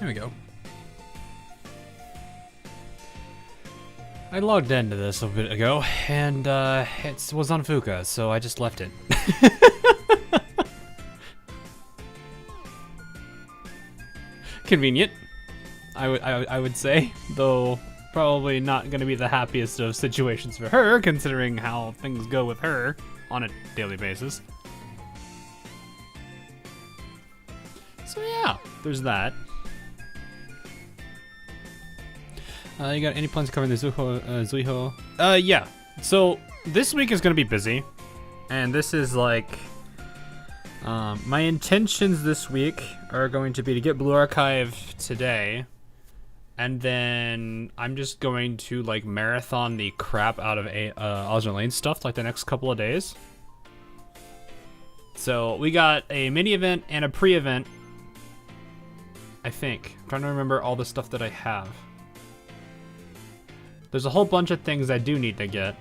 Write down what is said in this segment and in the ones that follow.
There we go. I logged into this a bit ago, and it was on Fuka, so I just left it. Convenient, I would say, though probably not going to be the happiest of situations for her, considering how things go with her on a daily basis. So yeah, there's that. You got any plans covering the Zuiho? Yeah. So this week is gonna be busy, and this is like my intentions this week are going to be to get Blue Archive today, and then I'm just going to like marathon the crap out of Ozone Lane stuff like the next couple of days. So we got a mini event and a pre-event. I think. I'm trying to remember all the stuff that I have. There's a whole bunch of things I do need to get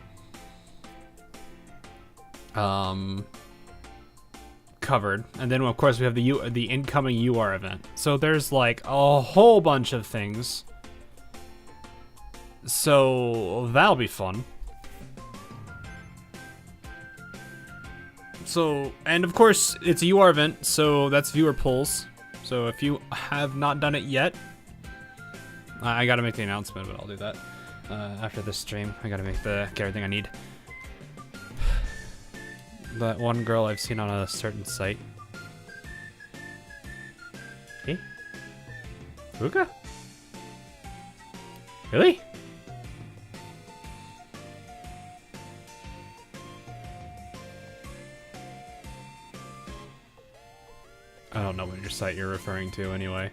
covered, and then of course we have the incoming UR event. So there's like a whole bunch of things. So that'll be fun. So, and of course it's a UR event, so that's viewer polls. So if you have not done it yet, I gotta make the announcement, but I'll do that. After this stream, I gotta get everything I need. That one girl I've seen on a certain site. Hey? Ruka? Really? I don't know what site you're referring to anyway.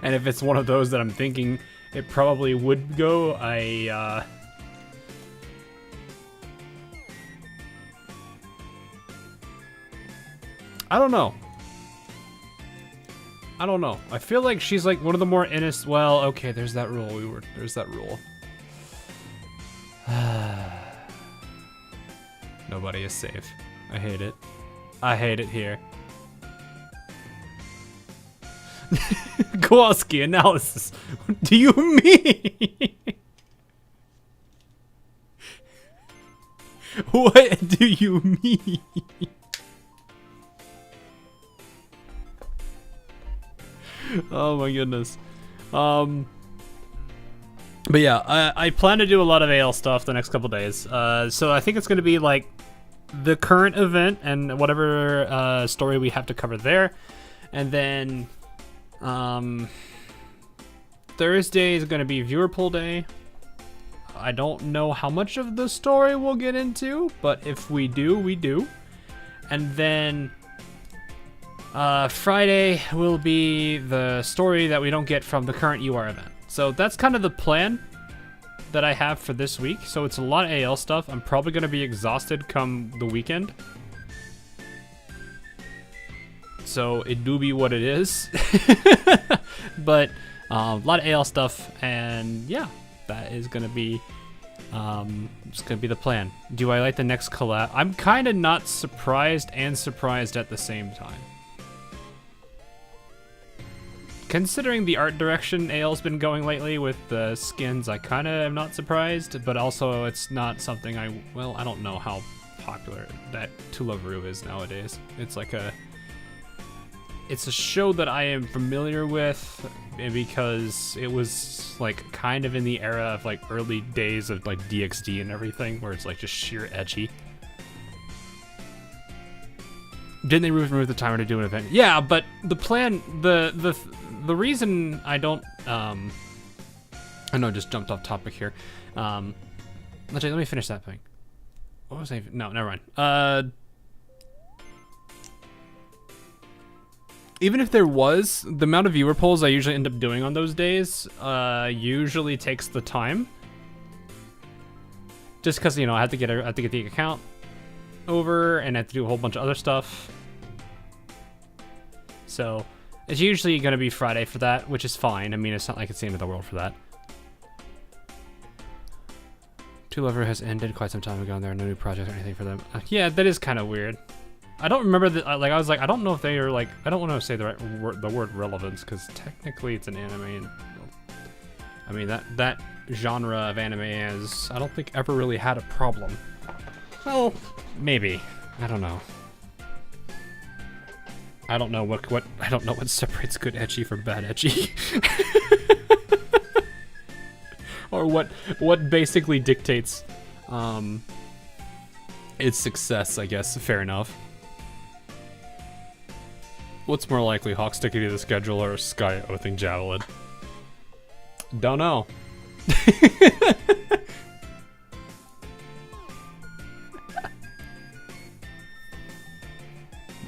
And if it's one of those that I'm thinking it probably would go, I don't know. I don't know. I feel like she's like one of the more innocent. Well, okay, there's that rule. There's that rule. Nobody is safe. I hate it. I hate it here. Kowalski analysis. What do you mean? What do you mean? Oh my goodness. But yeah, I plan to do a lot of AL stuff the next couple days. So I think it's going to be like the current event and whatever story we have to cover there, and then Thursday is going to be viewer poll day. I don't know how much of the story we'll get into, but if we do, we do. And then Friday will be the story that we don't get from the current UR event. So that's kind of the plan that I have for this week. So it's a lot of AL stuff. I'm probably going to be exhausted come the weekend. So it do be what it is. But a lot of AL stuff, and yeah, that is going to be it's going to be the plan. Do I like the next collab? I'm kind of not surprised and surprised at the same time. Considering the art direction AL's been going lately with the skins, I kind of am not surprised, but also it's not something I don't know how popular that To Love Ru is nowadays. It's like it's a show that I am familiar with because it was like kind of in the era of like early days of like DxD and everything, where it's like just sheer edgy. Didn't they remove the timer to do an event? Yeah, but the plan, the reason I don't, I know I just jumped off topic here. Let me finish that thing. What was I? No, never mind. Even if there was, the amount of viewer polls I usually end up doing on those days usually takes the time. Just because, you know, I have to get the account over and I have to do a whole bunch of other stuff. So it's usually going to be Friday for that, which is fine. I mean, it's not like it's the end of the world for that. To Love Ru has ended quite some time ago, and there are no new projects or anything for them. Yeah, that is kind of weird. I don't remember the like. I was like, I don't know if they are like. I don't want to say the word relevance because technically it's an anime. And, I mean that genre of anime is. I don't think ever really had a problem. Well, maybe. I don't know. I don't know what I don't know what separates good ecchi from bad ecchi. Or what basically dictates its success, I guess. Fair enough. What's more likely, Hawk sticking to the schedule or Sky oathing Javelin? Don't know.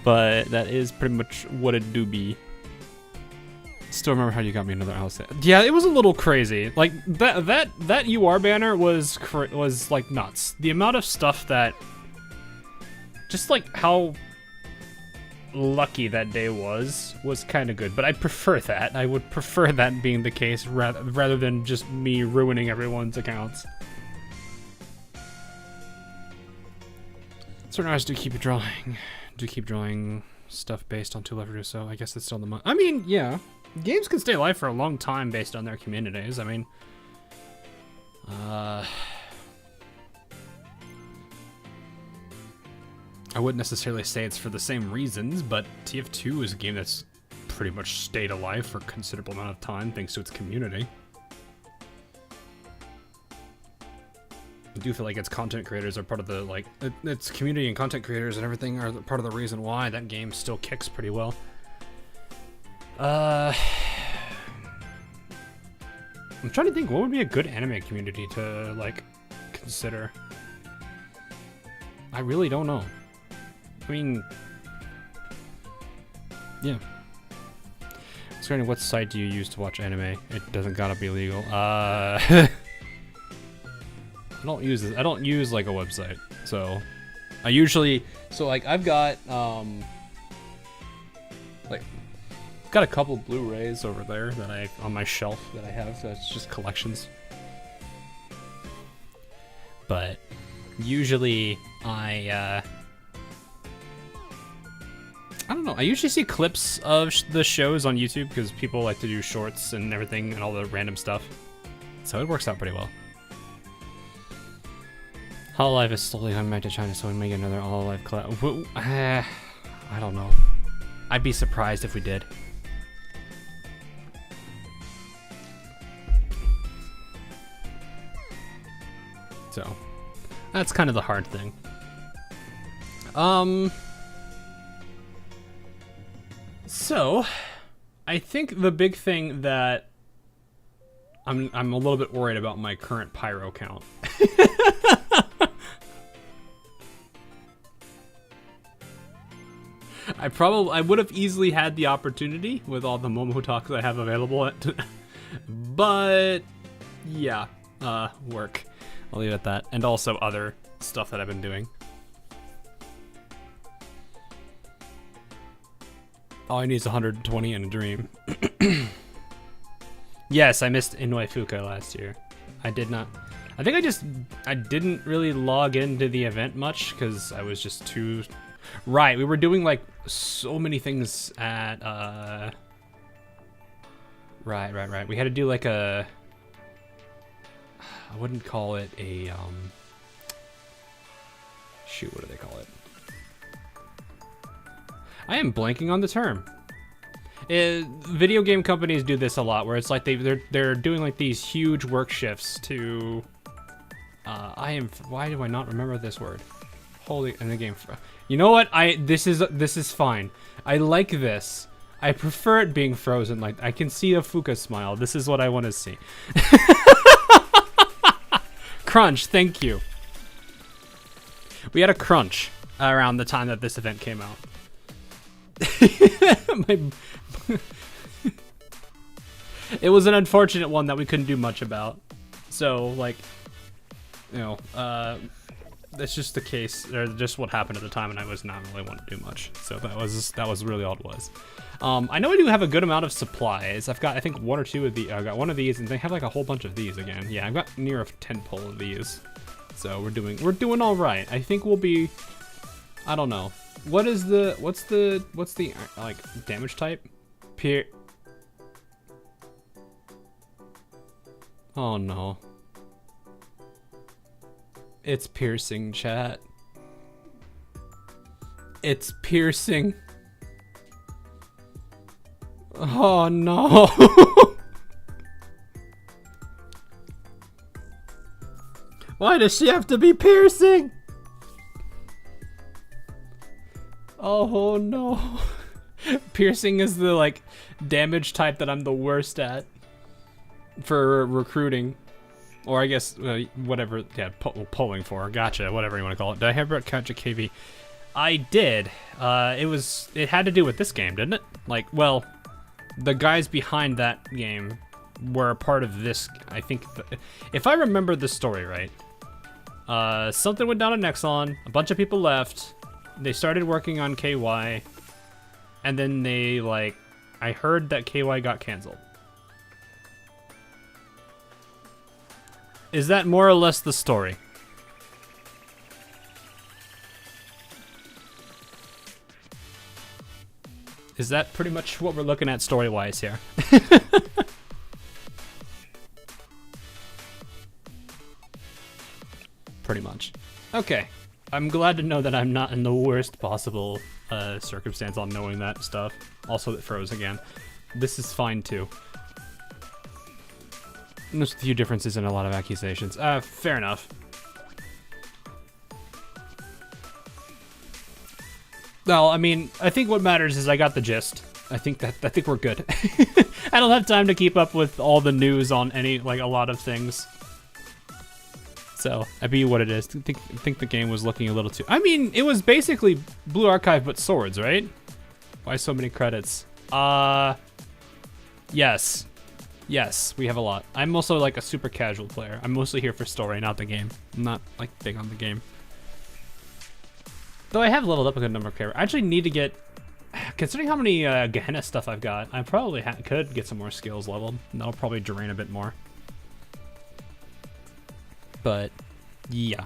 But that is pretty much what it do be. Still remember how you got me another house. Yeah, it was a little crazy. Like that UR banner was like nuts. The amount of stuff that, just like how lucky that day was kind of good. But I prefer that. I would prefer that being the case rather than just me ruining everyone's accounts. Certain artists do keep drawing. Do keep drawing stuff based on Two Left or so. I guess it's still the month. I mean, yeah. Games can stay alive for a long time based on their communities. I mean, I wouldn't necessarily say it's for the same reasons, but TF2 is a game that's pretty much stayed alive for a considerable amount of time thanks to its community. I do feel like its content creators are part of the, like, its community and content creators and everything are part of the reason why that game still kicks pretty well. I'm trying to think what would be a good anime community to, like, consider. I really don't know. I mean, yeah. Screening, what site do you use to watch anime? It doesn't gotta be legal. I don't use this. I don't use like a website. So I usually, like I've got like got a couple Blu-rays over there that I on my shelf that I have. That's just collections. But usually I don't know. I usually see clips of the shows on YouTube because people like to do shorts and everything and all the random stuff. So it works out pretty well. Hololive is slowly coming back to China, so we may get another Hololive collab. I don't know. I'd be surprised if we did. So, that's kind of the hard thing. So, I think the big thing that I'm a little bit worried about my current Pyro count. I would have easily had the opportunity with all the Momo talks I have available, but yeah, work. I'll leave it at that, and also other stuff that I've been doing. All I need is 120 and a dream. Yes, I missed Inoue Fuka last year. I did not. I think I didn't really log into the event much because I was just too. Right, we were doing like so many things at Right. We had to do like a, I wouldn't call it a shoot, what do they call it? I am blanking on the term. Video game companies do this a lot, where it's like they're doing like these huge work shifts to. Why do I not remember this word? Holy, in the game. You know what? This is fine. I like this. I prefer it being frozen. Like I can see a Fuka smile. This is what I want to see. Crunch. Thank you. We had a crunch around the time that this event came out. It was an unfortunate one that we couldn't do much about. So, like, you know, that's just the case, or just what happened at the time, and I was not really wanting to do much. So that was really all it was. I know I do have a good amount of supplies. I've got, I think, one or two of the. I got one of these, and they have like a whole bunch of these again. Yeah, I've got near a 10 pull of these. So we're doing all right. I think we'll be. I don't know. what's the like damage type? Oh no. It's piercing, chat. It's piercing. Oh no. Why does she have to be piercing? Oh no. Piercing is the like damage type that I'm the worst at for recruiting. Or I guess whatever, yeah, polling for. Gotcha, whatever you want to call it. Did I have about Gacha KV? I did. It had to do with this game, didn't it? Like, well, the guys behind that game were a part of this. I think, if I remember the story right, something went down at Nexon. A bunch of people left. They started working on KY, and then they like, I heard that KY got canceled. Is that more or less the story? Is that pretty much what we're looking at story-wise here? Pretty much. Okay. I'm glad to know that I'm not in the worst possible circumstance on knowing that stuff. Also, it froze again. This is fine too. There's a few differences and a lot of accusations. Fair enough. Well, I mean, I think what matters is I got the gist. I think we're good. I don't have time to keep up with all the news on a lot of things. So, I be what it is. I think the game was looking a little too... I mean, it was basically Blue Archive but swords, right? Why so many credits? Yes. Yes, we have a lot. I'm also like a super casual player. I'm mostly here for story, not the game. I'm not like big on the game. Though I have leveled up a good number of characters. I actually need to get... Considering how many Gehenna stuff I've got, I probably could get some more skills leveled. And that'll probably drain a bit more. But, yeah.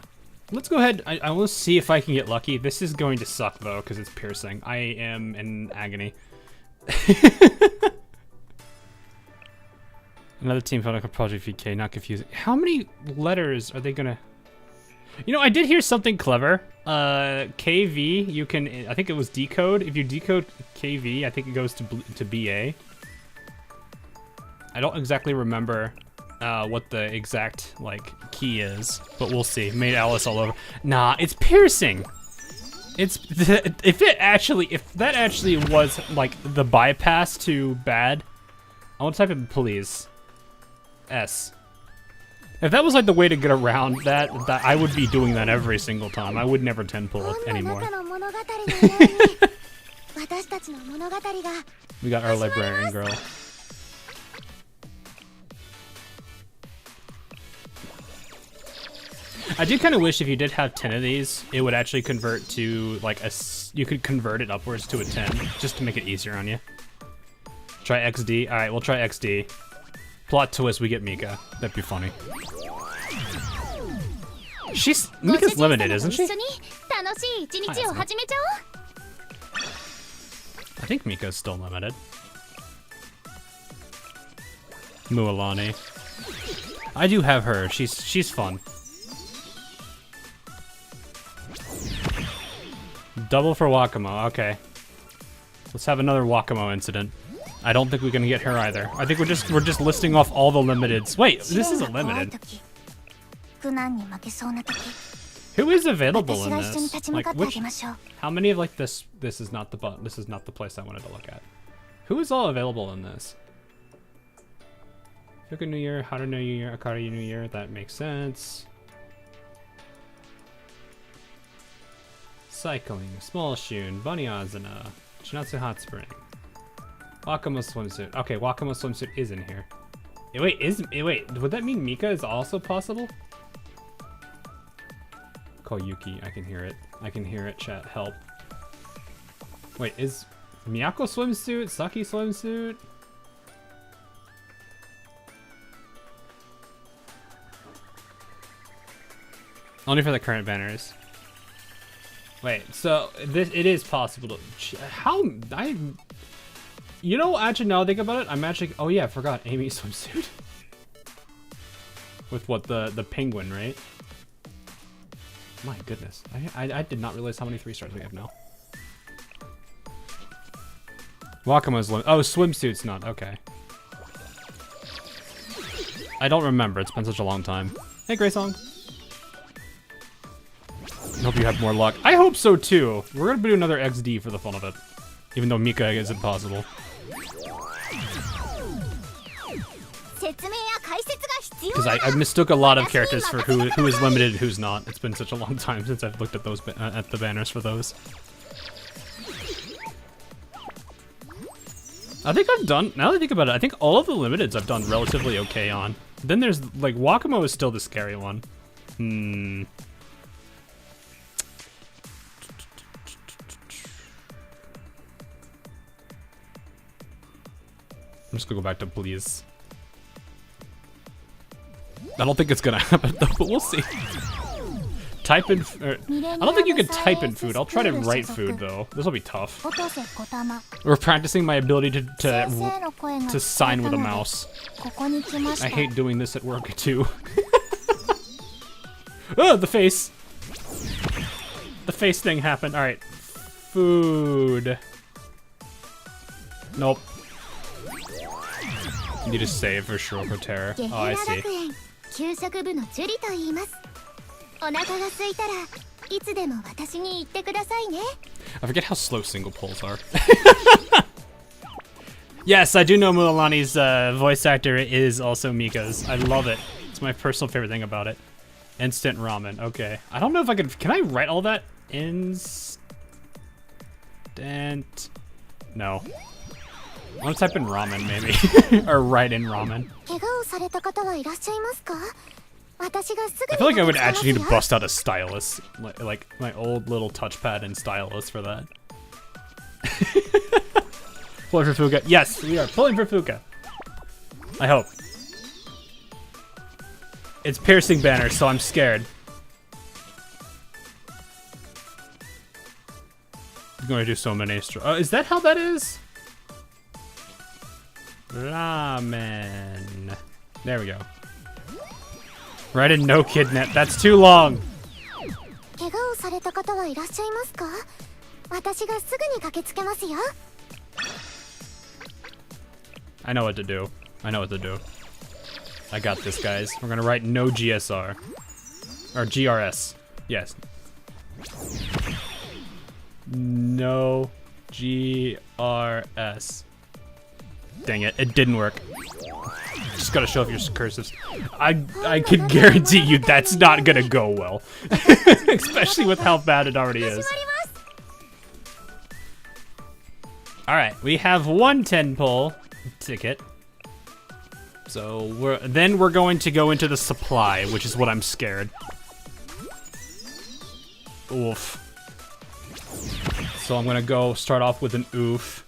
Let's go ahead. I will see if I can get lucky. This is going to suck, though, because it's piercing. I am in agony. Another team photo project VK, not confusing. How many letters are they gonna... You know, I did hear something clever. KV, you can, I think it was decode. If you decode KV, I think it goes to BA. I don't exactly remember what the exact, like, key is, but we'll see. Made Alice all over. Nah, it's piercing. It's, if that actually was, like, the bypass to bad, I want to type in please. S. If that was like the way to get around that I would be doing that every single time. I would never 10 pull it anymore. We got our librarian girl. I do kind of wish if you did have 10 of these, it would actually convert to like you could convert it upwards to a 10 just to make it easier on you. Try XD. All right, we'll try XD. Plot twist, we get Mika. That'd be funny. Mika's limited, isn't she? I think Mika's still limited. Mualani. I do have her. She's fun. Double for Wakamo. Okay. Let's have another Wakamo incident. I don't think we can get her either. I think we're just listing off all the limiteds. Wait, this isn't limited. Who is available in this? Like which? How many of like this? This is not the place I wanted to look at. Who is all available in this? Fuku New Year, Haru New Year, Akari New Year. That makes sense. Cycling, Small Shun, Bunny Azuna, Shinatsu Hot Spring. Wakamo swimsuit. Okay, Wakamo swimsuit is in here. Wait, would that mean Mika is also possible? Koyuki, I can hear it. I can hear it, chat, help. Wait, is Miyako swimsuit? Saki swimsuit? Only for the current banners. Wait, so it is possible to... You know, actually, now I think about it, I'm actually... Oh yeah, I forgot Amy's swimsuit. With what, the penguin, right? My goodness. I did not realize how many 3 stars we have now. Wakamo's limit. Oh, swimsuit's not. Okay. I don't remember. It's been such a long time. Hey, Grey Song. I hope you have more luck. I hope so too. We're gonna do another XD for the fun of it, even though Mika is impossible. Because I mistook a lot of characters for who is limited, who's not. It's been such a long time since I've looked at those at the banners for those. I think I've done, now that I think about it, I think all of the limiteds I've done relatively okay on. Then there's, like, Wakamo is still the scary one. I'm just gonna go back to please. I don't think it's gonna happen though, but we'll see. Type in, I don't think you can type in food. I'll try to write food though. This will be tough. We're practicing my ability to sign with a mouse. I hate doing this at work too. Oh, the face. The face thing happened. All right, food. Nope. Need to save for Shiroko Terror. Oh, I see. I forget how slow single pulls are. Yes, I do know Mulanani's voice actor is also Mika's. I love it. It's my personal favorite thing about it. Instant ramen. Okay. I don't know if I can I write all that? Instant. No. I want to type in ramen, maybe. Or write in ramen. I feel like I would actually need to bust out a stylus. Like my old little touchpad and stylus for that. Pulling for Fuka. Yes, we are pulling for Fuka. I hope. It's piercing banner, so I'm scared. I'm going to do so many. Is that how that is? Ramen. There we go. Right in no kidnap. That's too long. I know what to do. I know what to do. I got this, guys. We're gonna write no GSR. Or GRS. Yes. No GRS. Dang it, it didn't work. Just gotta show off your cursives. I can guarantee you that's not gonna go well. Especially with how bad it already is. Alright, we have one 10-pull ticket. So we're going to go into the supply, which is what I'm scared. Oof. So I'm gonna start off with an oof.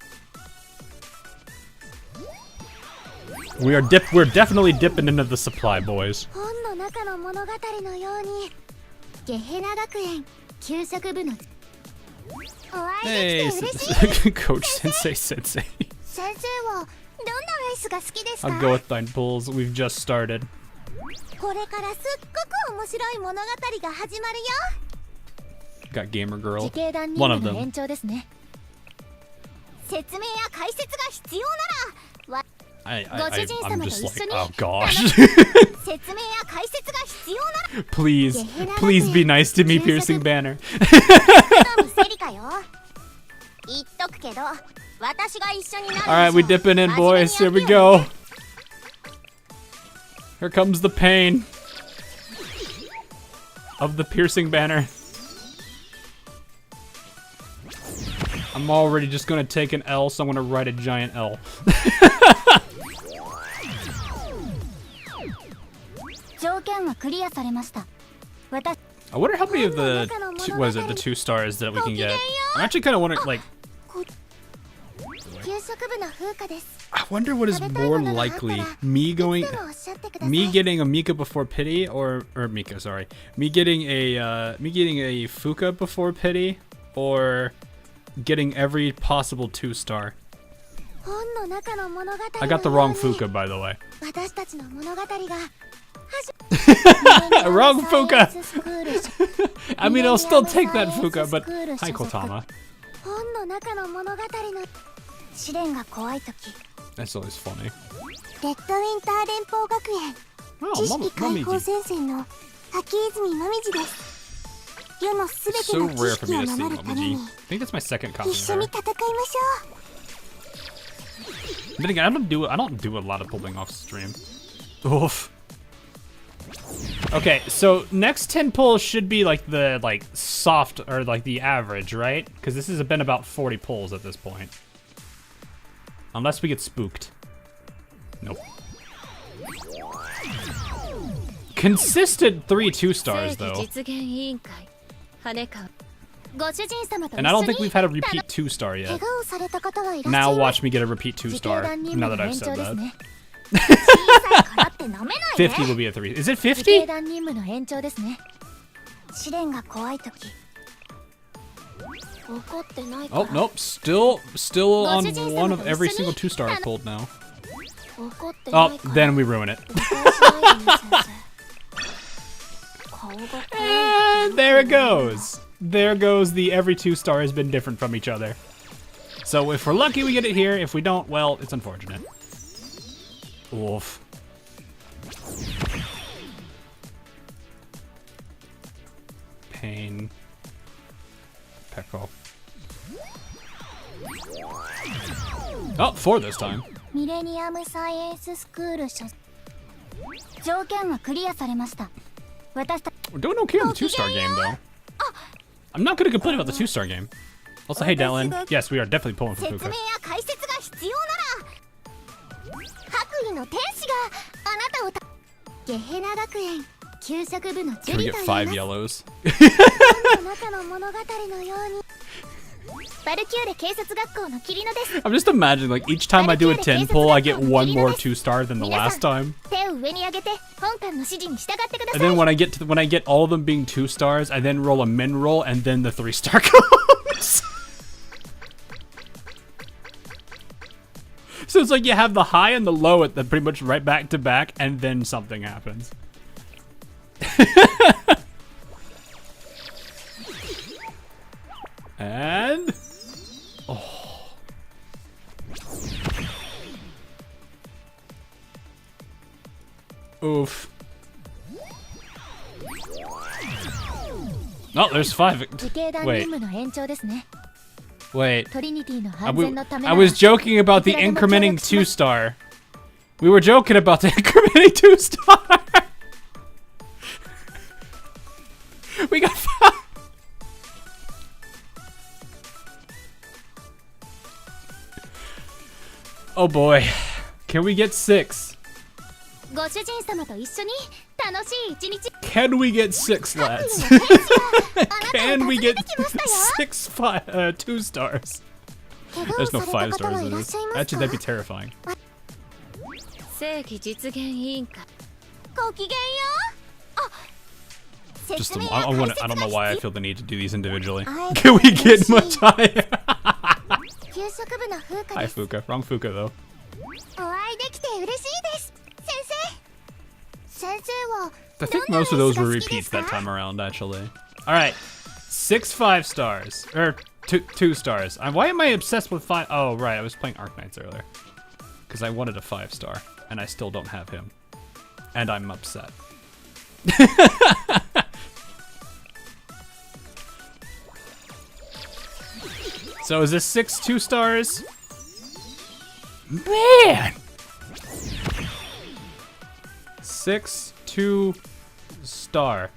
We're definitely dipping into the supply, boys. Hey, Coach Sensei. I'll go with thine pulls. We've just started. Got Gamer Girl. One of them. I'm just like, oh gosh. Please be nice to me, Piercing Banner. Alright, we dipping in, boys. Here we go. Here comes the pain of the Piercing Banner. I'm already just gonna take an L, so I'm gonna write a giant L. I wonder how many of the the 2 stars that we can get. I'm actually kind of wondering, like, I wonder what is more likely, me getting a Mika before pity, or Mika, sorry, me getting a Fuka before pity, or getting every possible 2-star. I got the wrong Fuka, by the way. Wrong Fuka! I mean, I'll still take that Fuka, but hi, Kotama. That's always funny. Oh, so rare for me to see Momiji. I think that's my second copy of her. But again, I don't do a lot of pulling off stream. Oof. Okay, so next 10 pulls should be like the soft or like the average, right? Because this has been about 40 pulls at this point. Unless we get spooked. Nope. Consistent 3 2-stars though. And I don't think we've had a repeat 2-star yet. Now watch me get a repeat 2-star, now that I've said that. 50 will be a 3. Is it 50? Oh, nope. Still on one of every single 2-star I pulled now. Oh, then we ruin it. And there it goes. There goes the every 2-star has been different from each other. So if we're lucky, we get it here. If we don't, well, it's unfortunate. Oof. Pain. Peckle. Oh, 4 this time. Don't okay on the 2-star game though. I'm not gonna complain about the 2-star game. Also, hey Dylan. Yes, we are definitely pulling for Fuka. Can we get 5 yellows? I'm just imagining, like, each time I do a 10 pull, I get 1 more 2-star than the last time. And then when I get all of them being 2-stars, I then roll a min roll, and then the 3-star comes. So it's like you have the high and the low at the pretty much right back to back, and then something happens. And oh. Oof. Oh, there's 5. Wait. Wait. I was joking about the incrementing 2-star. We were joking about the incrementing 2-star. We got 5. Oh boy. Can we get 6? Can we get 6, lads? Can we get 6 2-stars? There's no 5-stars in this. Actually, that'd be terrifying. Just I don't know why I feel the need to do these individually. Can we get much higher? Hi Fuka. Wrong Fuka though. I think most of those were repeats that time around, actually. Alright. 6 5-stars. Or 2 stars. Why am I obsessed with 5? Oh, right. I was playing Arknights earlier. Because I wanted a 5-star. And I still don't have him. And I'm upset. So is this 6 2-stars? Man! 6 2-star.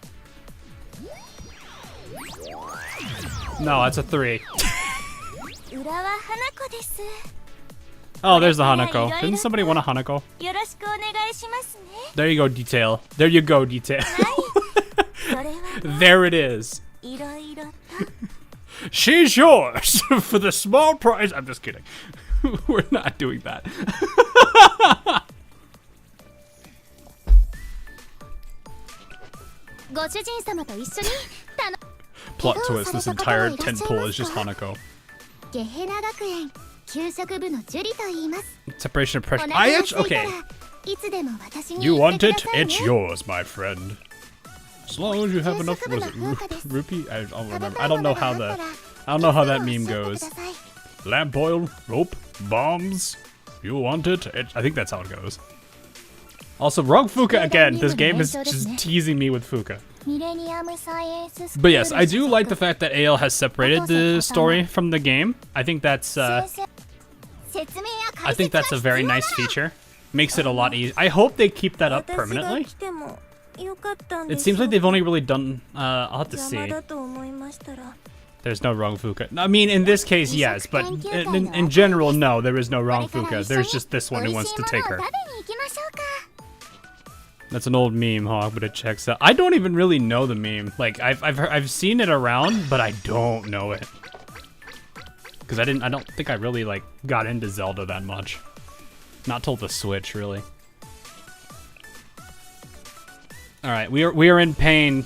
No, that's a 3. Oh, there's the Hanako. Didn't somebody want a Hanako? There you go, Detail. There you go, Detail. There it is. She's yours for the small price. I'm just kidding. We're not doing that. Plot twist, this entire tentpole is just Hanako. Separation of pressure. Okay. You want it? It's yours, my friend. As long as you have enough, was it rupee? I don't remember. I don't know how that meme goes. Lamp oil, rope, bombs. You want it? I think that's how it goes. Also, wrong Fuka again. This game is just teasing me with Fuka. But yes, I do like the fact that AL has separated the story from the game. I think that's a very nice feature. Makes it a lot easier. I hope they keep that up permanently. It seems like they've only really done. I'll have to see. There's no wrong Fuka. I mean, in this case, yes, but in general, no, there is no wrong Fuka. There's just this one who wants to take her. That's an old meme, huh? But it checks out. I don't even really know the meme. Like I've seen it around, but I don't know it. Because I don't think I really like got into Zelda that much. Not till the Switch, really. All right, we are in pain.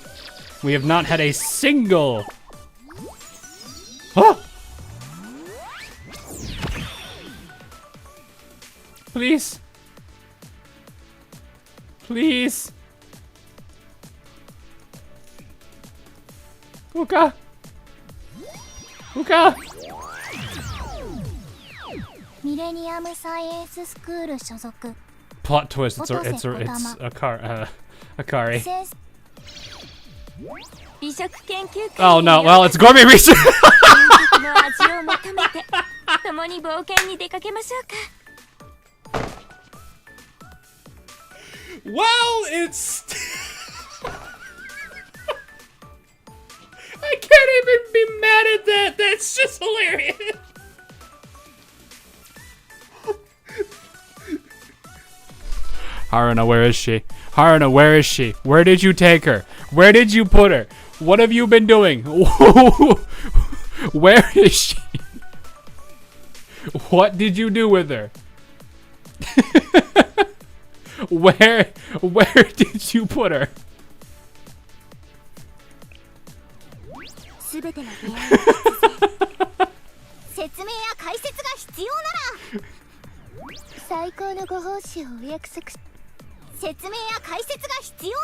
We have not had a single. Oh! Please. Please. Fuka. Fuka. Plot twist. It's Akari. Oh no! Well, it's gourmet research. Well, it's. I can't even be mad at that. That's just hilarious. Haruna, where is she? Haruna, where is she? Where did you take her? Where did you put her? What have you been doing? Where is she? What did you do with her? Where did you put her?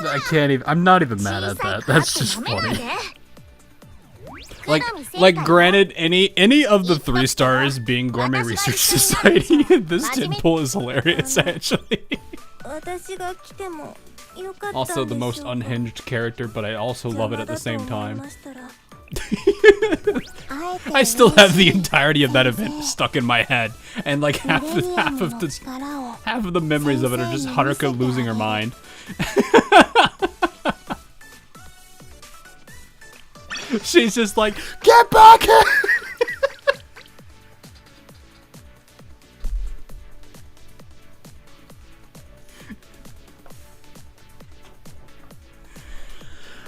I can't even. I'm not even mad at that. That's just funny. Like, granted, any of the 3 stars being Gourmet Research Society, this tentpole is hilarious, actually. Also, the most unhinged character, but I also love it at the same time. I still have the entirety of that event stuck in my head, and like half of the memories of it are just Haruka losing her mind. She's just like, get back here!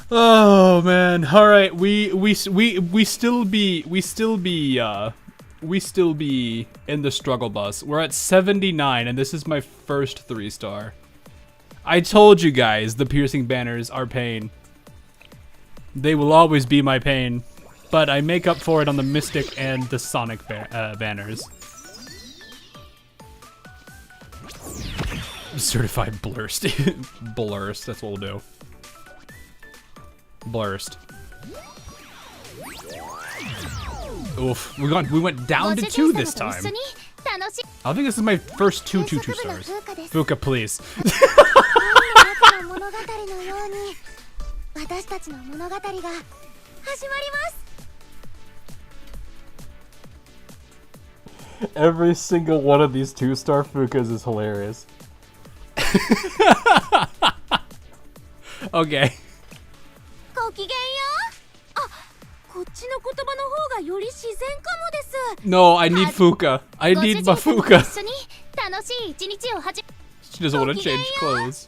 Oh man! All right, we still be in the struggle bus. We're at 79, and this is my first 3-star. I told you guys the piercing banners are pain. They will always be my pain, but I make up for it on the Mystic and the Sonic banners. Certified blurst. Blurst, that's what we'll do. Blurst. Oof, we went down to 2 this time. I think this is my first 2 2-stars. Fuka, please. Every single one of these 2-star Fukas is hilarious. Okay. No, I need Fuka. I need my Fuka. She doesn't want to change clothes.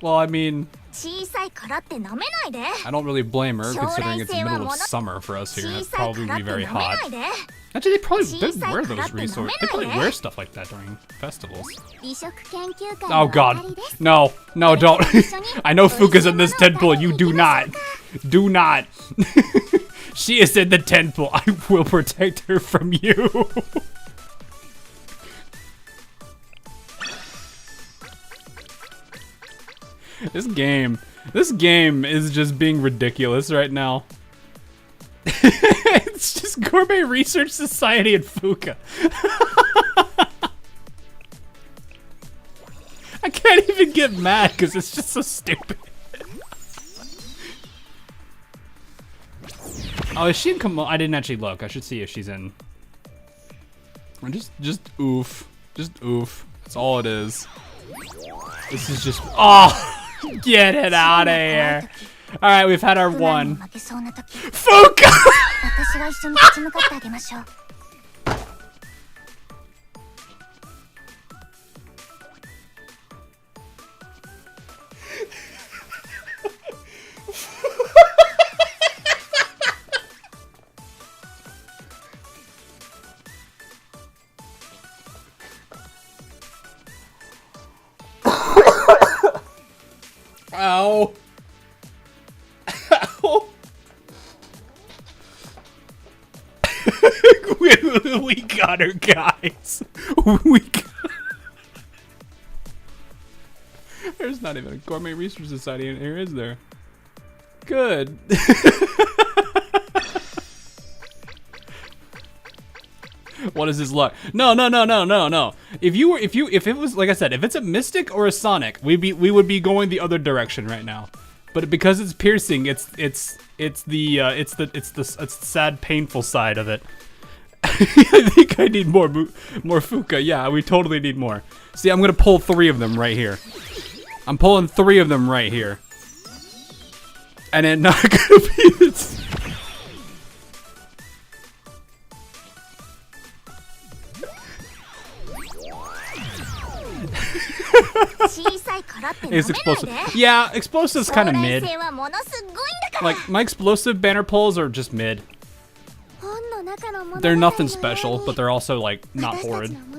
Well, I mean, I don't really blame her, considering it's the middle of summer for us here. It'd probably be very hot. Actually, they wear those resources. They probably wear stuff like that during festivals. Oh god. No, don't. I know Fuka's in this tent pool. You do not. Do not. She is in the tent pool. I will protect her from you. This game is just being ridiculous right now. It's just Gourmet Research Society and Fuka. I can't even get mad because it's just so stupid. Oh, is she in Komodo? I didn't actually look. I should see if she's in. Just oof. Just oof. That's all it is. This is just. Oh! Get it out of here. Alright, we've had our one. Fuka! Ow. Ow. we got her, guys. We got... There's not even a Gourmet Research Society in here, is there? Good. What is his luck? No. If it was like I said, if it's a Mystic or a Sonic, we would be going the other direction right now. But because it's piercing, it's the sad, painful side of it. I think I need more Fuka. Yeah, we totally need more. See, I'm gonna pull 3 of them right here. I'm pulling 3 of them right here. And it not gonna be this. It's explosive. Yeah, explosive's kind of mid. Like, my explosive banner pulls are just mid. They're nothing special, but they're also, like, not horrid. And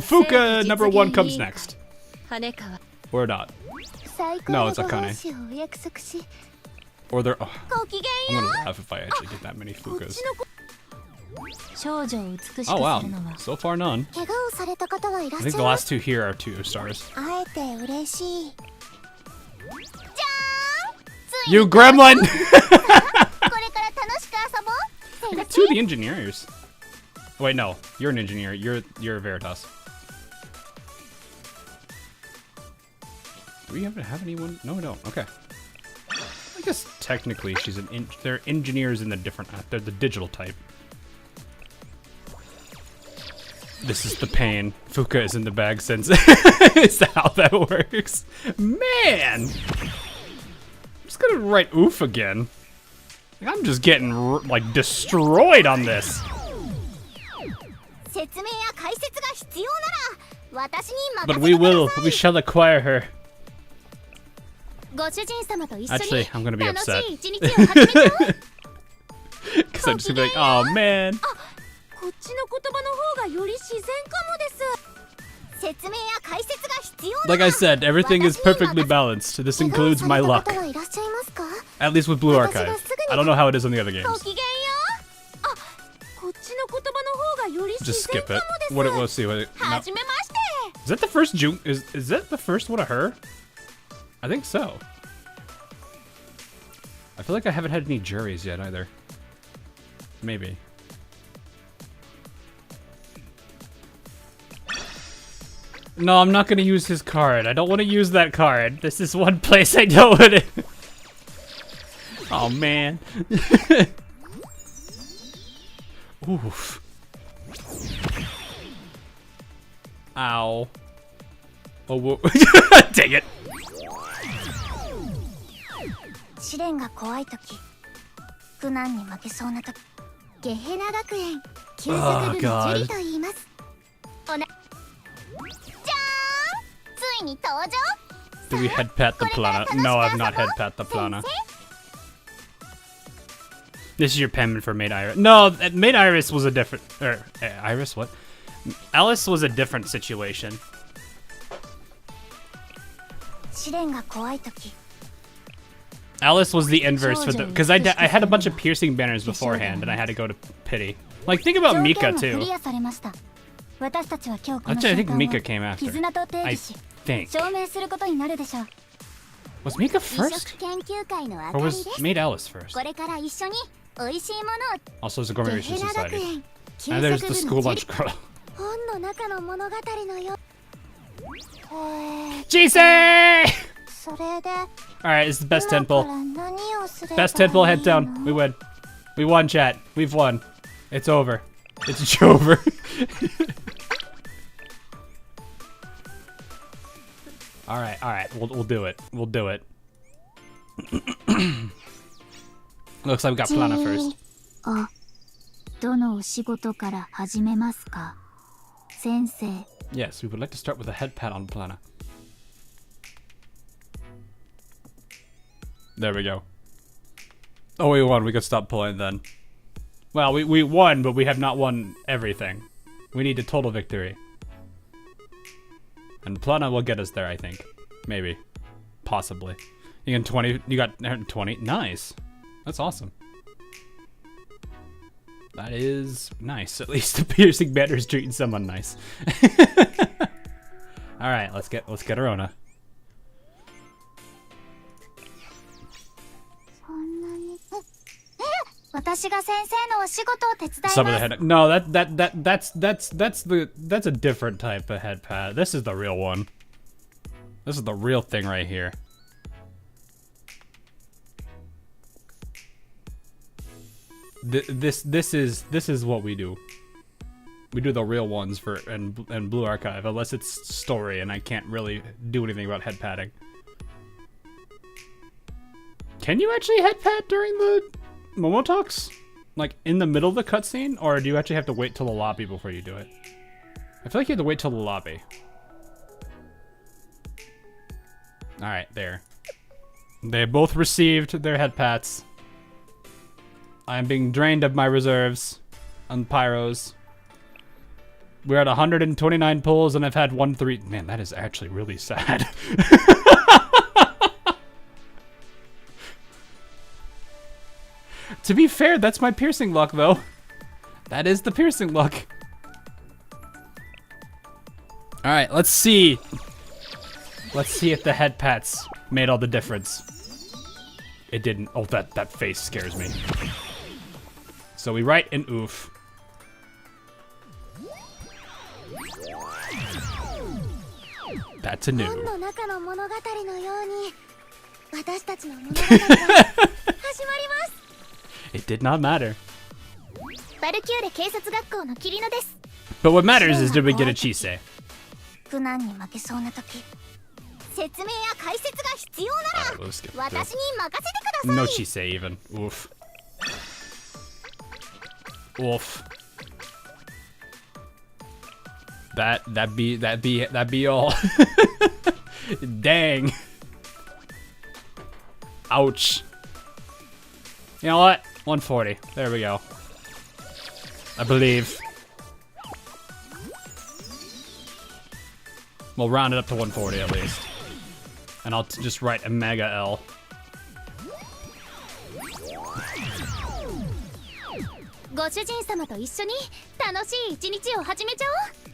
Fuka #1 comes next. Or not. No, it's Akane. Or they're... Oh, I'm gonna laugh if I actually get that many Fukas. Oh wow, so far none. I think the last 2 here are 2 stars. You gremlin! I got 2 of the engineers. Wait, no, you're an engineer. You're a Veritas. Do we ever have anyone? No, we don't. Okay. I guess technically she's an they're engineers in the different. They're the digital type. This is the pain. Fuka is in the bag since. Is that how that works? Man! I'm just gonna write oof again. I'm just getting, like, destroyed on this. But we shall acquire her. Actually, I'm gonna be upset. Because I'm just gonna be like, oh man. Like I said, everything is perfectly balanced. This includes my luck. At least with Blue Archive. I don't know how it is on the other games. Just skip it. What it will see. What it, no. Is that the first is that the first one of her? I think so. I feel like I haven't had any juries yet either. Maybe. No, I'm not gonna use his card. I don't want to use that card. This is one place I don't want to. Oh man. Oof. Ow. Oh, whoa. Dang it. Oh god. Do we head pat the Plana? No, I've not head pat the Plana. This is your payment for Maid Iris. No, Maid Iris was a different... Iris, what? Alice was a different situation. Alice was the inverse for the... Because I had a bunch of piercing banners beforehand, and I had to go to pity. Like, think about Mika, too. Actually, I think Mika came after. I think. Was Mika first? Or was Maid Alice first? Also, there's a Gourmet Research Society. And there's the school lunch girl. Jisei! Alright, it's the best temple. Best temple, head down. We win. We won, chat. We've won. It's over. It's over. Alright, we'll do it. We'll do it. Looks like we got Plana first. Yes, we would like to start with a head pat on Plana. There we go. Oh, we won. We could stop pulling then. Well, we won, but we have not won everything. We need a total victory. And Plana will get us there, I think. Maybe. Possibly. You got 20. You got 20. Nice. That's awesome. That is nice. At least the piercing banner is treating someone nice. All right, let's get Arona. Some of the head. No, that's a different type of head pat. This is the real one. This is the real thing right here. This is what we do. We do the real ones for and Blue Archive, unless it's story and I can't really do anything about head patting. Can you actually head pat during the Momo talks? Like in the middle of the cutscene, or do you actually have to wait till the lobby before you do it? I feel like you have to wait till the lobby. All right, there. They both received their head pats. I am being drained of my reserves on pyros. We're at 129 pulls and I've had 1-3. Man, that is actually really sad. To be fair, that's my piercing luck though. That is the piercing luck. All right, let's see. Let's see if the head pats made all the difference. It didn't. Oh, that face scares me. So we write an oof. That's a new. It did not matter. But what matters is, did we get a Chisei? Alright, we'll skip this. No Chisei even. Oof. Oof. That be all. Dang. Ouch. You know what? 140. There we go. I believe. We'll round it up to 140 at least. And I'll just write a mega L.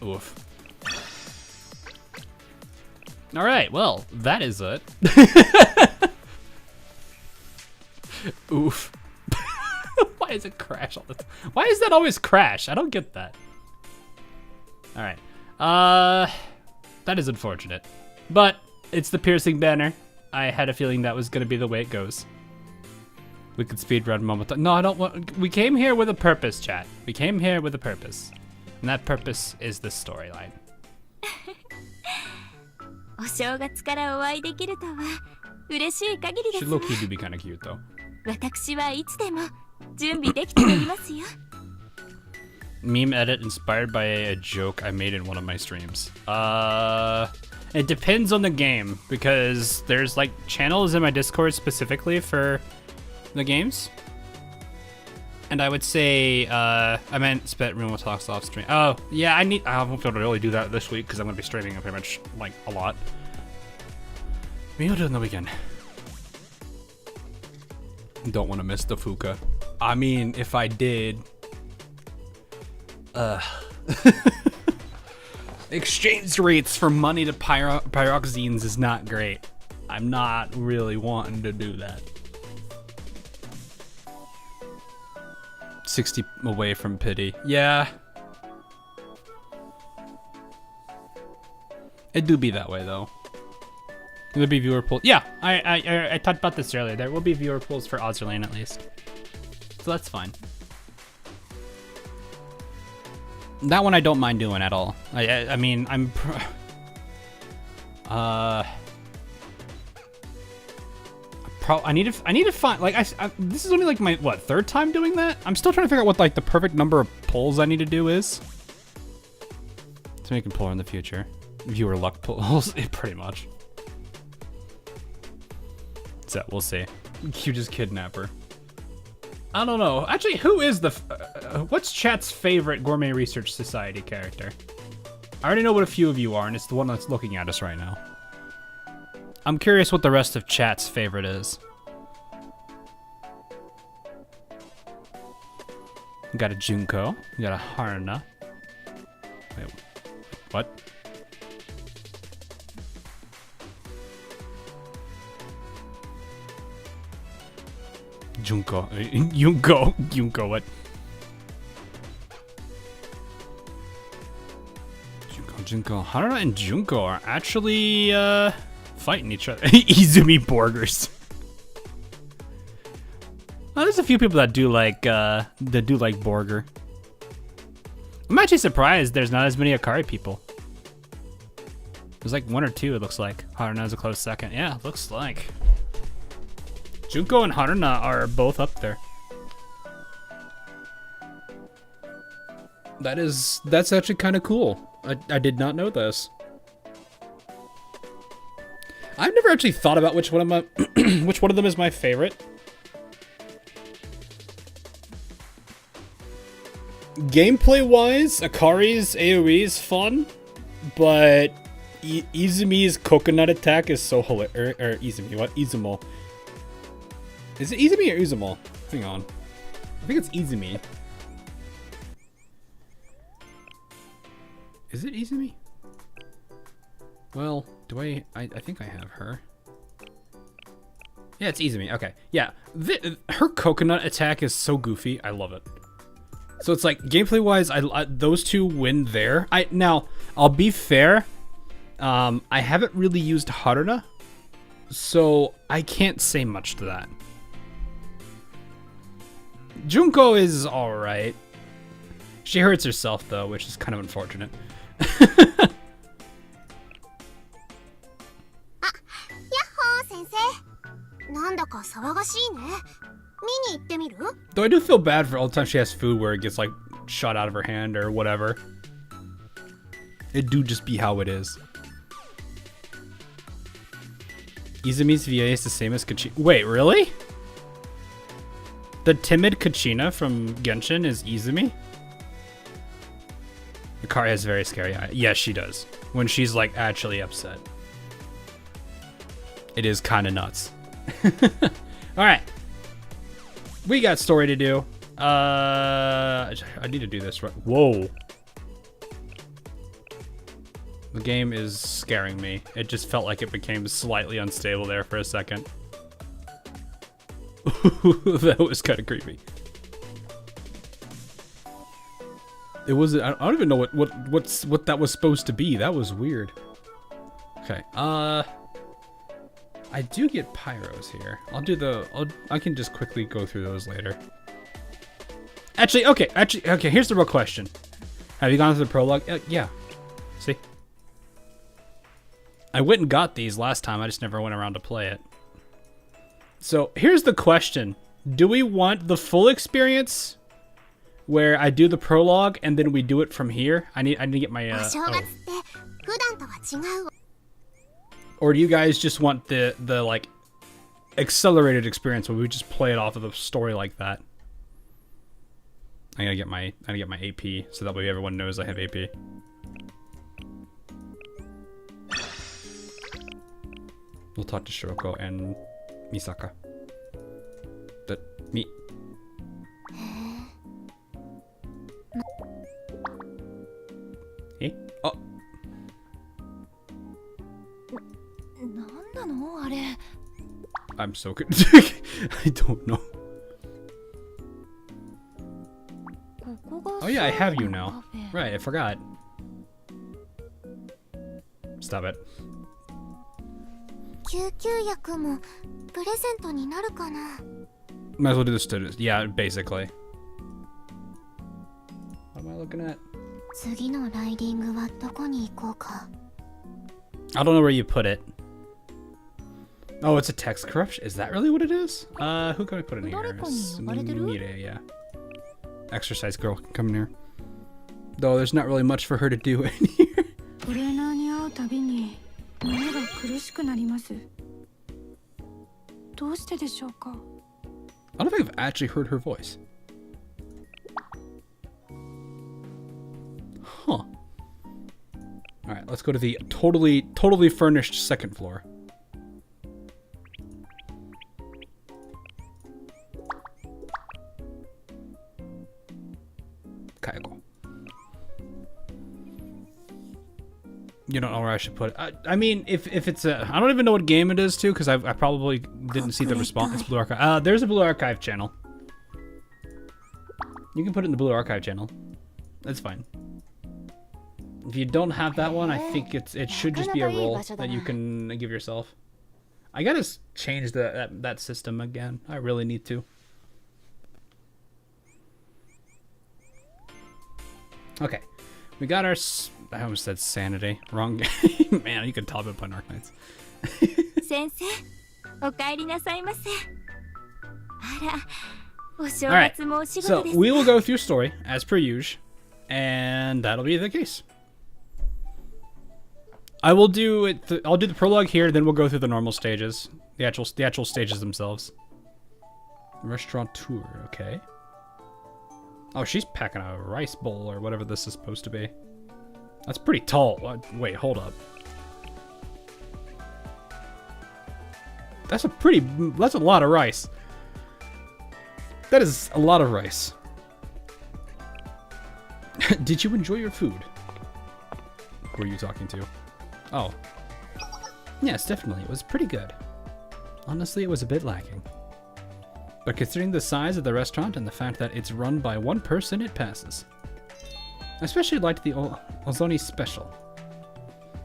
Oof. Alright, well, that is it. Oof. Why does it crash all the time? Why does that always crash? I don't get that. Alright. That is unfortunate. But it's the piercing banner. I had a feeling that was gonna be the way it goes. We could speedrun Momoto. No, I don't want. We came here with a purpose, chat. We came here with a purpose. And that purpose is this storyline. Should low-key do be kind of cute, though. Meme edit inspired by a joke I made in one of my streams. It depends on the game, because there's like channels in my Discord specifically for the games. And I would say, I meant spit room with talks off stream. Oh, yeah, I won't be able to really do that this week because I'm going to be streaming pretty much like a lot. Maybe I'll do it on the weekend. Don't want to miss the Fuka. I mean, if I did, exchange rates for money to pyroxenes is not great. I'm not really wanting to do that. 60 away from pity. Yeah. It do be that way though. There'll be viewer pools. Yeah, I talked about this earlier. There will be viewer pools for Ozerlane at least. So that's fine. That one I don't mind doing at all. I mean, I need to find, like, this is only like my, what, third time doing that? I'm still trying to figure out what like the perfect number of polls I need to do is. So we can pull in the future. Viewer luck polls, pretty much. So we'll see. Cutest kidnapper. I don't know. Actually, who is the, what's chat's favorite Gourmet Research Society character? I already know what a few of you are, and it's the one that's looking at us right now. I'm curious what the rest of chat's favorite is. We got a Junko. We got a Haruna. Wait, what? Junko. Junko, what? Junko. Haruna and Junko are actually, fighting each other. Izumi Borgers. Well, there's a few people that do like Borger. I'm actually surprised there's not as many Akari people. There's like one or two, it looks like. Haruna's a close second. Yeah, looks like. Junko and Haruna are both up there. That's actually kind of cool. I did not know this. I've never actually thought about which one of them is my favorite. Gameplay-wise, Akari's AoE is fun, but Izumi's coconut attack is so hilarious. Or Izumi, what? Izumo. Is it Izumi or Uzumo? Hang on. I think it's Izumi. Is it Izumi? Well, do I think I have her. Yeah, it's Izumi. Okay. Yeah. Her coconut attack is so goofy. I love it. So it's like, gameplay-wise, those two win there. Now, I'll be fair. I haven't really used Haruna, so I can't say much to that. Junko is alright. She hurts herself, though, which is kind of unfortunate. Though I do feel bad for all the time she has food where it gets, like, shot out of her hand or whatever. It do just be how it is. Izumi's VA is the same as Kachina. Wait, really? The timid Kachina from Genshin is Izumi? Akari has very scary eyes. Yes, she does. When she's, like, actually upset. It is kind of nuts. Alright. We got story to do. I need to do this right. Whoa. The game is scaring me. It just felt like it became slightly unstable there for a second. That was kind of creepy. It was. I don't even know what that was supposed to be. That was weird. Okay. I do get pyros here. I can just quickly go through those later. Actually, okay. Here's the real question. Have you gone through the prologue? Yeah. See? I went and got these last time. I just never went around to play it. So here's the question. Do we want the full experience where I do the prologue and then we do it from here? I need to get my... Or do you guys just want the like accelerated experience where we just play it off of the story like that? I gotta get my AP so that way everyone knows I have AP. We'll talk to Shiroko and Misaka. Me. Hey? Oh. I'm so good. I don't know. Oh yeah, I have you now. Right, I forgot. Stop it. Might as well do this to, yeah, basically. What am I looking at? I don't know where you put it. Oh, it's a text corruption. Is that really what it is? Who can we put in here? Mire, yeah. Exercise girl can come in here. Though there's not really much for her to do in here. I don't think I've actually heard her voice. Huh. Alright, let's go to the totally furnished second floor. Kayako. You don't know where I should put it. I mean, if it's a... I don't even know what game it is, too, because I probably didn't see the response. It's Blue Archive. There's a Blue Archive channel. You can put it in the Blue Archive channel. That's fine. If you don't have that one, I think it should just be a role that you can give yourself. I gotta change that system again. I really need to. Okay. We got our... I almost said sanity. Wrong game. Man, you can top it by Arknights. Sensei, okaerinasai. Alright, so we will go through story as per usual, and that'll be the case. I will do it. I'll do the prologue here, then we'll go through the normal stages, the actual stages themselves. Restaurant tour, okay. Oh, she's packing a rice bowl or whatever this is supposed to be. That's pretty tall. Wait, hold up. That's a lot of rice. That is a lot of rice. Did you enjoy your food? Who are you talking to? Oh. Yes, definitely. It was pretty good. Honestly, it was a bit lacking. But considering the size of the restaurant and the fact that it's run by one person, it passes. I especially liked the ozoni special.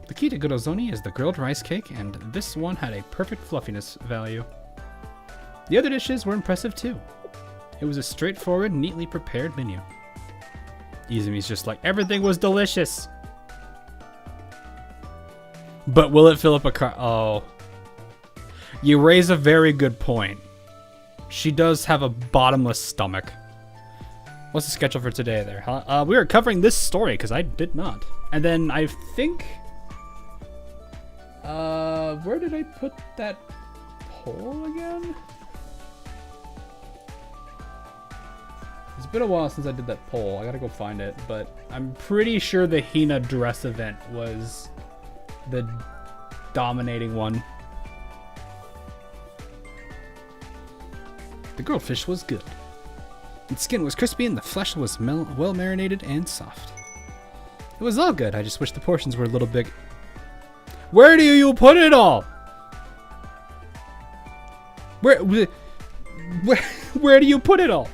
The key to good ozoni is the grilled rice cake, and this one had a perfect fluffiness value. The other dishes were impressive too. It was a straightforward, neatly prepared menu. Izumi's just like, everything was delicious! But will it fill up a car? Oh. You raise a very good point. She does have a bottomless stomach. What's the schedule for today there, huh? We are covering this story, because I did not. And then I think... where did I put that poll again? It's been a while since I did that poll. I gotta go find it, but I'm pretty sure the Hina dress event was the dominating one. The grilled fish was good. Its skin was crispy and the flesh was well marinated and soft. It was all good. I just wish the portions were a little big. Where do you put it all? Where do you put it all?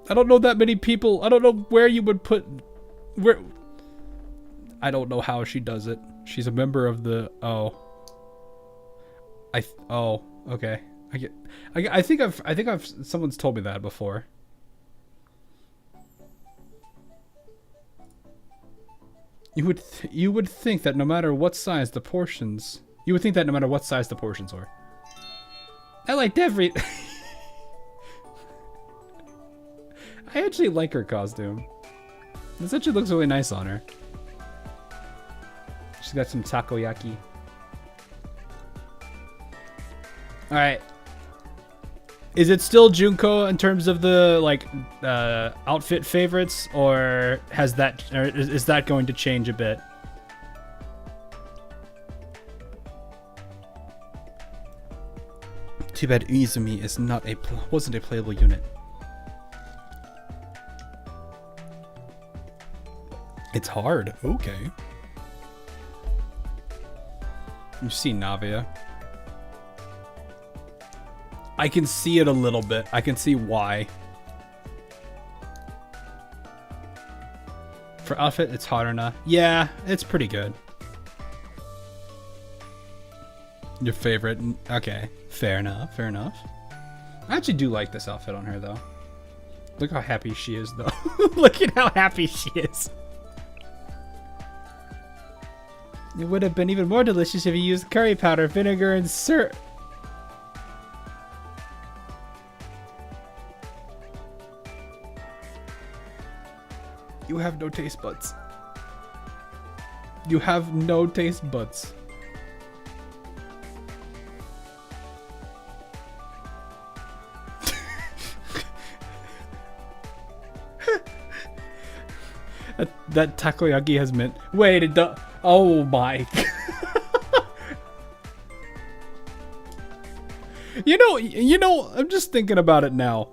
I don't know that many people. I don't know where you would put where. I don't know how she does it. She's a member of the okay. I think I've someone's told me that before. You would think that no matter what size the portions, are. I liked every. I actually like her costume. This actually looks really nice on her. She's got some takoyaki. All right. Is it still Junko in terms of the like outfit favorites, or has that, or is that going to change a bit? Too bad Izumi is wasn't a playable unit. It's hard. Okay. You see Navia. I can see it a little bit. I can see why. For outfit, it's Haruna. Yeah, it's pretty good. Your favorite? Okay, fair enough, fair enough. I actually do like this outfit on her, though. Look how happy she is, though. Look at how happy she is. It would have been even more delicious if you used curry powder, vinegar, and syrup. You have no taste buds. You have no taste buds. that takoyaki has mint. Wait, it does. Oh my. You know, I'm just thinking about it now.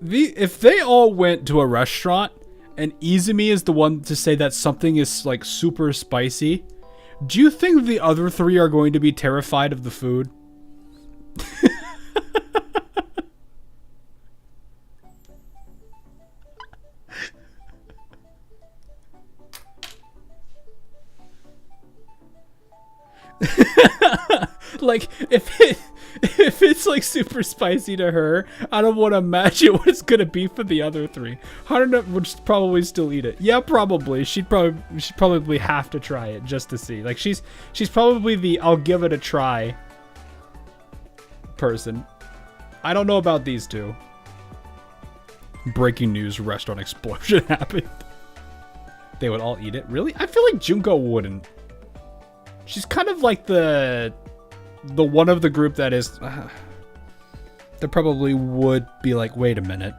If they all went to a restaurant and Izumi is the one to say that something is like super spicy, do you think the other three are going to be terrified of the food? Like, if it's like super spicy to her, I don't want to imagine what it's gonna be for the other three. Haruna would probably still eat it. Yeah, probably. She'd probably have to try it just to see. Like, she's probably the I'll give it a try person. I don't know about these two. Breaking news: restaurant explosion happened. They would all eat it. Really? I feel like Junko wouldn't. She's kind of like the one of the group that is that probably would be like, wait a minute.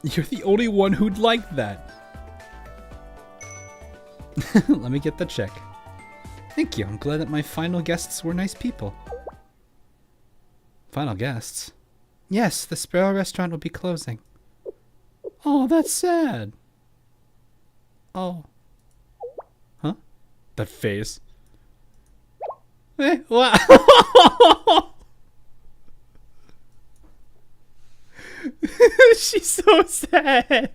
You're the only one who'd like that. Let me get the check. Thank you. I'm glad that my final guests were nice people. Final guests? Yes, the Sparrow restaurant will be closing. Oh, that's sad. Oh. Huh? That face. Wow. She's so sad.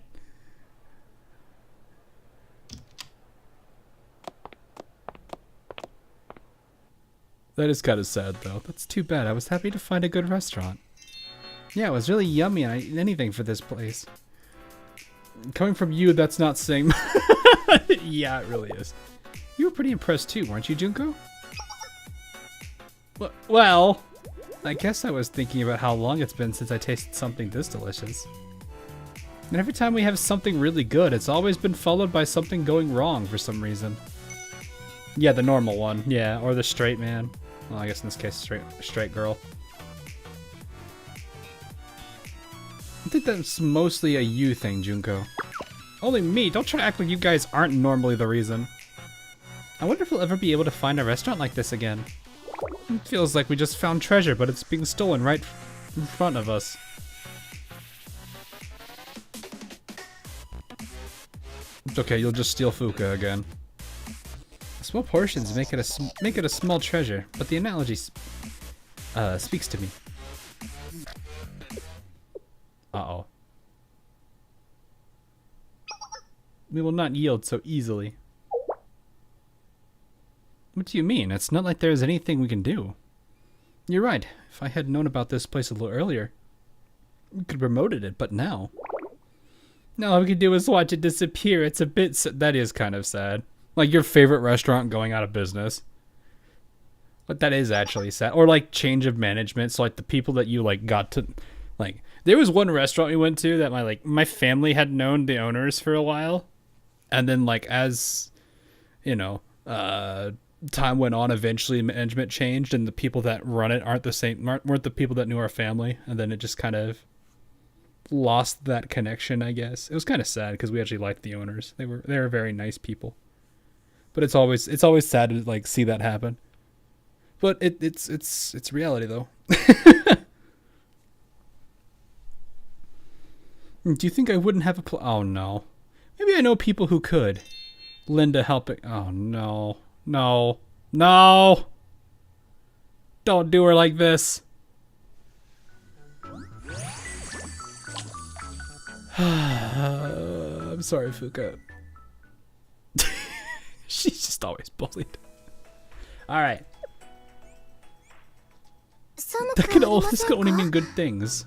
That is kind of sad, though. That's too bad. I was happy to find a good restaurant. Yeah, it was really yummy, and I'd eat anything for this place. Coming from you, that's not saying... Yeah, it really is. You were pretty impressed too, weren't you, Junko? Well, I guess I was thinking about how long it's been since I tasted something this delicious. And every time we have something really good, it's always been followed by something going wrong for some reason. Yeah, the normal one. Yeah, or the straight man. Well, I guess in this case, straight girl. I think that's mostly a you thing, Junko. Only me? Don't try to act like you guys aren't normally the reason. I wonder if we'll ever be able to find a restaurant like this again. It feels like we just found treasure, but it's being stolen right in front of us. It's okay, you'll just steal Fuka again. Small portions make it a small treasure, but the analogy speaks to me. Uh-oh. We will not yield so easily. What do you mean? It's not like there's anything we can do. You're right. If I had known about this place a little earlier, we could have promoted it, but now... Now all we can do is watch it disappear. It's a bit... That is kind of sad. Like your favorite restaurant going out of business. But that is actually sad. Or like change of management. So like the people that you like got to... Like, there was one restaurant we went to that my family had known the owners for a while, and then like as you know, time went on, eventually management changed, and the people that run it weren't the people that knew our family, and then it just kind of lost that connection, I guess. It was kind of sad because we actually liked the owners. They were very nice people. But it's always sad to like see that happen. But it's reality though. Do you think I wouldn't have oh no. Maybe I know people who could. Linda helping. Oh no. No. No. Don't do her like this. I'm sorry, Fuka. She's just always bullied. Alright. This could only mean good things.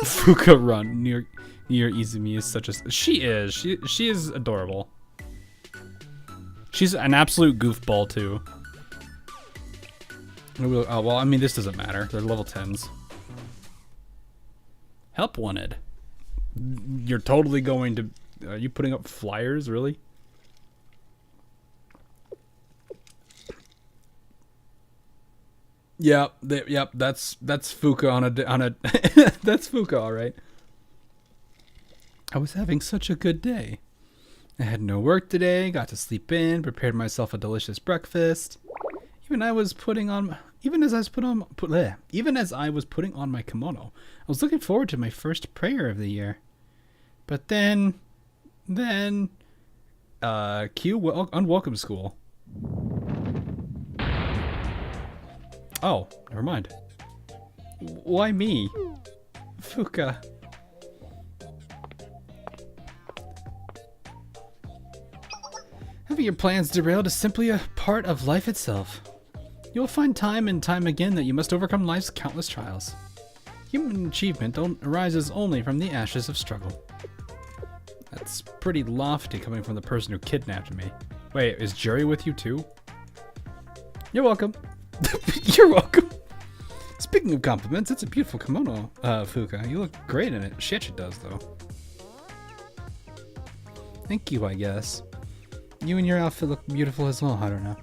Fuka run near Izumi is such a... She is adorable. She's an absolute goofball too. Oh, well, I mean, this doesn't matter. They're level 10s. Help wanted. You're totally going to... Are you putting up flyers, really? Yep, that's Fuka on a that's Fuka, all right. I was having such a good day. I had no work today, got to sleep in, prepared myself a delicious breakfast. Even as I was putting on my kimono, I was looking forward to my first prayer of the year. But then unwelcome school. Oh, never mind. Why me? Fuka. Having your plans derailed is simply a part of life itself. You'll find time and time again that you must overcome life's countless trials. Human achievement arises only from the ashes of struggle. That's pretty lofty coming from the person who kidnapped me. Wait, is Jerry with you too? You're welcome. You're welcome. Speaking of compliments, it's a beautiful kimono, Fuka. You look great in it. Shit, it does, though. Thank you, I guess. You and your outfit look beautiful as well, Haruna.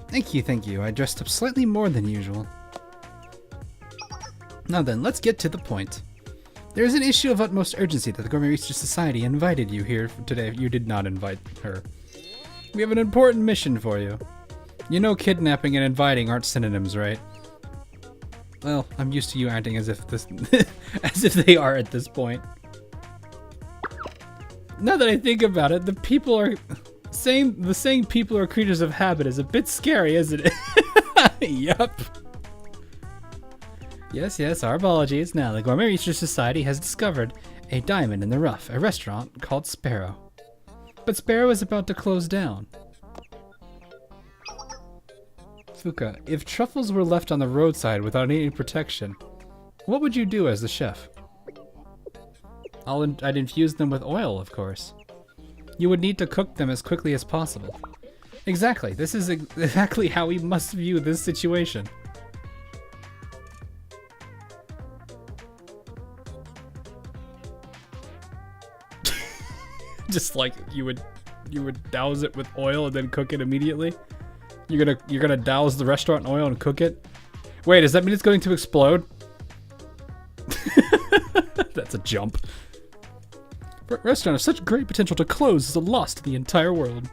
Thank you. I dressed up slightly more than usual. Now then, let's get to the point. There is an issue of utmost urgency that the Gourmet Research Society invited you here today. You did not invite her. We have an important mission for you. You know kidnapping and inviting aren't synonyms, right? Well, I'm used to you acting as if they are at this point. Now that I think about it, the saying people are creatures of habit is a bit scary, isn't it? Yup. Yes, our apologies. Now, the Gourmet Research Society has discovered a diamond in the rough, a restaurant called Sparrow. But Sparrow is about to close down. Fuka, if truffles were left on the roadside without any protection, what would you do as the chef? I'd infuse them with oil, of course. You would need to cook them as quickly as possible. Exactly, this is exactly how we must view this situation. Just like you would douse it with oil and then cook it immediately? You're gonna douse the restaurant in oil and cook it? Wait, does that mean it's going to explode? That's a jump. For a restaurant of such great potential to close is a loss to the entire world.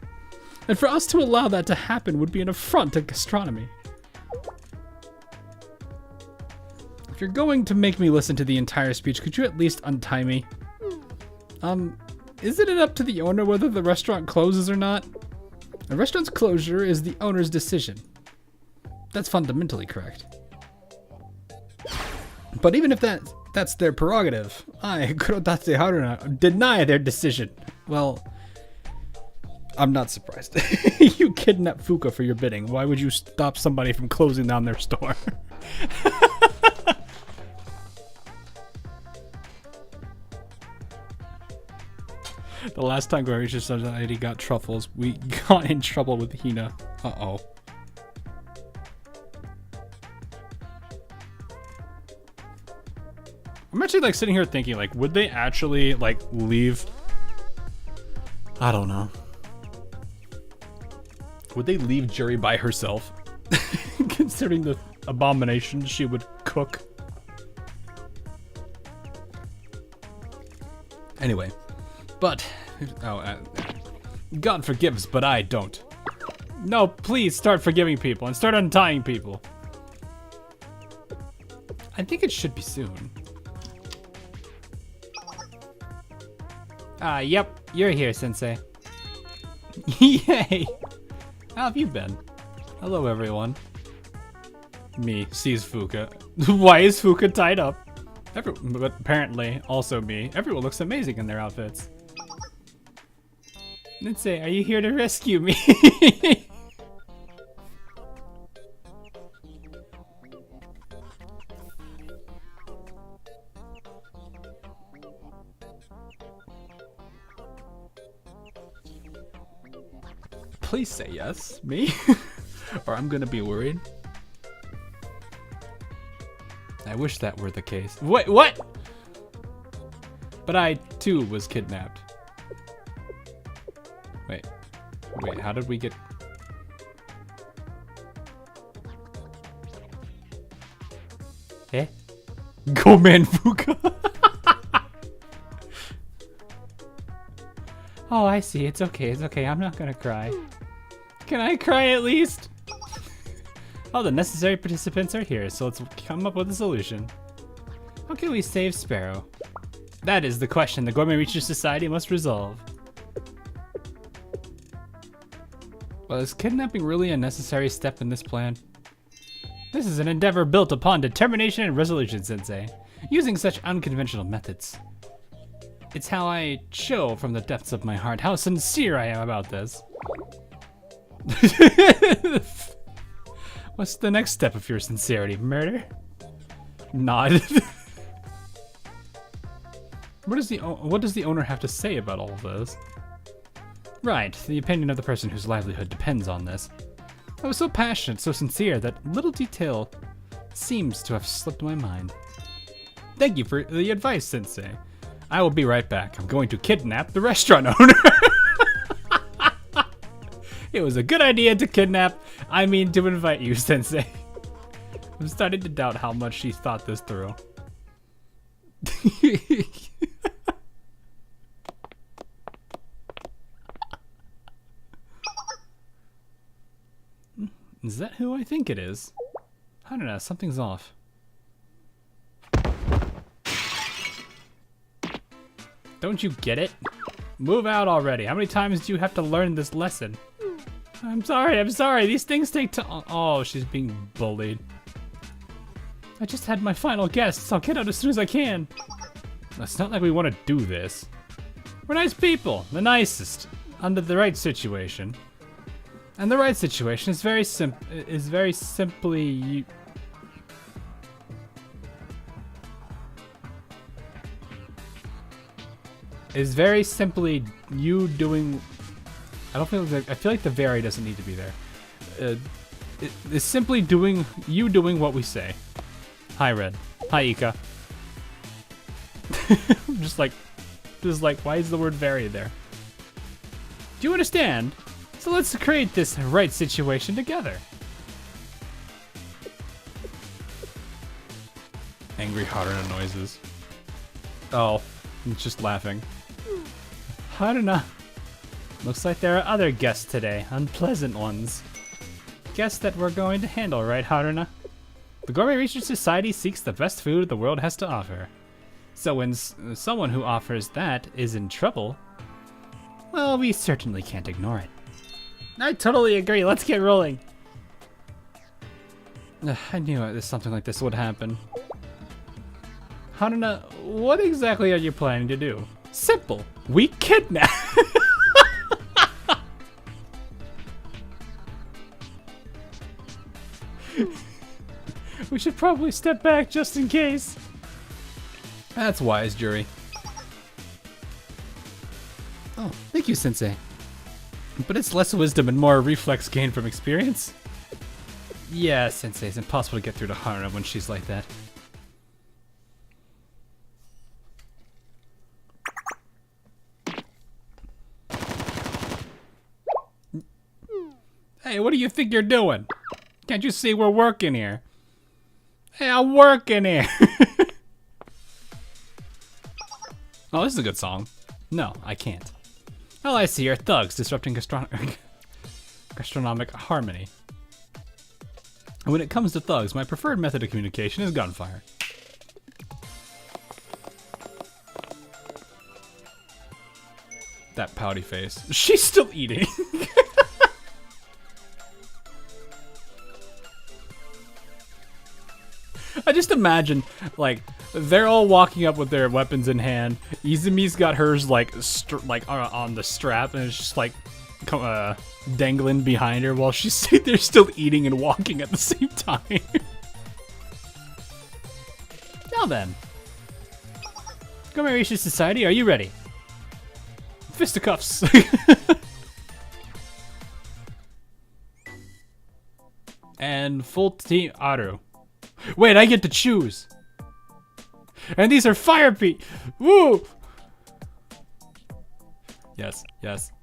And for us to allow that to happen would be an affront to gastronomy. If you're going to make me listen to the entire speech, could you at least untie me? Isn't it up to the owner whether the restaurant closes or not? A restaurant's closure is the owner's decision. That's fundamentally correct. But even if that's their prerogative, I, Kurotatsu Haruna, deny their decision. Well, I'm not surprised. You kidnapped Fuka for your bidding. Why would you stop somebody from closing down their store? The last time Gourmet Research Society got truffles, we got in trouble with Hina. Uh-oh. I'm actually like sitting here thinking, like, would they actually like leave? I don't know. Would they leave Juri by herself? Considering the abominations she would cook. Anyway, but God forgives, but I don't. No, please start forgiving people and start untying people. I think it should be soon. Yep, you're here, Sensei. Yay! How have you been? Hello, everyone. Me sees Fuka. Why is Fuka tied up? But apparently, also me. Everyone looks amazing in their outfits. Sensei, are you here to rescue me? Please say yes, me, or I'm gonna be worried. I wish that were the case. Wait, what? But I too was kidnapped. Wait, how did we get? Eh? Go man Fuka. Oh, I see. It's okay. I'm not gonna cry. Can I cry at least? All the necessary participants are here, so let's come up with a solution. How can we save Sparrow? That is the question the Gourmet Research Society must resolve. Well, is kidnapping really a necessary step in this plan? This is an endeavor built upon determination and resolution, Sensei, using such unconventional methods. It's how I show from the depths of my heart how sincere I am about this. What's the next step of your sincerity? Murder? Nod. What does the owner have to say about all of this? Right, the opinion of the person whose livelihood depends on this. I was so passionate, so sincere, that little detail seems to have slipped my mind. Thank you for the advice, Sensei. I will be right back. I'm going to kidnap the restaurant owner. It was a good idea to kidnap, to invite you, Sensei. I'm starting to doubt how much she thought this through. Is that who I think it is? I don't know, something's off. Don't you get it? Move out already. How many times do you have to learn this lesson? I'm sorry. These things take time. Oh, she's being bullied. I just had my final guests. I'll get out as soon as I can. It's not like we want to do this. We're nice people. The nicest. Under the right situation. And the right situation is very simply you doing. I feel like the very doesn't need to be there. It's simply you doing what we say. Hi, Red. Hi, Ika. just like, why is the word very there? Do you understand? So let's create this right situation together. Angry Haruna noises. Oh, I'm just laughing. Haruna. Looks like there are other guests today, unpleasant ones. Guests that we're going to handle, right, Haruna? The Gourmet Research Society seeks the best food the world has to offer. So when someone who offers that is in trouble, well, we certainly can't ignore it. I totally agree. Let's get rolling. I knew something like this would happen. Haruna, what exactly are you planning to do? Simple. We kidnap. We should probably step back just in case. That's wise, Juri. Oh, thank you, Sensei. But it's less wisdom and more reflex gain from experience. Yeah, Sensei, it's impossible to get through to Haruna when she's like that. Hey, what do you think you're doing? Can't you see we're working here? Hey, I'm working here. Oh, this is a good song. No, I can't. All I see are thugs disrupting gastronomic harmony. And when it comes to thugs, my preferred method of communication is gunfire. That pouty face. She's still eating. I just imagine, like, they're all walking up with their weapons in hand. Izumi's got hers, like, on the strap, and it's just, like, dangling behind her while she's sitting there still eating and walking at the same time. Now then. Commemoration Society, are you ready? Fisticuffs. And full team Aru. Wait, I get to choose. And these are fire peat. Woo! Yes.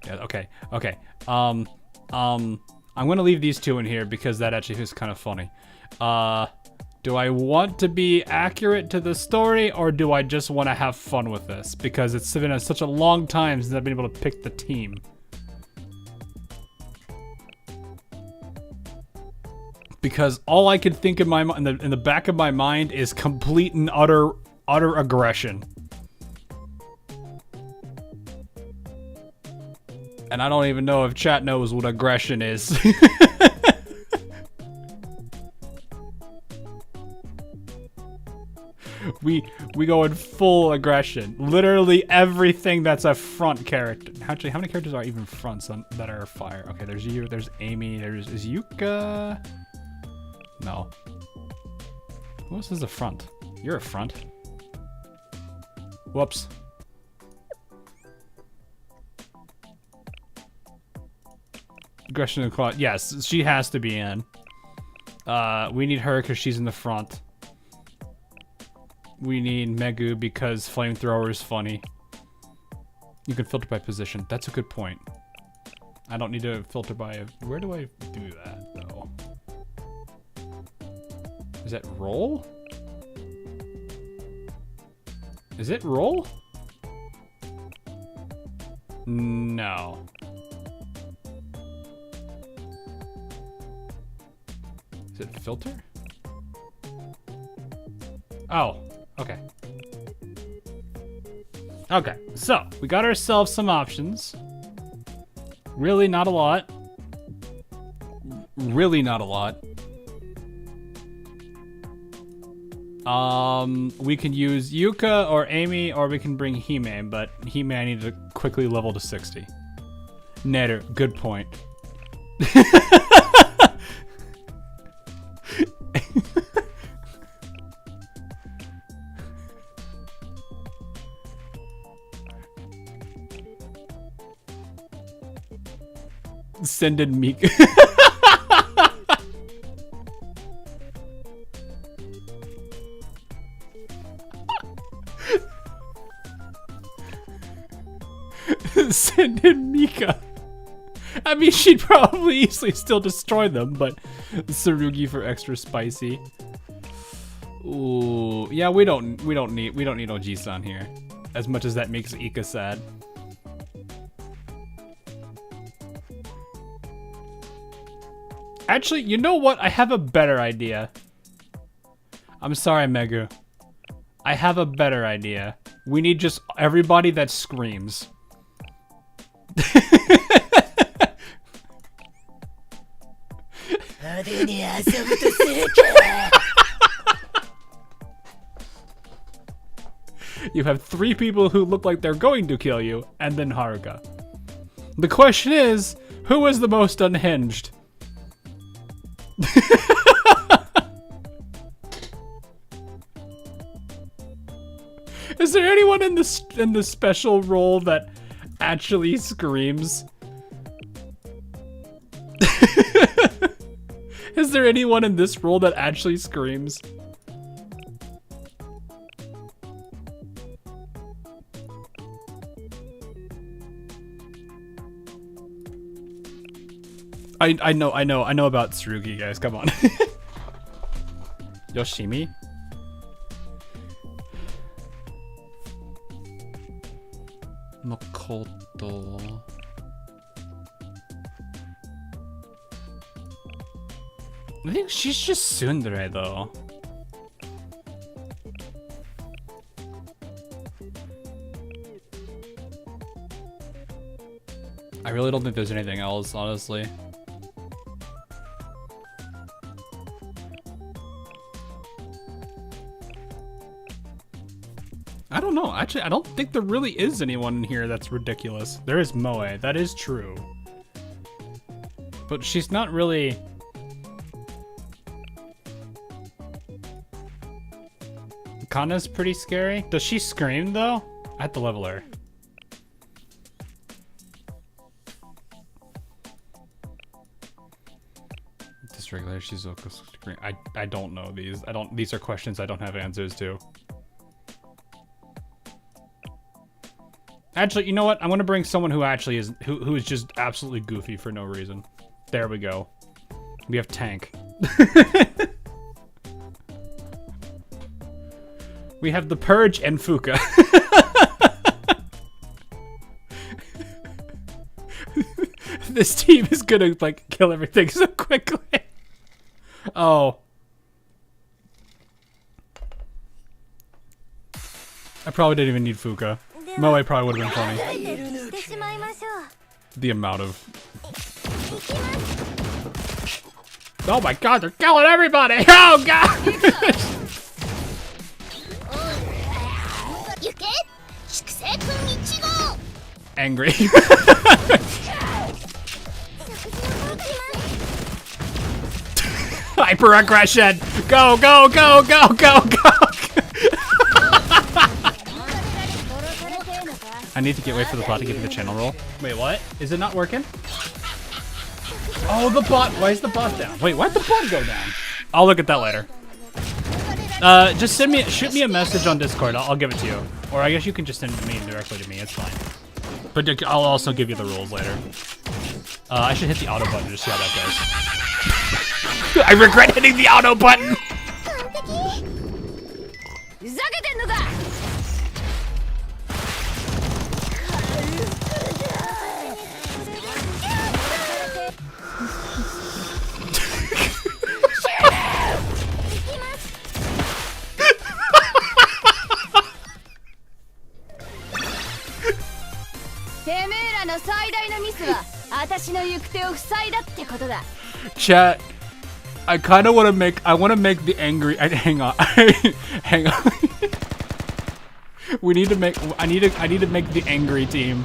Okay. I'm gonna leave these two in here because that actually is kind of funny. Do I want to be accurate to the story, or do I just want to have fun with this? Because it's been such a long time since I've been able to pick the team. Because all I can think in my in the back of my mind is complete and utter aggression. And I don't even know if chat knows what aggression is. we go in full aggression. Literally everything that's a front character. Actually, how many characters are even fronts that are fire? Okay, there's you, there's Amy, is Yuka. No. Who else is a front? You're a front. Whoops. Aggression and quad. Yes, she has to be in. We need her because she's in the front. We need Megu because flamethrower is funny. You can filter by position. That's a good point. I don't need to filter by... Where do I do that, though? Is that roll? Is it roll? No. Is it filter? Oh, okay. Okay, so we got ourselves some options. Really not a lot. Really not a lot. We can use Yuka or Amy, or we can bring Hime, but Hime I need to quickly level to 60. Netter, good point. Send in Mika. Send in Mika. I mean, she'd probably easily still destroy them, but Tsurugi for extra spicy. Ooh, yeah, we don't need Oji-san here, as much as that makes Ika sad. Actually, you know what? I have a better idea. I'm sorry, Megu. I have a better idea. We need just everybody that screams. You have 3 people who look like they're going to kill you, and then Haruka. The question is, who is the most unhinged? Is there anyone in the special role that actually screams? Is there anyone in this role that actually screams? I know about Tsurugi, guys. Come on. Yoshimi? Makoto. I think she's just tsundere, though. I really don't think there's anything else, honestly. I don't know. Actually, I don't think there really is anyone in here that's ridiculous. There is Moe. That is true. But she's not really... Kana's pretty scary. Does she scream, though? I have to level her. Dysregulator Shizuoka scream. I don't know these. These are questions I don't have answers to. Actually, you know what? I'm gonna bring someone who actually is who is just absolutely goofy for no reason. There we go. We have Tank. We have the Purge and Fuka. This team is gonna like kill everything so quickly. Oh. I probably didn't even need Fuka. Moe probably would have been funny. The amount of... Oh my god, they're killing everybody! Oh god! Angry. Hyper aggression! Go, go, go, go, go, go! I need to get away for the bot to give me the channel roll. Wait, what? Is it not working? Oh, the bot. Why is the bot down? Wait, why'd the bot go down? I'll look at that later. Just shoot me a message on Discord. I'll give it to you. Or I guess you can just send it to me directly to me. It's fine. But I'll also give you the rules later. I should hit the auto button to see how that goes. I regret hitting the auto button. Chat, I kind of want to make. I want to make the angry. Hang on, hang on. We need to make. I need to make the angry team.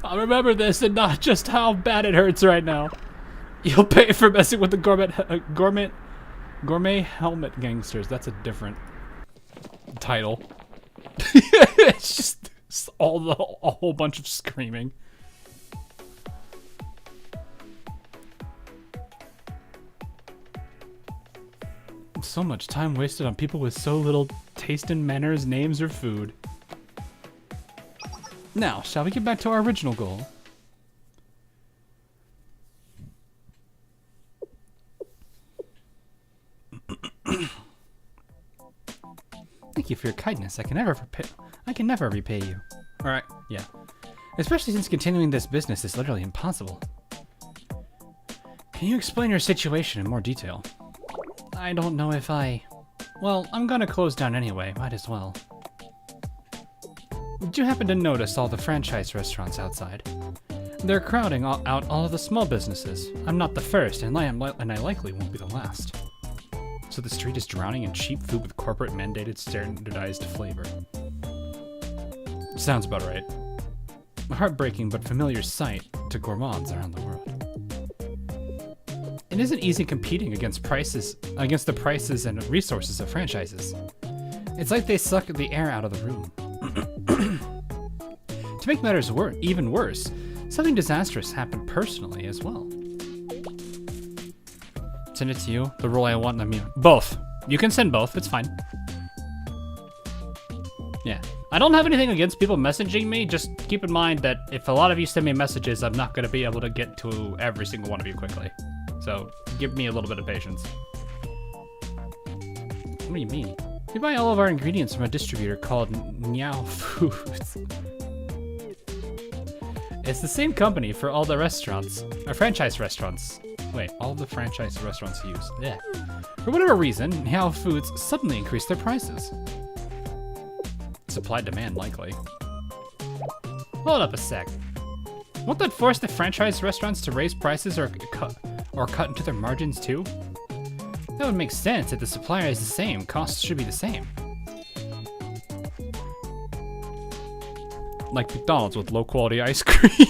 I'll remember this and not just how bad it hurts right now. You'll pay for messing with the gourmet helmet gangsters. That's a different title. It's just a whole bunch of screaming. So much time wasted on people with so little taste in manners, names, or food. Now, shall we get back to our original goal? Thank you for your kindness. I can never repay you. All right, yeah. Especially since continuing this business is literally impossible. Can you explain your situation in more detail? I don't know if well, I'm gonna close down anyway. Might as well. Did you happen to notice all the franchise restaurants outside? They're crowding out all of the small businesses. I'm not the first, and I likely won't be the last. So the street is drowning in cheap food with corporate mandated standardized flavor. Sounds about right. A heartbreaking but familiar sight to gourmands around the world. It isn't easy competing against the prices and resources of franchises. It's like they suck the air out of the room. To make matters even worse, Something disastrous happened personally as well. Send it to you. The role I want. I mean, both. You can send both. It's fine. Yeah. I don't have anything against people messaging me. Just keep in mind that if a lot of you send me messages, I'm not going to be able to get to every single one of you quickly. So give me a little bit of patience. What do you mean? We buy all of our ingredients from a distributor called Meow Foods. It's the same company for all the restaurants, or franchise restaurants. Wait, all the franchise restaurants use. Yeah. For whatever reason, Meow Foods suddenly increased their prices. Supply demand, likely. Hold up a sec. Won't that force the franchise restaurants to raise prices or cut into their margins too? That would make sense. If the supplier is the same, costs should be the same. Like McDonald's with low quality ice cream.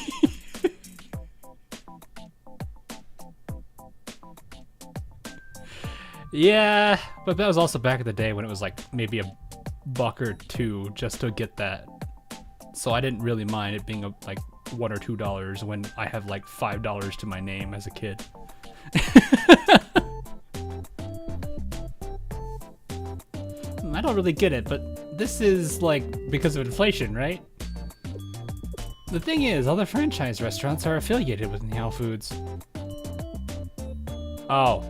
Yeah, but that was also back in the day when it was like maybe a buck or two just to get that. So I didn't really mind it being like $1 or $2 when I have like $5 to my name as a kid. I don't really get it, but this is like because of inflation, right? The thing is, all the franchise restaurants are affiliated with Meow Foods. Oh.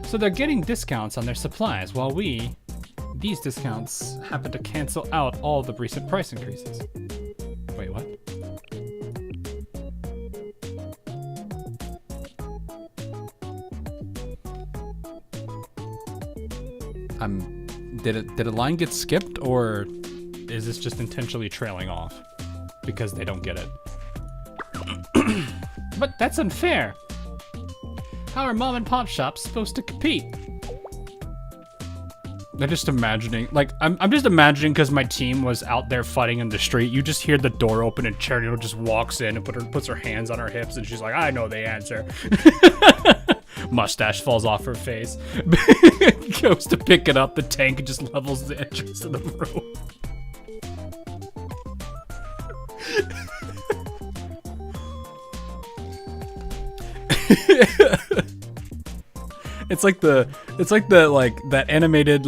So they're getting discounts on their supplies, while these discounts happen to cancel out all the recent price increases. Wait, what? Did a line get skipped, or is this just intentionally trailing off because they don't get it? But that's unfair. How are mom and pop shops supposed to compete? I'm just imagining, like, I'm just imagining because my team was out there fighting in the street. You just hear the door open and Cherno just walks in and puts her hands on her hips and she's like, I know the answer. Mustache falls off her face. Goes to pick it up, the tank just levels the entrance to the room. It's like that animated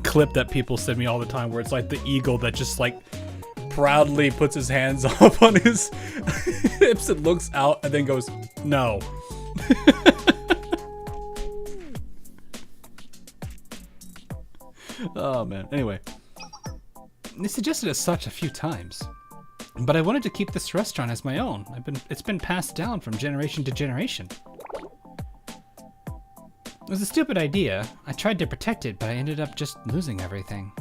clip that people send me all the time where it's like the eagle that just like proudly puts his hands up on his hips and looks out and then goes, no. Oh man. Anyway, they suggested as such a few times, but I wanted to keep this restaurant as my own. It's been passed down from generation to generation. It was a stupid idea. I tried to protect it, but I ended up just losing everything.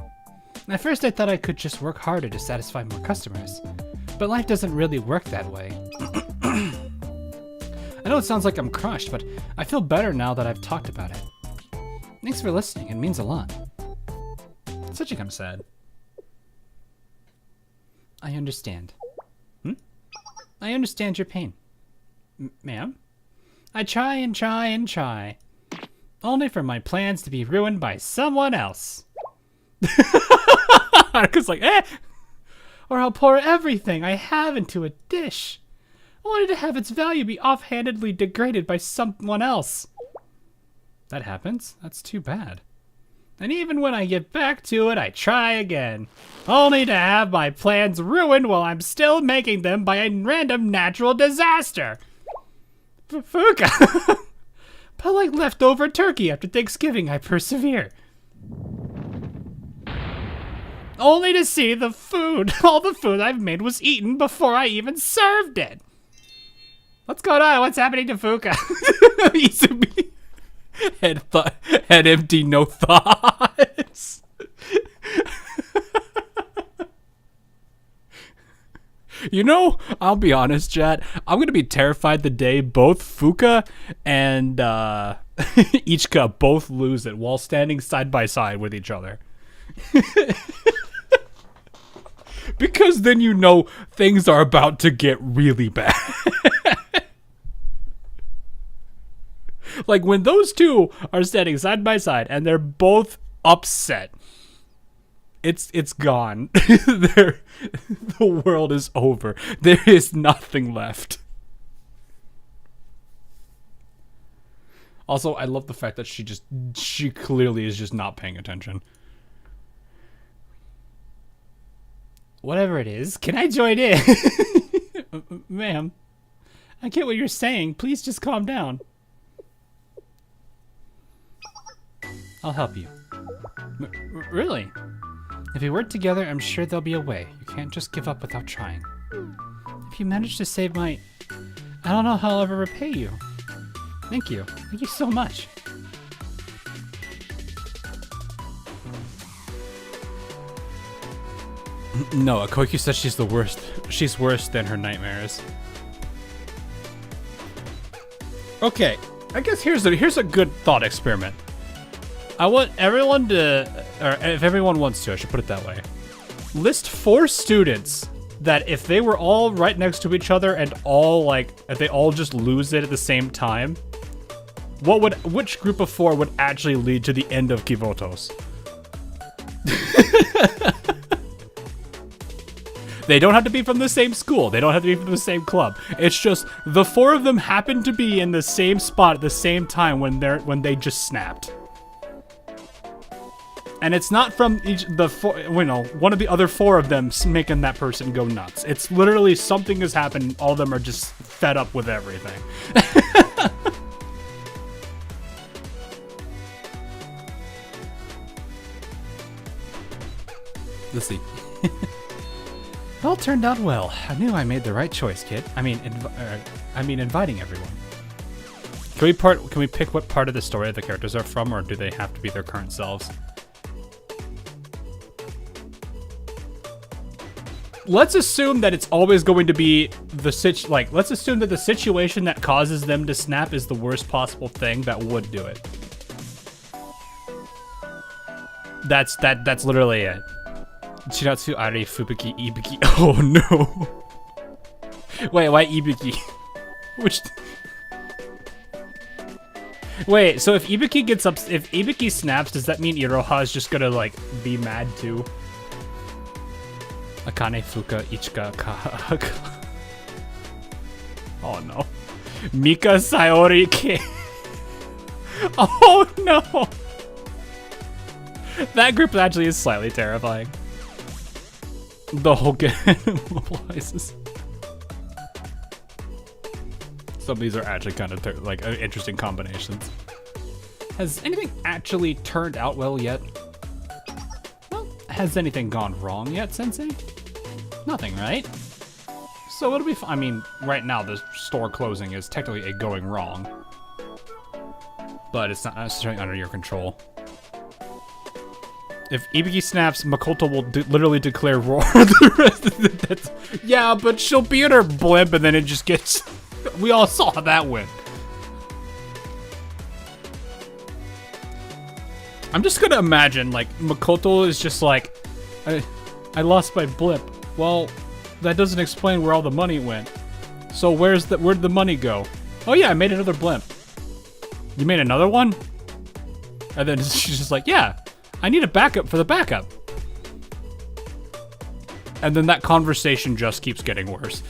At first I thought I could just work harder to satisfy more customers, but life doesn't really work that way. I know it sounds like I'm crushed, but I feel better now that I've talked about it. Thanks for listening, it means a lot. Such a kind of sad. I understand. I understand your pain. Ma'am? I try and try and try. Only for my plans to be ruined by someone else. It's like, or I'll pour everything I have into a dish. Only to have its value be offhandedly degraded by someone else. That happens? That's too bad. And even when I get back to it, I try again. Only to have my plans ruined while I'm still making them by a random natural disaster. Fuka! But like leftover turkey after Thanksgiving, I persevere. Only to see all the food I've made was eaten before I even served it. What's going on? What's happening to Fuka? Izumi. Head empty, no thoughts. You know, I'll be honest, chat. I'm gonna be terrified the day both Fuka and Ichika both lose it while standing side by side with each other. Because then you know things are about to get really bad. Like when those two are standing side by side and they're both upset, It's gone. The world is over. There is nothing left. Also, I love the fact that she clearly is just not paying attention. Whatever it is, can I join in? Ma'am, I get what you're saying. Please just calm down. I'll help you. Really? If we work together, I'm sure there'll be a way. You can't just give up without trying. If you manage to save my... I don't know how I'll ever repay you. Thank you. Thank you so much. No, Koiku says she's the worst. She's worse than her nightmares. Okay, I guess here's a good thought experiment. I want everyone to, or if everyone wants to, I should put it that way. List 4 students that if they were all right next to each other and all like, if they all just lose it at the same time, which group of 4 would actually lead to the end of Kivotos? They don't have to be from the same school. They don't have to be from the same club. It's just the 4 of them happen to be in the same spot at the same time when they just snapped. And it's not from one of the other 4 of them making that person go nuts. It's literally something has happened. All of them are just fed up with everything. Let's see. It all turned out well. I knew I made the right choice, kid. I mean, inviting everyone. Can we pick what part of the story the characters are from, or do they have to be their current selves? Let's assume that it's always going to be let's assume that the situation that causes them to snap is the worst possible thing that would do it. That's literally it. Chiratsu, Ari, Fubuki, Ibuki. Oh no. Wait, why Ibuki? Wait, so if Ibuki snaps, does that mean Iroha is just gonna like be mad too? Akane, Fuka, Ichika, Kaha. Oh no. Mika, Sayori, Ke. Oh no. That group actually is slightly terrifying. The whole game mobilizes. Some of these are actually kind of interesting combinations. Has anything actually turned out well yet? Well, has anything gone wrong yet, Sensei? Nothing, right? So it'll be fine. I mean, right now the store closing is technically a going wrong, but it's not necessarily under your control. If Ibuki snaps, Makoto will literally declare war. The rest of the yeah, but she'll be in her blimp and then it just gets... We all saw that win. I'm just gonna imagine, like, Makoto is just like, I lost my blimp. Well, that doesn't explain where all the money went. So where'd the money go? Oh yeah, I made another blimp. You made another one? And then she's just like, yeah. I need a backup for the backup. And then that conversation just keeps getting worse.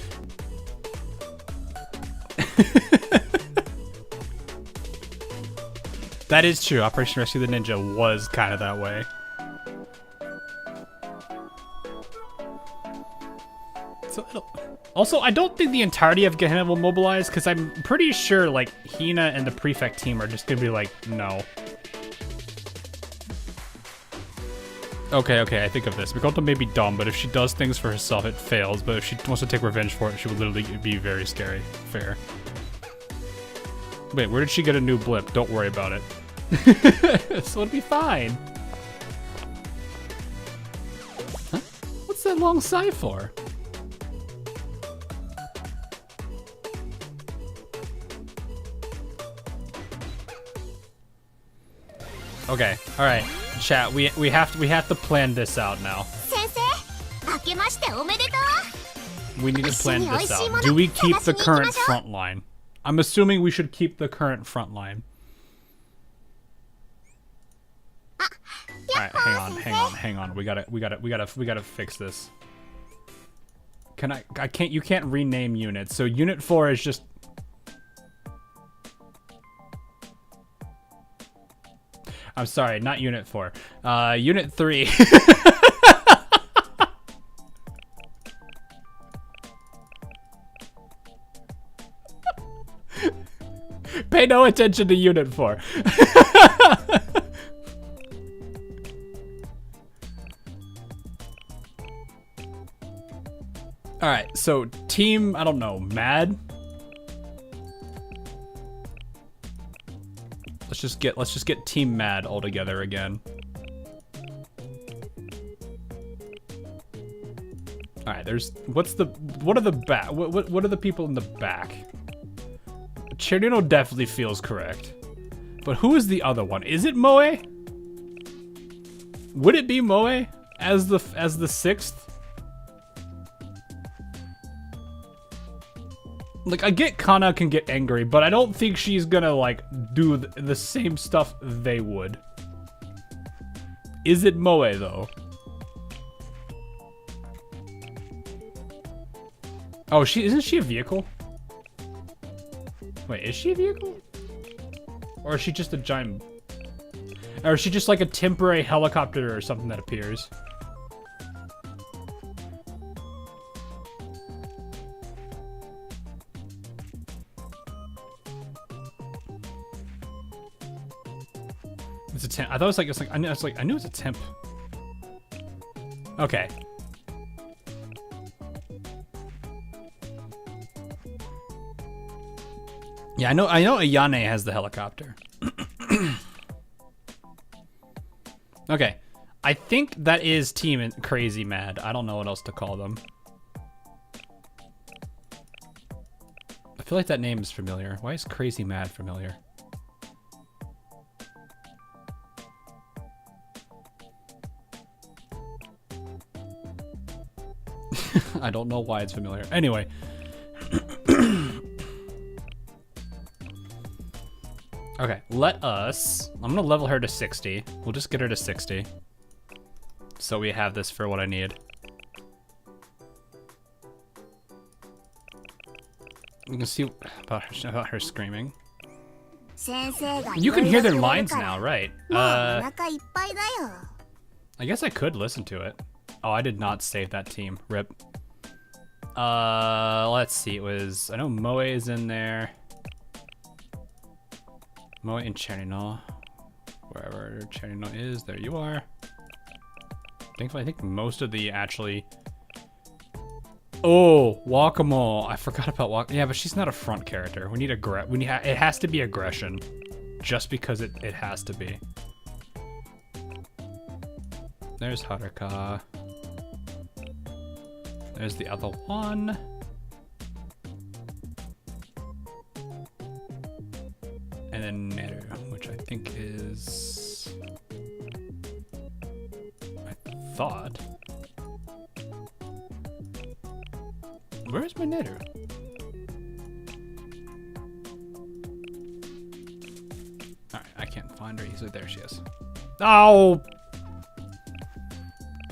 That is true. Operation Rescue the Ninja was kind of that way. So, also, I don't think the entirety of Gehenna will mobilize, because I'm pretty sure like Hina and the Prefect team are just gonna be like, no. Okay, I think of this. Mikoto may be dumb, but if she does things for herself, it fails. But if she wants to take revenge for it, she would literally be very scary. Fair. Wait, where did she get a new blip? Don't worry about it. So it'll be fine. Huh? What's that long sigh for? Okay, alright. Chat, we have to plan this out now. We need to plan this out. Do we keep the current front line? I'm assuming we should keep the current front line. right, hang on. We gotta fix this. You can't rename units. So unit 4 is just. I'm sorry, not unit 4. Unit 3. Pay no attention to unit 4. All right, so team, I don't know, mad. Let's just get team mad all together again. All right, what are the people in the back? Cherino definitely feels correct. But who is the other one? Is it Moe? Would it be Moe as the 6th? Like, I get Kana can get angry, but I don't think she's gonna, like, do the same stuff they would. Is it Moe, though? Oh, isn't she a vehicle? Wait, is she a vehicle? Or is she just a giant... Or is she just like a temporary helicopter or something that appears? It's a temp. I thought it was like I knew it was a temp. Okay. Yeah, I know Ayane has the helicopter. Okay. I think that is Team Crazy Mad. I don't know what else to call them. I feel like that name is familiar. Why is Crazy Mad familiar? I don't know why it's familiar. Anyway. Okay, I'm gonna level her to 60. We'll just get her to 60. So we have this for what I need. You can see about her screaming. You can hear their lines now, right? I guess I could listen to it. Oh, I did not save that team. Rip. Let's see. I know Moe is in there. Moe and Cherino. Wherever Cherino is, there you are. Thankfully, I think most of the actually... Oh, Wakamo. I forgot about Wakamo. Yeah, but she's not a front character. We need it has to be aggression. Just because it has to be. There's Haruka. There's the other one. And then Neru, which I think is... I thought... Where's my Neru? Alright, I can't find her easily. There she is. Oh!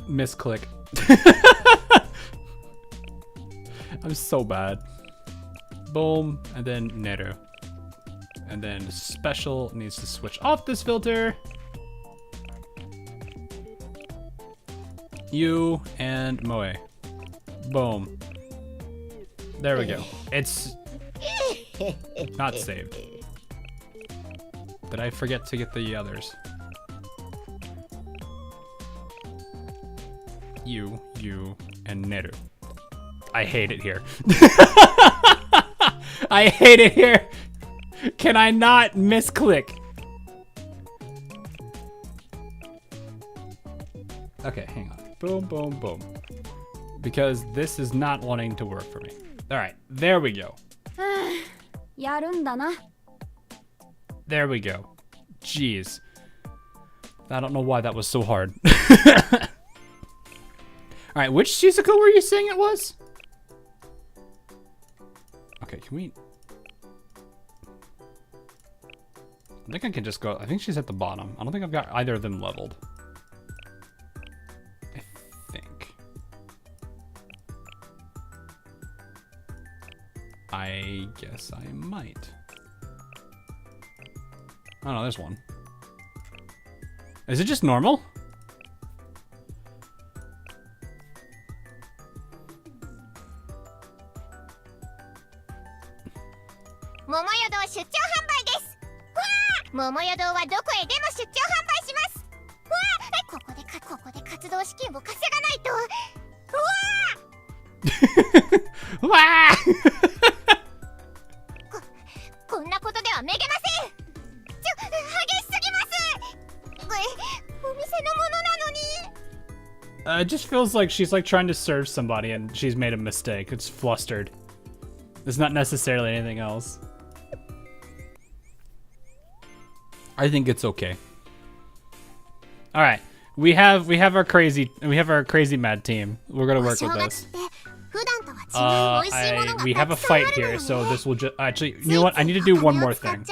Misclick. I'm so bad. Boom, and then Neru. And then special needs to switch off this filter. You and Moe. Boom. There we go. It's not saved. Did I forget to get the others? You, and Neru. I hate it here. I hate it here. Can I not misclick? Okay, hang on. Boom, boom, boom. Because this is not wanting to work for me. All right, there we go. There we go. Jeez. I don't know why that was so hard. All right, which Shizuko were you saying it was? Okay, can we... I think I can just go... I think she's at the bottom. I don't think I've got either of them leveled. I guess I might. Oh no, there's one. Is it just normal? Wah! こんなことではめげません。激しすぎます。お店のものなのに。It just feels like she's like trying to serve somebody and she's made a mistake. It's flustered. It's not necessarily anything else. I think it's okay. All right, we have our crazy mad team. We're gonna work with this. We have a fight here, so this will just actually. You know what? I need to do one more thing,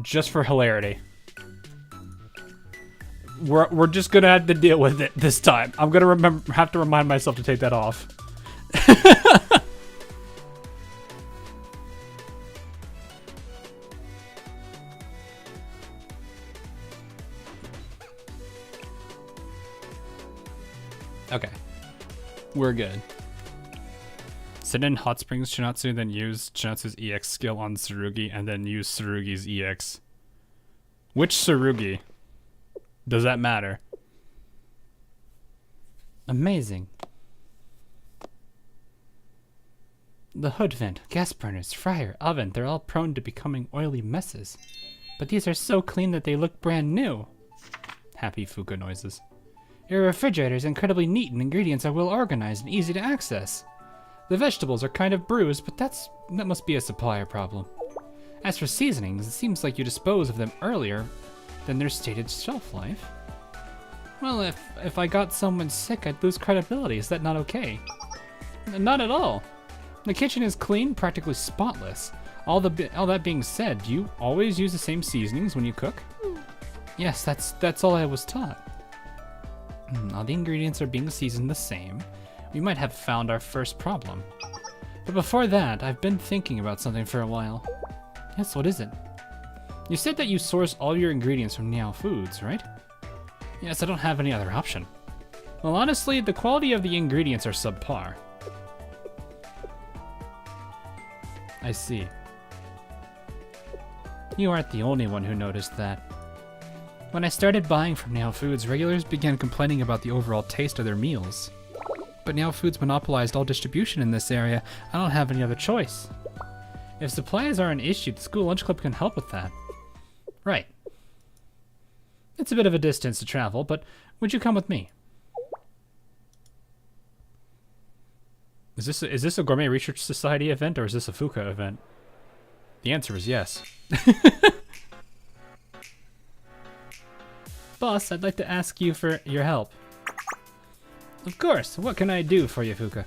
just for hilarity. We're just gonna have to deal with it this time. I'm gonna have to remind myself to take that off. Okay. We're good. Sit in Hot Springs Chinatsu, then use Chinatsu's EX skill on Tsurugi, and then use Tsurugi's EX. Which Tsurugi? Does that matter? Amazing. The hood vent, gas burners, fryer, oven, they're all prone to becoming oily messes. But these are so clean that they look brand new. Happy Fuka noises. Your refrigerator is incredibly neat and ingredients are well organized and easy to access. The vegetables are kind of bruised, but that must be a supplier problem. As for seasonings, it seems like you dispose of them earlier than their stated shelf life. Well, if I got someone sick, I'd lose credibility. Is that not okay? Not at all. The kitchen is clean, practically spotless. All that being said, do you always use the same seasonings when you cook? Yes, that's all I was taught. All the ingredients are being seasoned the same. We might have found our first problem. But before that, I've been thinking about something for a while. Yes, what is it? You said that you source all your ingredients from Niao Foods, right? Yes, I don't have any other option. Well, honestly, the quality of the ingredients are subpar. I see. You aren't the only one who noticed that. When I started buying from Niao Foods, regulars began complaining about the overall taste of their meals. But Niao Foods monopolized all distribution in this area. I don't have any other choice. If supplies are an issue, the school lunch club can help with that. Right. It's a bit of a distance to travel, but would you come with me? Is this a Gourmet Research Society event or is this a Fuka event? The answer is yes. Boss, I'd like to ask you for your help. Of course. What can I do for you, Fuka?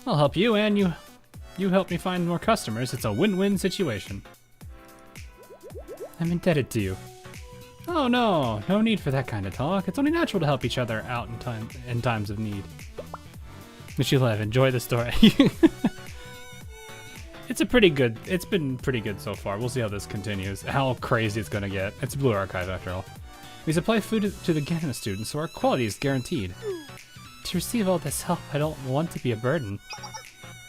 I'll help you, and you help me find more customers. It's a win-win situation. I'm indebted to you. Oh no need for that kind of talk. It's only natural to help each other out in times of need. Wish you live. Enjoy the story. It's been pretty good so far. We'll see how this continues. How crazy it's gonna get. It's Blue Archive after all. We supply food to the Gacha students, so our quality is guaranteed. To receive all this help, I don't want to be a burden.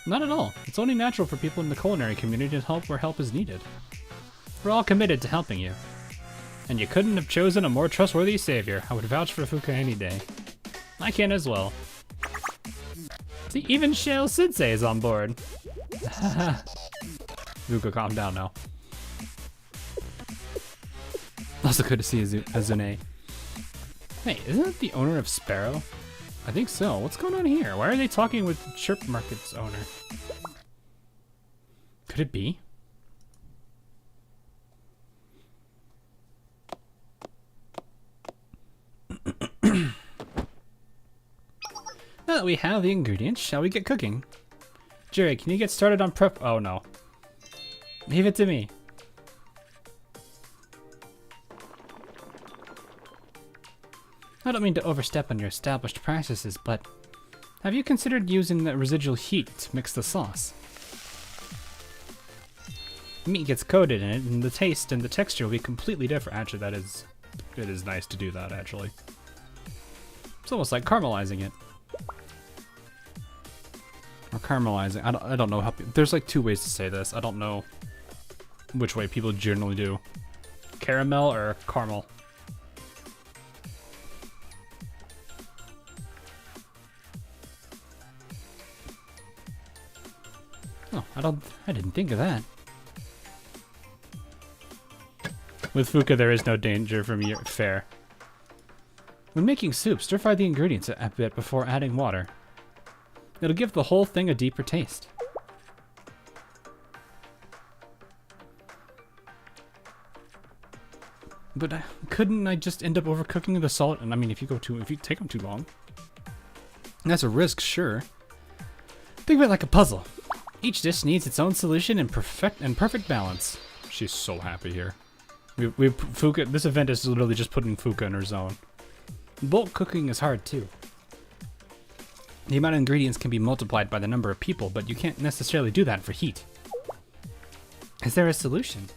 Not at all. It's only natural for people in the culinary community to help where help is needed. We're all committed to helping you. And you couldn't have chosen a more trustworthy savior. I would vouch for Fuka any day. I can as well. See, even Shale Sensei is on board. Fuka, calm down now. Also good to see Azune. Hey, isn't that the owner of Sparrow? I think so. What's going on here? Why are they talking with Chirp Market's owner? Could it be? Now that we have the ingredients, shall we get cooking? Jerry, can you get started on prep? Oh no. Leave it to me. I don't mean to overstep on your established practices, but have you considered using the residual heat to mix the sauce? Meat gets coated in it, and the taste and the texture will be completely different. Actually, it is nice to do that, actually. It's almost like caramelizing it. Or caramelizing. I don't know how... There's like two ways to say this. I don't know which way people generally do. Caramel or caramel. Oh, I didn't think of that. With Fuka, there is no danger from your fare. When making soup, stir fry the ingredients a bit before adding water. It'll give the whole thing a deeper taste. But couldn't I just end up overcooking the salt? And I mean, if you take them too long, that's a risk, sure. Think of it like a puzzle. Each dish needs its own solution and perfect balance. She's so happy here. Fuka. This event is literally just putting Fuka in her zone. Bulk cooking is hard too. The amount of ingredients can be multiplied by the number of people, but you can't necessarily do that for heat. Is there a solution?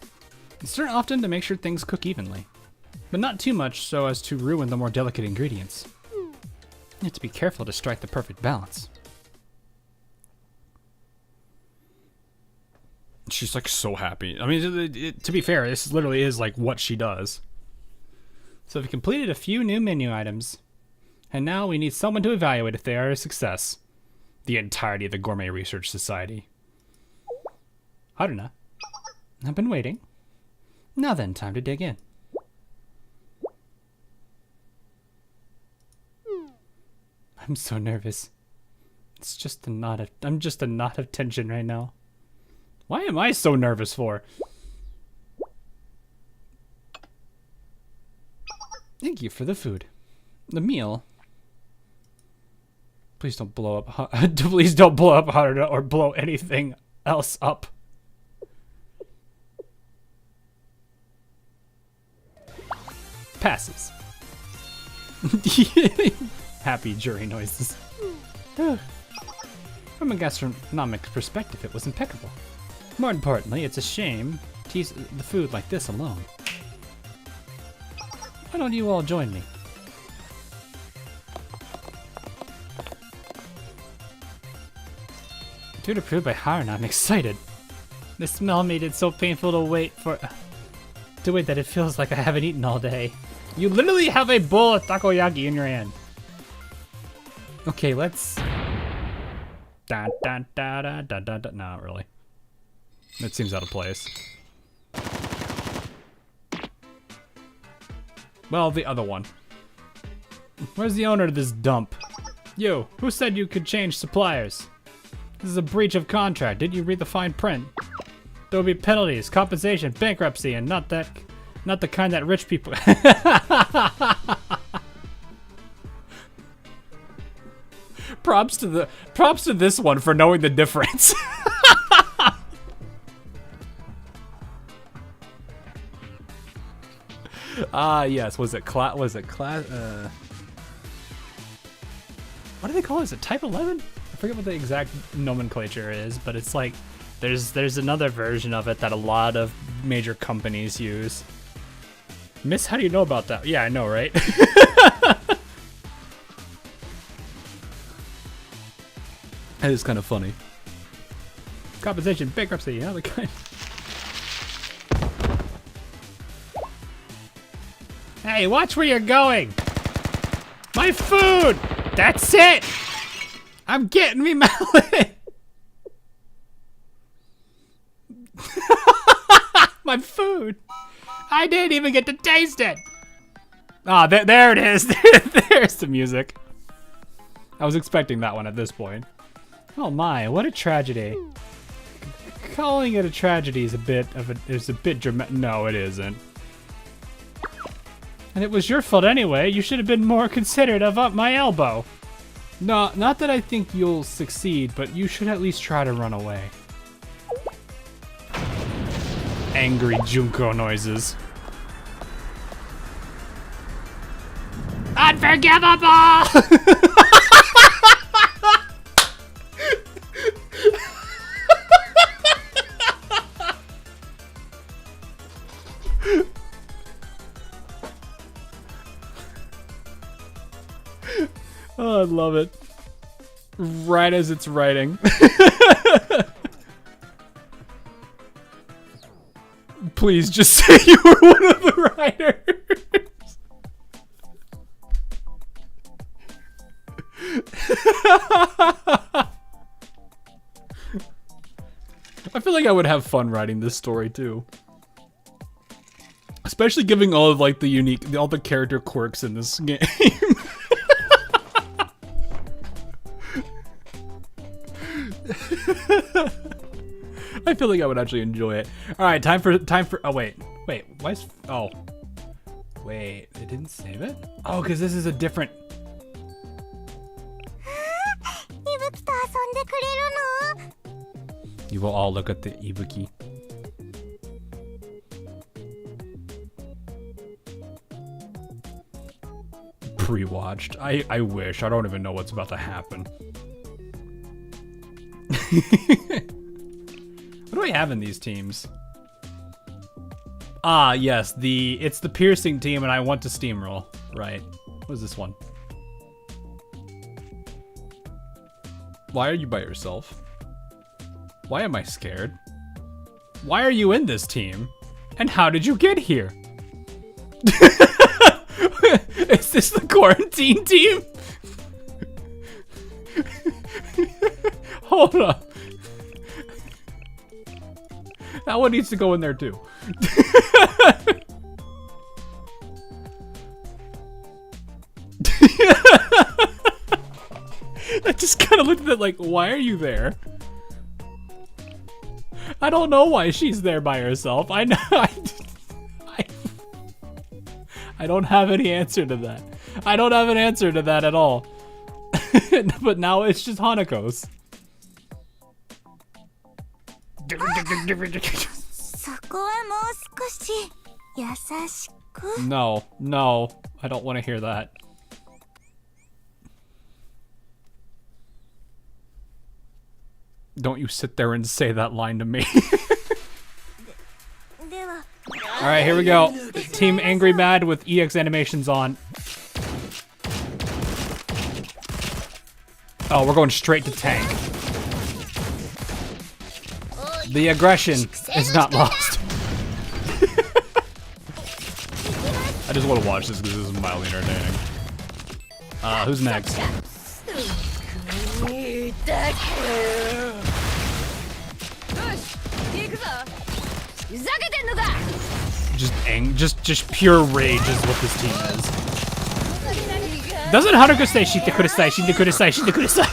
Stir often to make sure things cook evenly, but not too much so as to ruin the more delicate ingredients. You have to be careful to strike the perfect balance. She's like so happy. I mean, to be fair, this literally is like what she does. So we've completed a few new menu items, and now we need someone to evaluate if they are a success. The entirety of the Gourmet Research Society. Haruna, I've been waiting. Now then, time to dig in. I'm so nervous. It's just I'm just a knot of tension right now. Why am I so nervous for? Thank you for the food. The meal. Please don't blow up. Please don't blow up Haruna or blow anything else up. Passes. Happy jury noises. From a gastronomic perspective, it was impeccable. More importantly, it's a shame to eat the food like this alone. Why don't you all join me? Food approved by Haruna, I'm excited. The smell made it so painful to wait that it feels like I haven't eaten all day. You literally have a bowl of takoyaki in your hand. Okay, let's... Da, da, da, da, da, da, da. No, not really. That seems out of place. Well, the other one. Where's the owner of this dump? You, who said you could change suppliers? This is a breach of contract. Didn't you read the fine print? There will be penalties, compensation, bankruptcy, and not the kind that rich people... Props to this one for knowing the difference. Yes, was it class, what do they call it? Is it type 11? I forget what the exact nomenclature is, but it's like, there's another version of it that a lot of major companies use. Miss, how do you know about that? Yeah, I know, right? That is kind of funny. Compensation, bankruptcy, yeah, the kind. Hey, watch where you're going! My food! That's it! I'm getting me mallet! My food! I didn't even get to taste it! Ah, there it is! There's the music. I was expecting that one at this point. Oh my, what a tragedy. Calling it a tragedy is a bit dramatic. No, it isn't. And it was your fault anyway. You should have been more considerate of up my elbow. No, not that I think you'll succeed, but you should at least try to run away. Angry Junko noises. Unforgivable! Oh, I love it. Right as it's writing. Please just say you were one of the writers. I feel like I would have fun writing this story too. Especially giving all of like the unique, all the character quirks in this game. I feel like I would actually enjoy it. All right, time for. Oh wait, why is? Oh, wait, it didn't save it. Oh, because this is a different. イブキと遊んでくれるの？ You will all look at the Ibuki. Pre-watched. I wish. I don't even know what's about to happen. What do I have in these teams? Ah, yes, it's the piercing team, and I want to steamroll. Right. What is this one? Why are you by yourself? Why am I scared? Why are you in this team? And how did you get here? Is this the quarantine team? Hold up. That one needs to go in there too. I just kind of looked at it like, why are you there? I don't know why she's there by herself. I know. I don't have any answer to that. I don't have an answer to that at all. But now it's just Hanako's. そこはもう少し優しく。 No, no, I don't want to hear that. Don't you sit there and say that line to me. では Alright, here we go. Team Angry Mad with EX animations on. Oh, we're going straight to tank. The aggression is not lost. I just want to watch this because this is mildly entertaining. Who's next? Just pure rage is what this team is. Doesn't Haruka say shite kudasai, shite kudasai, shite kudasai?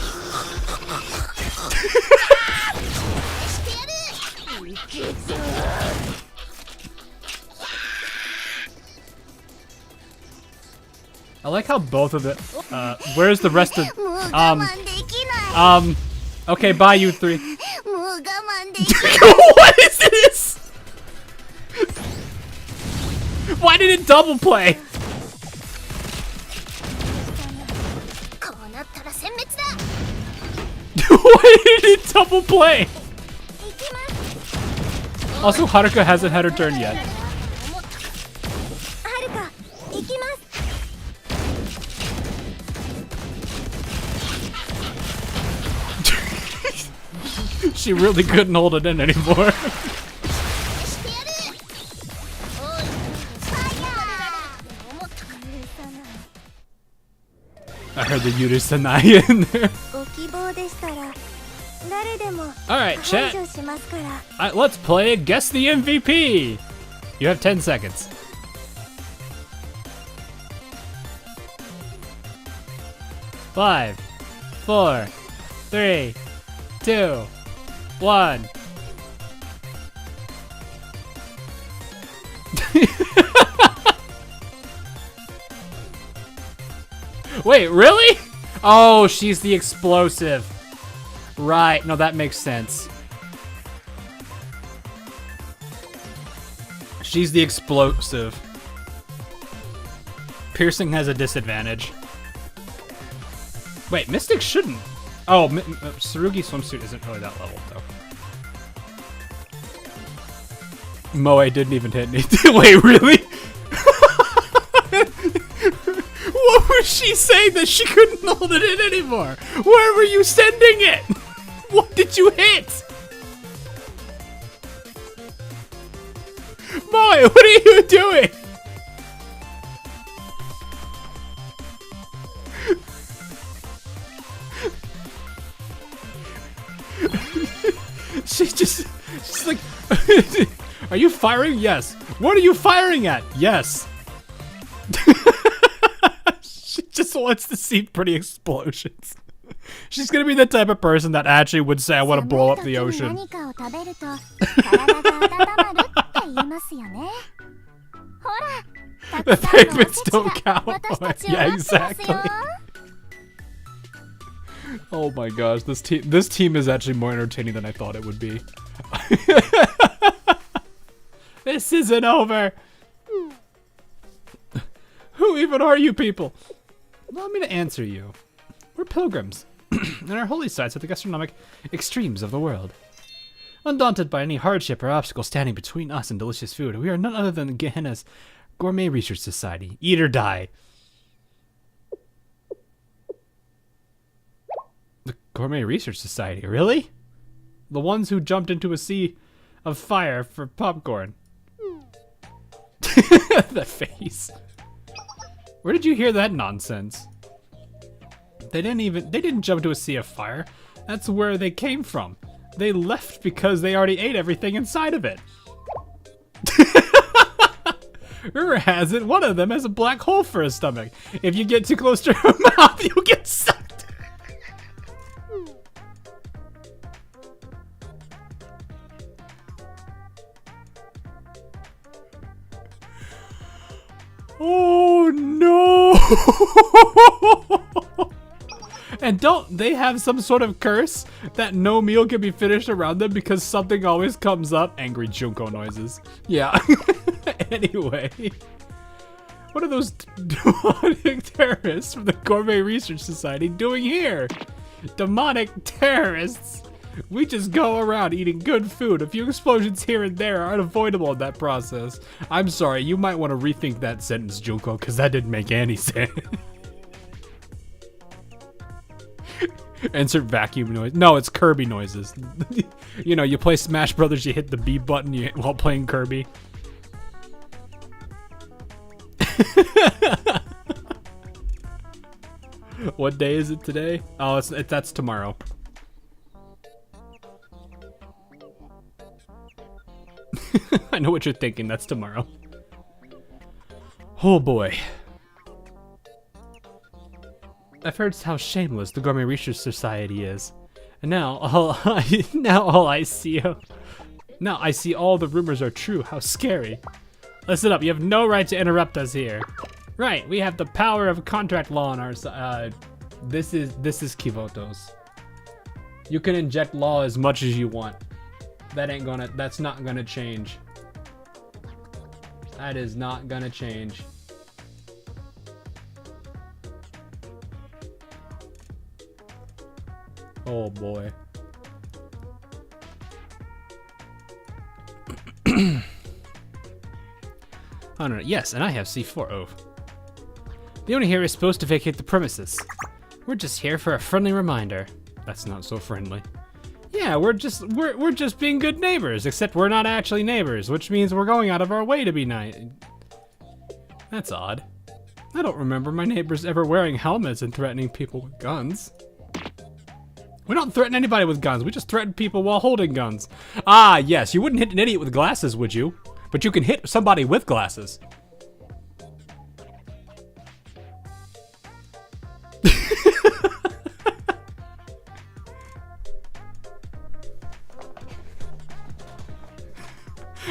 I like how both of the where's the rest of もう我慢できない。 okay, bye you three. もう我慢できない。 What is this? Why did it double play? こうなったら殲滅だ。 Why did it double play? 行きます。 Also, Haruka hasn't had her turn yet. はるか、行きます。 She really couldn't hold it in anymore. してやる。おい、ファイヤー。思ったか。許さない。 I heard the Yurusanai in there. ご希望でしたら誰でも Alright, 排 chat. 除しますから。 Let's play Guess the MVP. You have 10 seconds. Five, 4, 3, 2, 1. Wait, really? Oh, she's the explosive. Right, no, that makes sense. She's the explosive. Piercing has a disadvantage. Wait, Mystic shouldn't. Oh, Tsurugi swimsuit isn't really that level, though. Moe didn't even hit me. Wait, really? What was she saying that she couldn't hold it in anymore? Where were you sending it? What did you hit? Moe, what are you doing? She's like, are you firing? Yes. What are you firing at? Yes. She just wants to see pretty explosions. She's gonna be the type of person that actually would say, I want to blow up the ocean. The pigments don't count. Yeah, exactly. Oh my gosh, this team is actually more entertaining than I thought it would be. This isn't over. Who even are you people? Allow me to answer you. We're pilgrims, and our holy sites are the gastronomic extremes of the world. Undaunted by any hardship or obstacle standing between us and delicious food, we are none other than Gehenna's Gourmet Research Society. Eat or die. The Gourmet Research Society, really? The ones who jumped into a sea of fire for popcorn. The face. Where did you hear that nonsense? They didn't jump into a sea of fire. That's where they came from. They left because they already ate everything inside of it. Rumor has it one of them has a black hole for a stomach. If you get too close to her mouth, you'll get sucked. Oh no! And don't they have some sort of curse that no meal can be finished around them because something always comes up? Angry Junko noises. Yeah. Anyway. What are those demonic terrorists from the Gourmet Research Society doing here? Demonic terrorists? We just go around eating good food. A few explosions here and there are unavoidable in that process. I'm sorry, you might want to rethink that sentence, Junko, because that didn't make any sense. Insert vacuum noise. No, it's Kirby noises. You know, you play Smash Brothers, you hit the B button while playing Kirby. What day is it today? Oh, that's tomorrow. I know what you're thinking. That's tomorrow. Oh boy. I've heard how shameless the Gourmet Research Society is, and now I see all the rumors are true. How scary! Listen up. You have no right to interrupt us here. Right. We have the power of contract law on our side. This is Kivoto's. You can inject law as much as you want. That's not gonna change. That is not gonna change. Oh boy. Oh no, yes, and I have C4. Oh. The owner here is supposed to vacate the premises. We're just here for a friendly reminder. That's not so friendly. Yeah, we're just being good neighbors, except we're not actually neighbors, which means we're going out of our way to be nice. That's odd. I don't remember my neighbors ever wearing helmets and threatening people with guns. We don't threaten anybody with guns, we just threaten people while holding guns. Ah, yes, you wouldn't hit an idiot with glasses, would you? But you can hit somebody with glasses.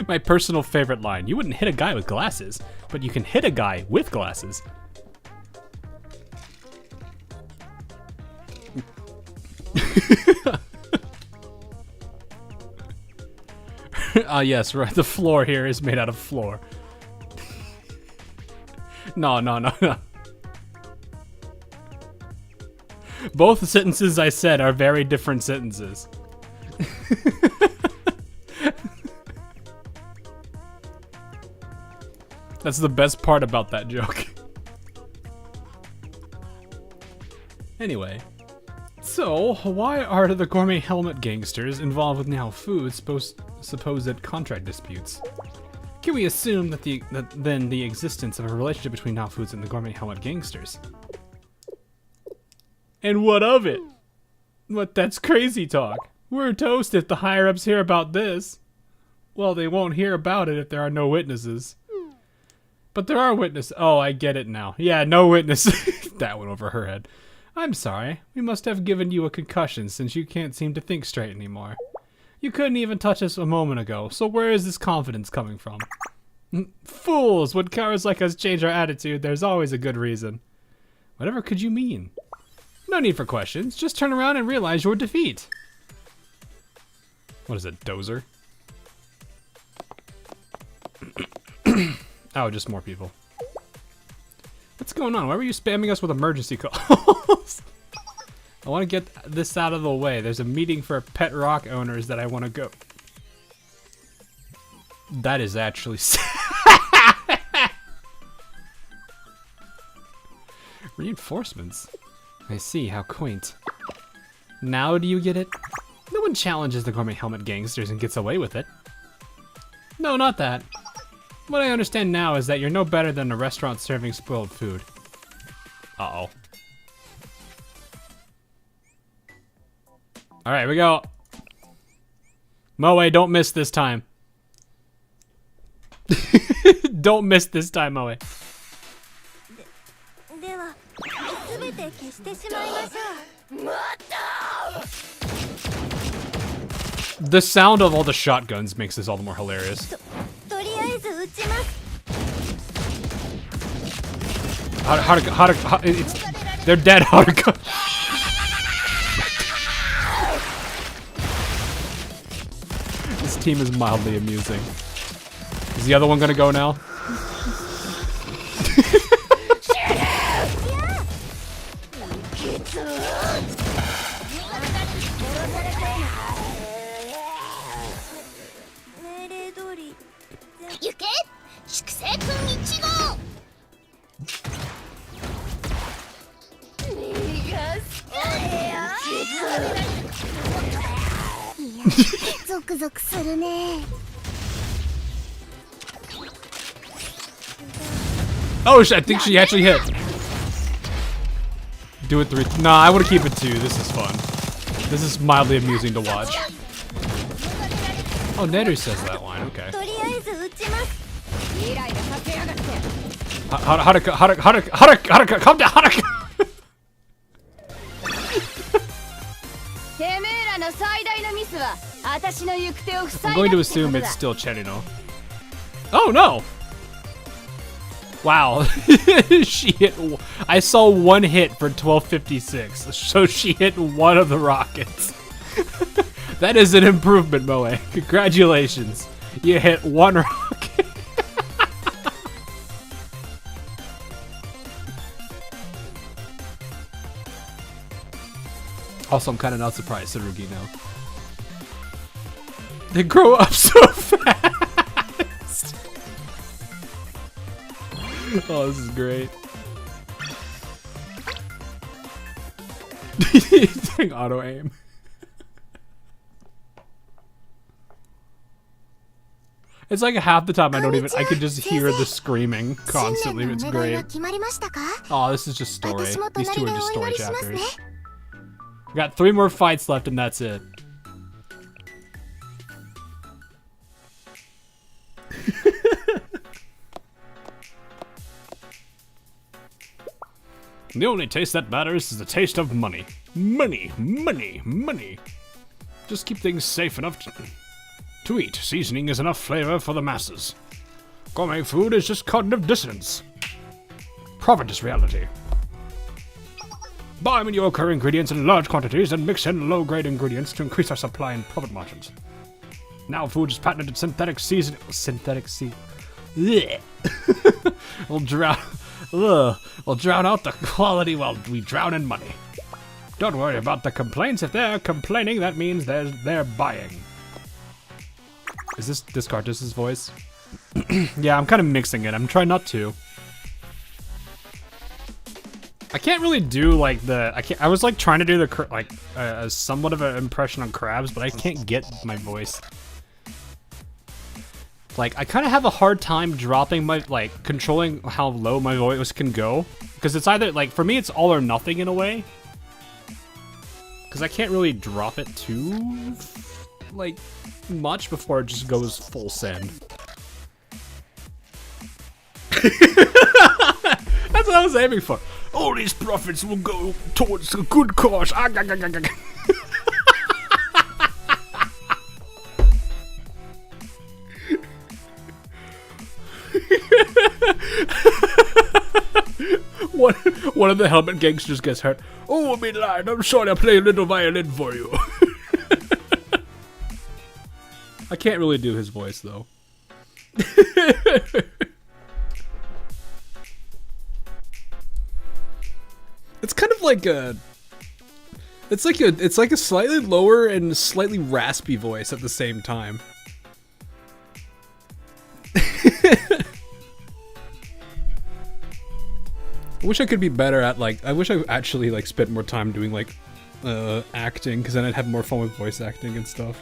My personal favorite line. You wouldn't hit a guy with glasses, but you can hit a guy with glasses. Yes, right. The floor here is made out of floor. No. Both sentences I said are very different sentences. That's the best part about that joke. Anyway. So, why are the gourmet helmet gangsters involved with Now Food's supposed contract disputes? Can we assume that then the existence of a relationship between Now Foods and the gourmet helmet gangsters? And what of it? But that's crazy talk. We're toast if the higher-ups hear about this. Well, they won't hear about it if there are no witnesses. But there are witnesses. Oh, I get it now. Yeah, no witnesses. That went over her head. I'm sorry. We must have given you a concussion since you can't seem to think straight anymore. You couldn't even touch us a moment ago, so where is this confidence coming from? Fools! When cowards like us change our attitude, there's always a good reason. Whatever could you mean? No need for questions. Just turn around and realize your defeat. What is it, dozer? Oh, just more people. What's going on? Why were you spamming us with emergency calls? I want to get this out of the way. There's a meeting for pet rock owners that I want to go. That is actually reinforcements. I see, how quaint. Now do you get it? No one challenges the gourmet helmet gangsters and gets away with it. No, not that. What I understand now is that you're no better than a restaurant serving spoiled food. Uh-oh. Alright, we go. Moe, don't miss this time. Don't miss this time, Moe. The sound of all the shotguns makes this all the more hilarious. They're dead. How to go? This team is mildly amusing. Is the other one gonna go now? Oh, I think she actually hit. Do it 3. Nah, I want to keep it 2. This is fun. This is mildly amusing to watch. Oh, Neru says that line. Okay. Calm down. I'm going to assume it's still Cherino. Oh no! Wow, she hit. I saw one hit for 1256, so she hit one of the rockets. That is an improvement, Moe. Congratulations, you hit one rocket. Also, I'm kind of not surprised, Tsurugi now. They grow up so fast. Oh, this is great. Doing auto aim. It's like half the time I can just hear the screaming constantly. It's great. Oh, this is just story. These 2 are just story chapters. We got 3 more fights left and that's it. The only taste that matters is the taste of money. Money, money, money. Just keep things safe enough to eat. Seasoning is enough flavor for the masses. Gourmet food is just cognitive dissonance. Profit is reality. Buy mediocre ingredients in large quantities and mix in low-grade ingredients to increase our supply and profit margins. Now food is patented synthetic seasoning. We'll drown out the quality while we drown in money. Don't worry about the complaints. If they're complaining, that means they're buying. Is this Descartes' voice? Yeah, I'm kind of mixing it. I'm trying not to. I can't really do like I was like trying to do the somewhat of an impression on Krabs, but I can't get my voice. Like I kind of have a hard time dropping my controlling how low my voice can go, because it's either like for me it's all or nothing in a way. Because I can't really drop it too like much before it just goes full send. That's what I was aiming for. All these profits will go towards a good cause. One of the helmet gangsters gets hurt. Oh, me lad, I'm sorry I play a little violin for you. I can't really do his voice though. It's kind of like it's like a slightly lower and slightly raspy voice at the same time. I wish I could be better at I wish I actually spent more time doing acting, because then I'd have more fun with voice acting and stuff.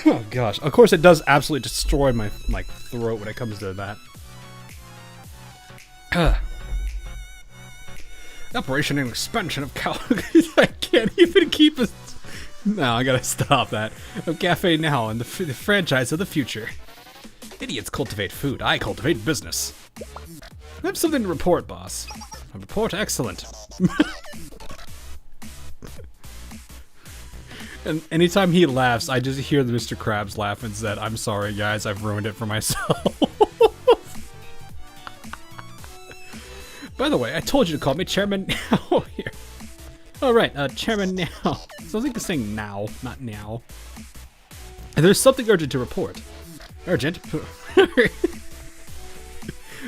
Oh gosh, of course it does absolutely destroy my throat when it comes to that. Operation and expansion of I can't even keep a... No, I gotta stop that. Of Cafe Now and the franchise of the future. Idiots cultivate food, I cultivate business. I have something to report, boss. A report excellent. And anytime he laughs, I just hear the Mr. Krabs laugh and said, "I'm sorry, guys, I've ruined it for myself." By the way, I told you to call me Chairman Now here. Oh, right, Chairman Now. Sounds like you're saying now, not now. And there's something urgent to report. Urgent?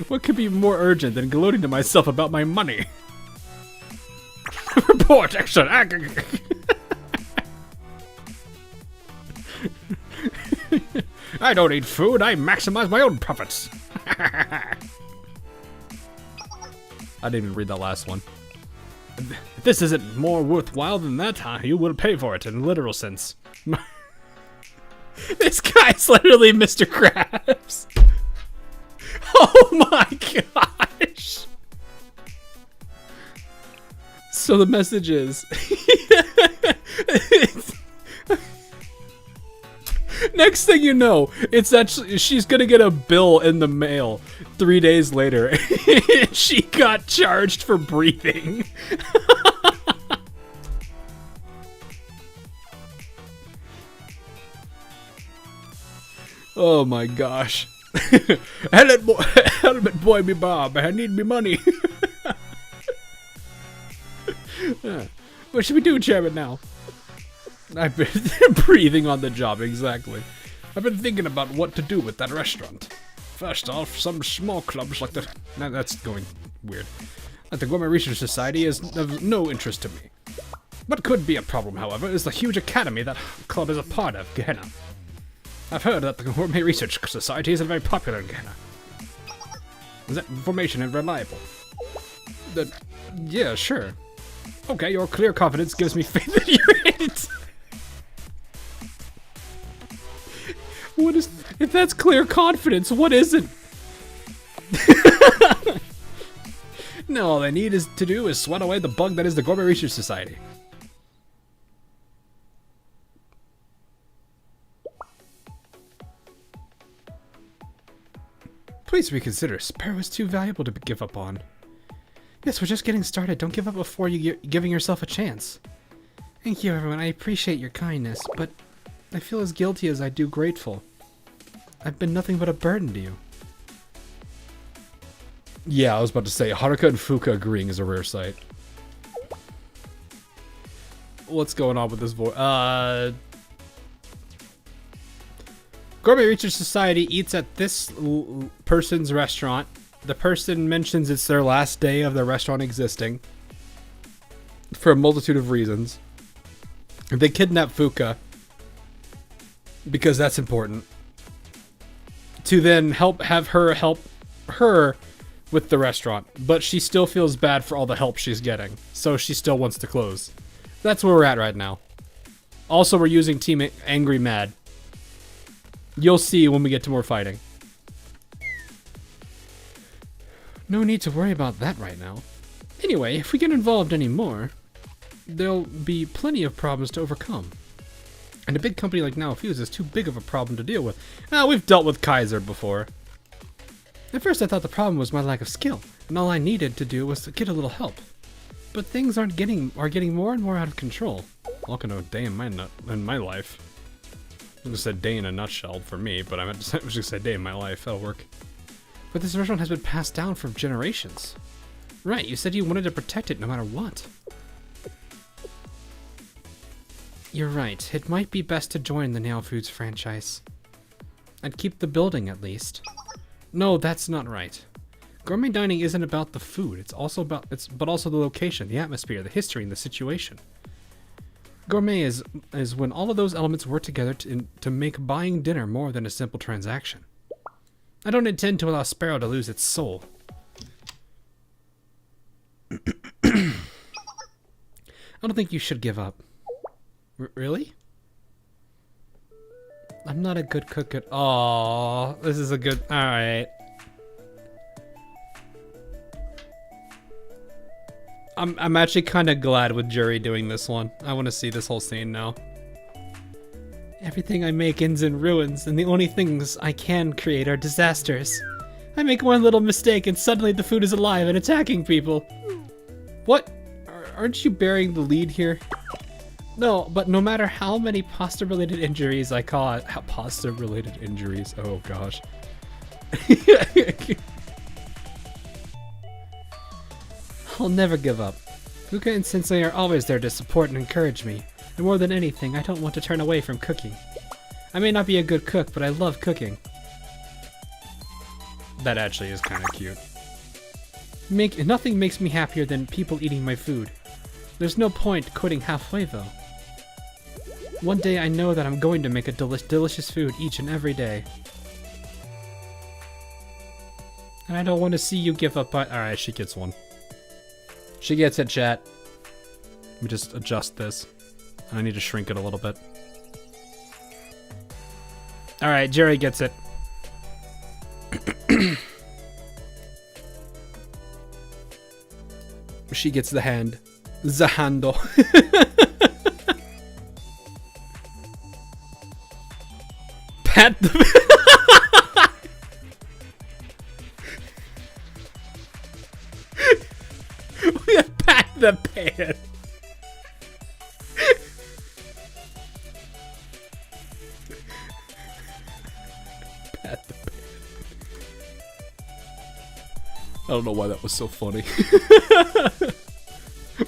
What could be more urgent than gloating to myself about my money? Report, excellent. I don't eat food, I maximize my own profits. I didn't even read that last one. If this isn't more worthwhile than that, you will pay for it in a literal sense. This guy's literally Mr. Krabs. Oh my gosh. So the message is... Next thing you know, it's actually she's gonna get a bill in the mail 3 days later. She got charged for breathing. Oh my gosh. Helmet boy me Bob, I need me money. What should we do, Chairman, now? I've been breathing on the job, exactly. I've been thinking about what to do with that restaurant. First off, some small clubs like the... Now that's going weird. Like the Gourmet Research Society is of no interest to me. What could be a problem, however, is the huge academy that club is a part of, Gehenna. I've heard that the Gourmet Research Society isn't very popular in Gehenna. Is that information reliable? Yeah, sure. Okay, your clear confidence gives me faith that you're in it. What is... If that's clear confidence, what isn't? No, all they need to do is sweat away the bug that is the Gourmet Research Society. Please reconsider. Sparrow is too valuable to give up on. Yes, we're just getting started. Don't give up before giving yourself a chance. Thank you, everyone. I appreciate your kindness, but I feel as guilty as I do grateful. I've been nothing but a burden to you. Yeah, I was about to say, Haruka and Fuka agreeing is a rare sight. What's going on with this voice? Gourmet Research Society eats at this person's restaurant. The person mentions it's their last day of the restaurant existing. For a multitude of reasons. They kidnap Fuka because that's important. To then have her help her with the restaurant, but she still feels bad for all the help she's getting, so she still wants to close. That's where we're at right now. Also, we're using Team Angry Mad. You'll see when we get to more fighting. No need to worry about that right now. Anyway, if we get involved anymore, there'll be plenty of problems to overcome. And a big company like Now Fuse is too big of a problem to deal with. We've dealt with Kaiser before. At first I thought the problem was my lack of skill, and all I needed to do was to get a little help. But things are getting more and more out of control. Welcome to a day in my life. I just said day in a nutshell for me, but I was just gonna say day in my life. That'll work. But this restaurant has been passed down for generations. Right, you said you wanted to protect it no matter what. You're right, it might be best to join the Nail Foods franchise. I'd keep the building at least. No, that's not right. Gourmet dining isn't about the food, but also the location, the atmosphere, the history, and the situation. Gourmet is when all of those elements work together to make buying dinner more than a simple transaction. I don't intend to allow Sparrow to lose its soul. I don't think you should give up. Really? I'm not a good cook at all. This is a good... Alright. I'm actually kind of glad with Jury doing this one. I want to see this whole scene now. Everything I make ends in ruins, and the only things I can create are disasters. I make one little mistake and suddenly the food is alive and attacking people. What? Aren't you bearing the lead here? No, but no matter how many pasta-related injuries I cause... Pasta-related injuries? Oh, gosh. I'll never give up. Fuka and Sensei are always there to support and encourage me. And more than anything, I don't want to turn away from cooking. I may not be a good cook, but I love cooking. That actually is kind of cute. Nothing makes me happier than people eating my food. There's no point quitting halfway, though. One day I know that I'm going to make a delicious food each and every day. And I don't want to see you give up. Alright, she gets one. She gets it, chat. Let me just adjust this. I need to shrink it a little bit. Alright, Jerry gets it. She gets the hand. The handle. Pat the... We have pat the pan. Pat the pan. I don't know why that was so funny.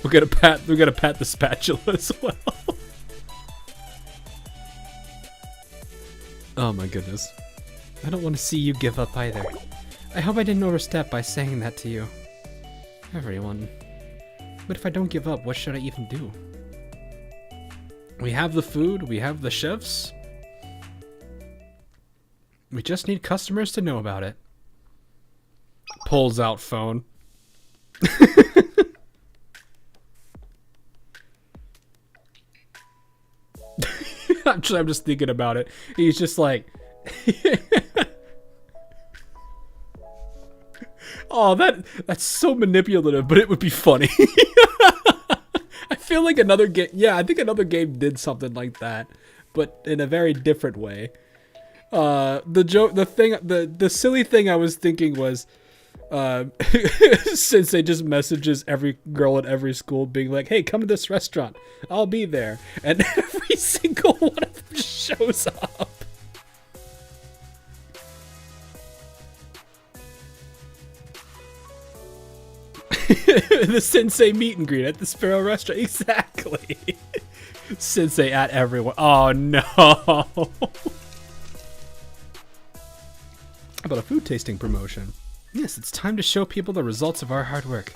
We're gonna pat the spatula as well. Oh my goodness. I don't want to see you give up either. I hope I didn't overstep by saying that to you. Everyone. But if I don't give up, what should I even do? We have the food, we have the chefs. We just need customers to know about it. Pulls out phone. I'm just thinking about it. He's just like... Oh, that's so manipulative, but it would be funny. I feel like another game... Yeah, I think another game did something like that, but in a very different way. The silly thing I was thinking was... since they just messages every girl at every school being like, hey, come to this restaurant, I'll be there, and every single one of them shows up. The Sensei meet and greet at the Sparrow restaurant. Exactly. Sensei at everyone. Oh no. How about a food tasting promotion? Yes, it's time to show people the results of our hard work.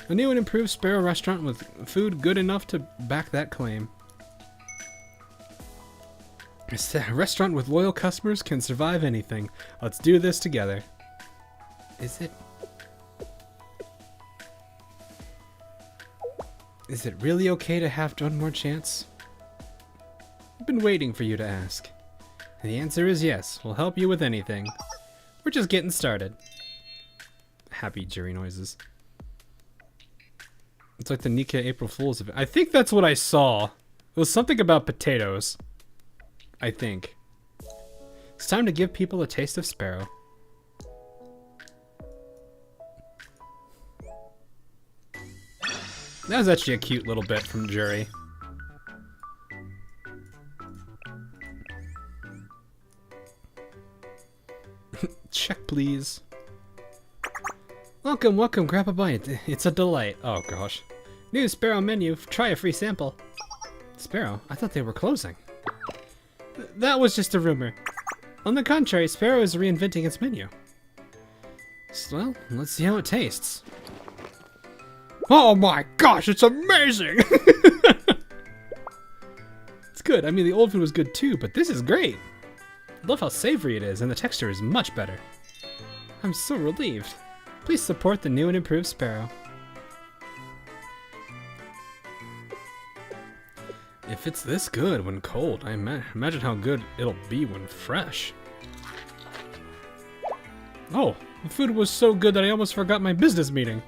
A new and improved Sparrow restaurant with food good enough to back that claim. A restaurant with loyal customers can survive anything. Let's do this together. Is it really okay to have one more chance? I've been waiting for you to ask. And the answer is yes. We'll help you with anything. We're just getting started. Happy jury noises. It's like the Nika April Fool's event. I think that's what I saw. It was something about potatoes. I think. It's time to give people a taste of Sparrow. That was actually a cute little bit from Jury. Check, please. Welcome, welcome, grab a bite. It's a delight. Oh gosh. New Sparrow menu, try a free sample. Sparrow? I thought they were closing. That was just a rumor. On the contrary, Sparrow is reinventing its menu. Well, let's see how it tastes. Oh my gosh, it's amazing! It's good. I mean, the old food was good too, but this is great. I love how savory it is, and the texture is much better. I'm so relieved. Please support the new and improved Sparrow. If it's this good when cold, I imagine how good it'll be when fresh. Oh, the food was so good that I almost forgot my business meeting.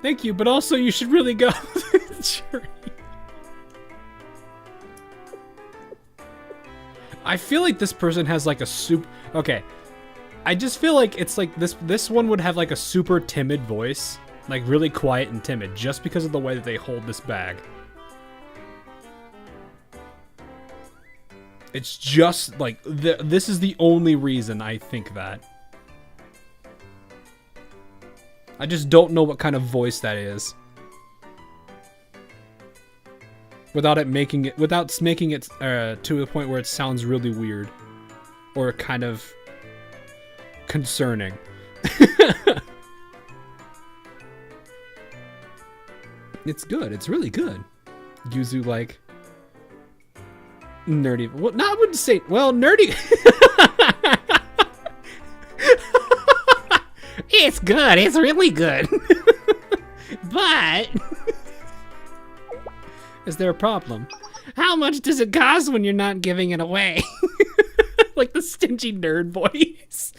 Thank you, but also you should really go. Sure. I feel like this person has like a okay. I just feel like it's like this one would have like a super timid voice, like really quiet and timid, just because of the way that they hold this bag. It's just like this is the only reason I think that. I just don't know what kind of voice that is. Without making it to the point where it sounds really weird or kind of concerning. It's good. It's really good. Yuzu like nerdy. Well, no, I wouldn't say. Well, nerdy. It's good. It's really good. But is there a problem? How much does it cost when you're not giving it away? Like the stingy nerd voice.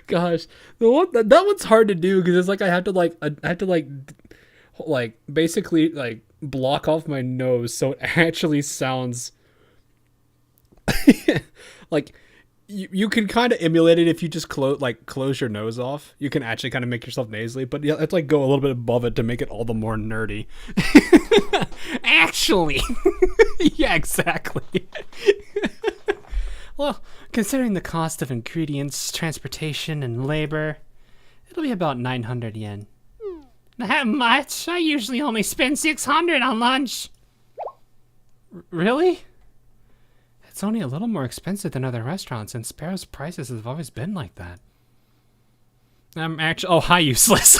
Gosh, that one's hard to do because it's like I have to basically like block off my nose so it actually sounds like you can kind of emulate it if you just close your nose off. You can actually kind of make yourself nasally, but you have to like go a little bit above it to make it all the more nerdy. Actually, yeah, exactly. Well, considering the cost of ingredients, transportation, and labor, it'll be about 900 yen. That much? I usually only spend 600 on lunch. Really? It's only a little more expensive than other restaurants, and Sparrow's prices have always been like that. I'm actually... Oh, hi, useless.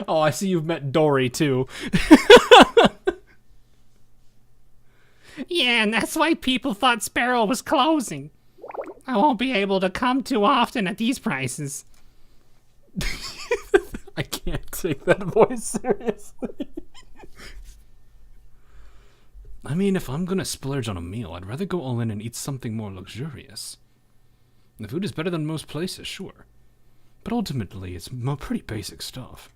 Oh, I see you've met Dory, too. Yeah, and that's why people thought Sparrow was closing. I won't be able to come too often at these prices. I can't take that voice seriously. I mean, if I'm gonna splurge on a meal, I'd rather go all in and eat something more luxurious. The food is better than most places, sure. But ultimately, it's pretty basic stuff.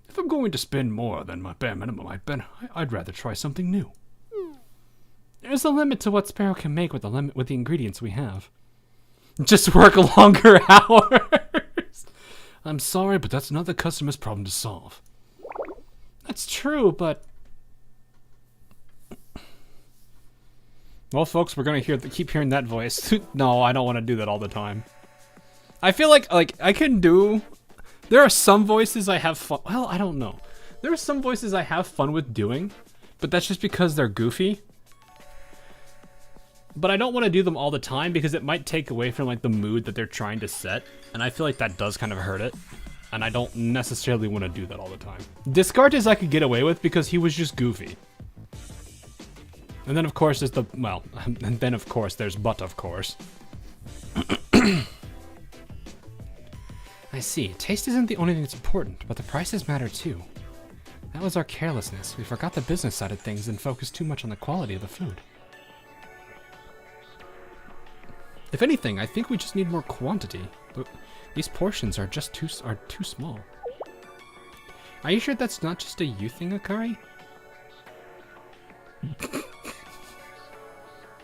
If I'm going to spend more than my bare minimum, I'd rather try something new. There's a limit to what Sparrow can make with the ingredients we have. Just work longer hours. I'm sorry, but that's not the customer's problem to solve. That's true, but... Well, folks, we're gonna keep hearing that voice. No, I don't want to do that all the time. I feel like I can do... There are some voices I have fun... Well, I don't know. There are some voices I have fun with doing But that's just because they're goofy. But I don't want to do them all the time because it might take away from like the mood that they're trying to set. And I feel like that does kind of hurt it. And I don't necessarily want to do that all the time. Descartes I could get away with because he was just goofy. And then of course there's and then of course there's but of course. I see. Taste isn't the only thing that's important, but the prices matter too. That was our carelessness. We forgot the business side of things and focused too much on the quality of the food. If anything, I think we just need more quantity. These portions are just too small. Are you sure that's not just a you thing, Akari?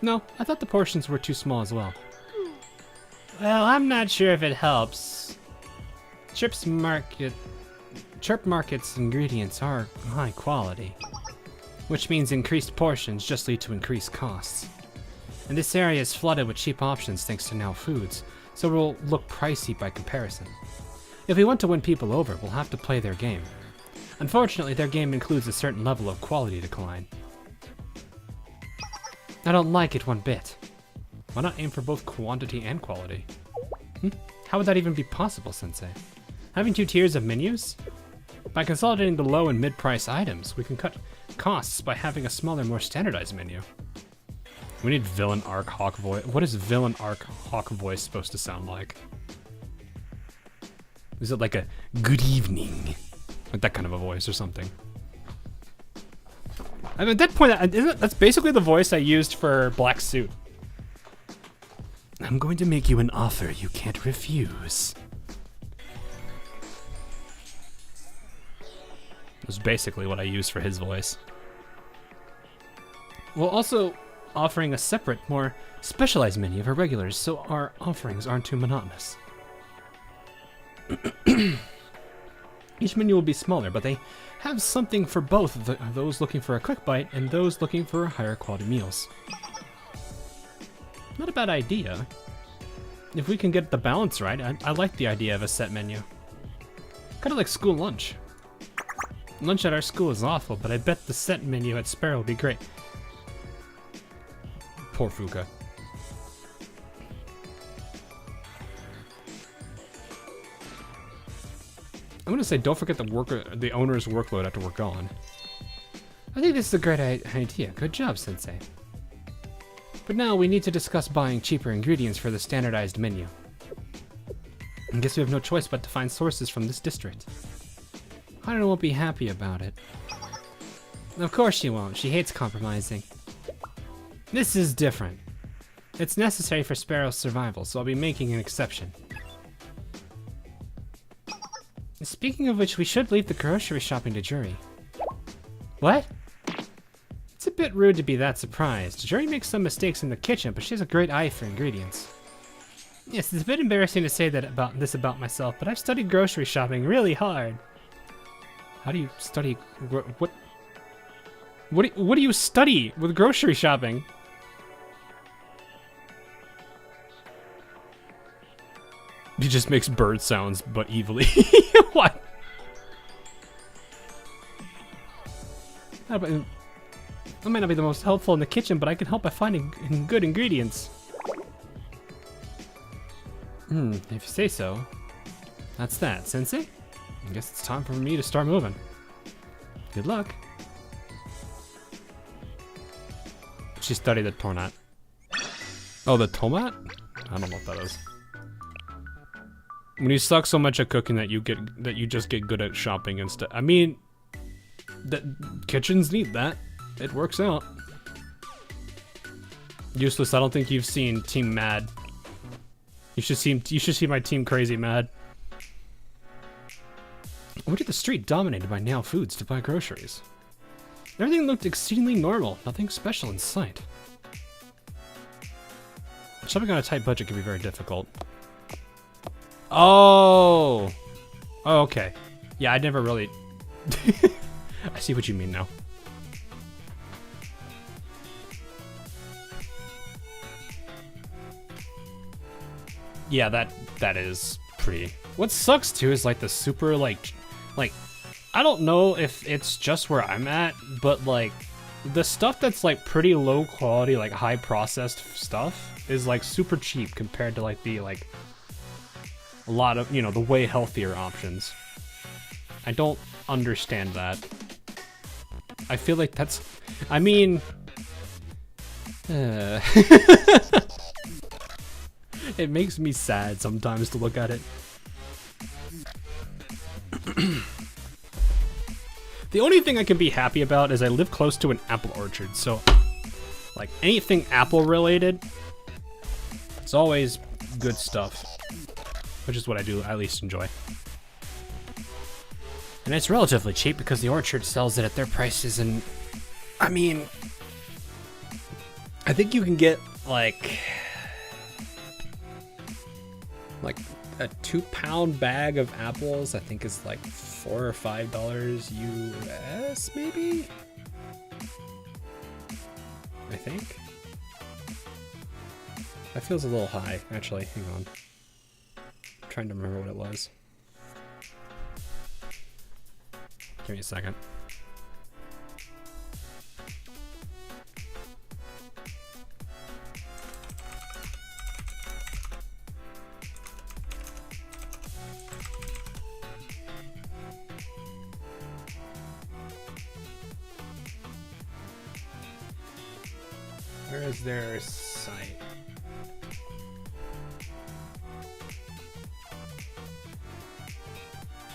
No, I thought the portions were too small as well. Well, I'm not sure if it helps. Chirp Market's ingredients are high quality, which means increased portions just lead to increased costs. And this area is flooded with cheap options thanks to Now Foods, so it will look pricey by comparison. If we want to win people over, we'll have to play their game. Unfortunately, their game includes a certain level of quality decline. I don't like it one bit. Why not aim for both quantity and quality? How would that even be possible, Sensei? Having 2 tiers of menus? By consolidating the low and mid-price items, we can cut costs by having a smaller, more standardized menu. We need villain arc hawk voice. What is villain arc hawk voice supposed to sound like? Is it like a good evening? Like that kind of a voice or something? I mean, at that point, that's basically the voice I used for Black Suit. I'm going to make you an offer you can't refuse. It was basically what I used for his voice. Well, also offering a separate, more specialized menu for regulars so our offerings aren't too monotonous. Each menu will be smaller, but they have something for both those looking for a quick bite and those looking for higher quality meals. Not a bad idea. If we can get the balance right, I like the idea of a set menu. Kind of like school lunch. Lunch at our school is awful, but I bet the set menu at Sparrow will be great. Poor Fuka. I'm gonna say don't forget the owner's workload after we're gone. I think this is a great idea. Good job, Sensei. But now we need to discuss buying cheaper ingredients for the standardized menu. I guess we have no choice but to find sources from this district. Hana won't be happy about it. Of course she won't. She hates compromising. This is different. It's necessary for Sparrow's survival, so I'll be making an exception. Speaking of which, we should leave the grocery shopping to Juri. What? It's a bit rude to be that surprised. Juri makes some mistakes in the kitchen, but she has a great eye for ingredients. Yes, it's a bit embarrassing to say that about myself, but I've studied grocery shopping really hard. How do you study? What do you study with grocery shopping? He just makes bird sounds, but evilly. What? That might not be the most helpful in the kitchen, but I can help by finding good ingredients. If you say so. That's that, Sensei. I guess it's time for me to start moving. Good luck. She studied the Tornat. Oh, the Tomat? I don't know what that is. When you suck so much at cooking that you just get good at shopping and stuff. I mean, kitchens need that. It works out. Useless. I don't think you've seen Team Mad. You should see my Team Crazy Mad. I went to the street dominated by Now Foods to buy groceries. Everything looked exceedingly normal. Nothing special in sight. Shopping on a tight budget can be very difficult. Oh, okay. Yeah, I never really... I see what you mean now. Yeah, that is pretty... What sucks too is like the super like I don't know if it's just where I'm at, but like the stuff that's like pretty low quality, like high processed stuff is like super cheap compared to like the like a lot of, you know, the way healthier options. I don't understand that. I feel like that's, I mean, it makes me sad sometimes to look at it. The only thing I can be happy about is I live close to an apple orchard, so like anything apple related, it's always good stuff, which is what I do at least enjoy. And it's relatively cheap because the orchard sells it at their prices, and I mean, I think you can get like a 2-pound bag of apples. I think is like $4 or $5 US, maybe. I think. That feels a little high, actually. Hang on. I'm trying to remember what it was. Give me a second. Where is their site?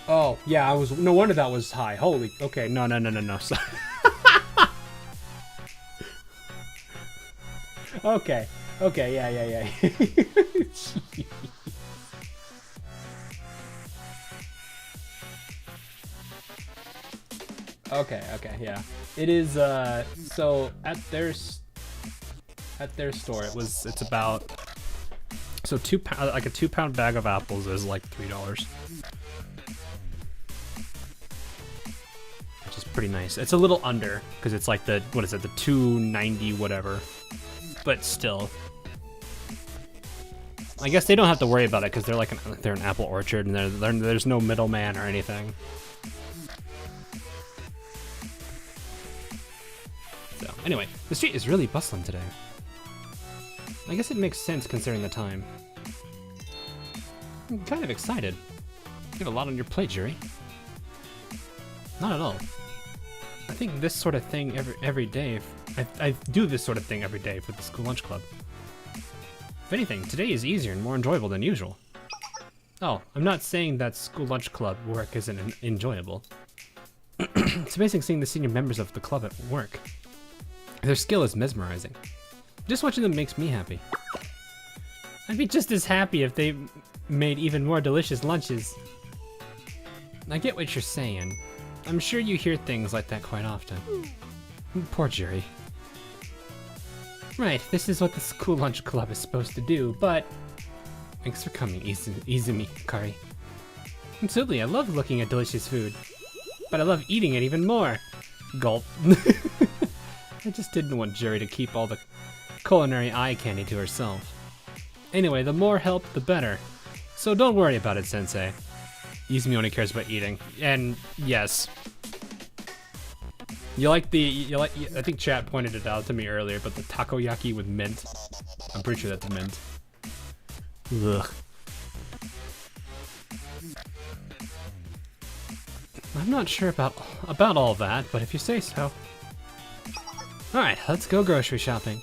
Oh, yeah, I was, no wonder that was high. Holy, okay, no. Sorry. Okay, yeah. Okay, yeah. It is, so at their store, it's about, so like a 2-pound bag of apples is like $3. Which is pretty nice. It's a little under, because it's like the, what is it, the $2.90 whatever. But still. I guess they don't have to worry about it, because they're like they're an apple orchard, and there's no middleman or anything. So, anyway, the street is really bustling today. I guess it makes sense considering the time. I'm kind of excited. You have a lot on your plate, Jerry. Not at all. I think this sort of thing every day. I do this sort of thing every day for the school lunch club. If anything, today is easier and more enjoyable than usual. Oh, I'm not saying that school lunch club work isn't enjoyable. It's amazing seeing the senior members of the club at work. Their skill is mesmerizing. Just watching them makes me happy. I'd be just as happy if they made even more delicious lunches. I get what you're saying. I'm sure you hear things like that quite often. Poor Jerry. Right, this is what the school lunch club is supposed to do, but... Thanks for coming, Izumi, Kari. Absolutely, I love looking at delicious food. But I love eating it even more. Gulp. I just didn't want Jerry to keep all the culinary eye candy to herself. Anyway, the more help, the better. So don't worry about it, Sensei. Izumi only cares about eating. And yes. I think chat pointed it out to me earlier, but the takoyaki with mint. I'm pretty sure that's mint. Ugh. I'm not sure about all that, but if you say so. Alright, let's go grocery shopping.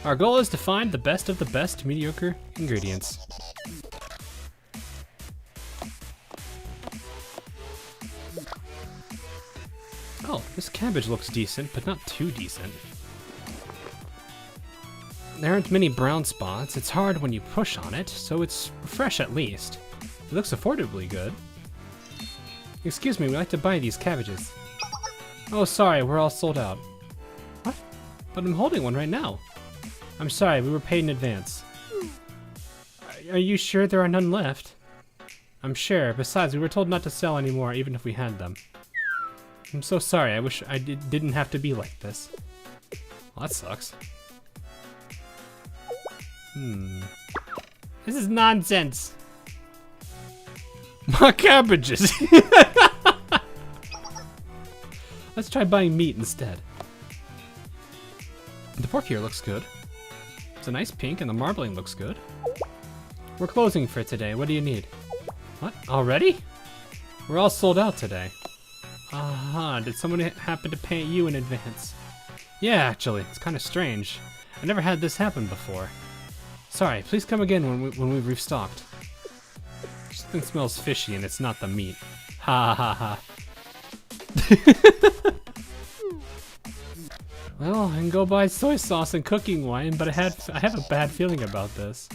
Our goal is to find the best of the best mediocre ingredients. Oh, this cabbage looks decent, but not too decent. There aren't many brown spots. It's hard when you push on it, so it's fresh at least. It looks affordably good. Excuse me, we'd like to buy these cabbages. Oh, sorry, we're all sold out. What? But I'm holding one right now. I'm sorry, we were paid in advance. Are you sure there are none left? I'm sure. Besides, we were told not to sell anymore, even if we had them. I'm so sorry. I wish I didn't have to be like this. Well, that sucks. This is nonsense. More cabbages. Let's try buying meat instead. The pork here looks good. It's a nice pink and the marbling looks good. We're closing for today. What do you need? What? Already? We're all sold out today. Aha, did someone happen to pay you in advance? Yeah, actually, it's kind of strange. I never had this happen before. Sorry, please come again when we've restocked. Something smells fishy and it's not the meat. Ha ha ha. Well, I can go buy soy sauce and cooking wine, but I have a bad feeling about this.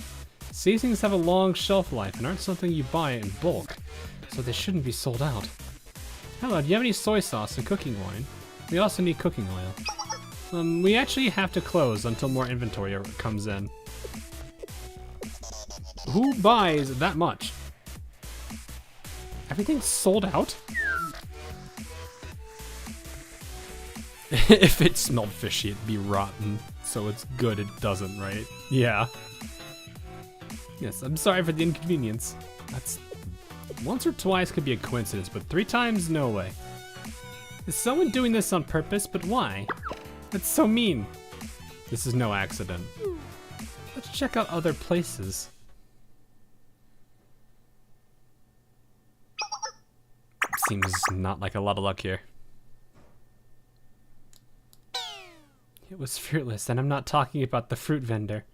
Seasonings have a long shelf life and aren't something you buy in bulk, so they shouldn't be sold out. Hello, do you have any soy sauce and cooking wine? We also need cooking oil. We actually have to close until more inventory comes in. Who buys that much? Everything's sold out? If it smelled fishy, it'd be rotten. So it's good it doesn't, right? Yeah. Yes, I'm sorry for the inconvenience. That's... once or twice could be a coincidence, but 3 times? No way. Is someone doing this on purpose? But why? That's so mean. This is no accident. Let's check out other places. Seems not like a lot of luck here. It was fruitless, and I'm not talking about the fruit vendor.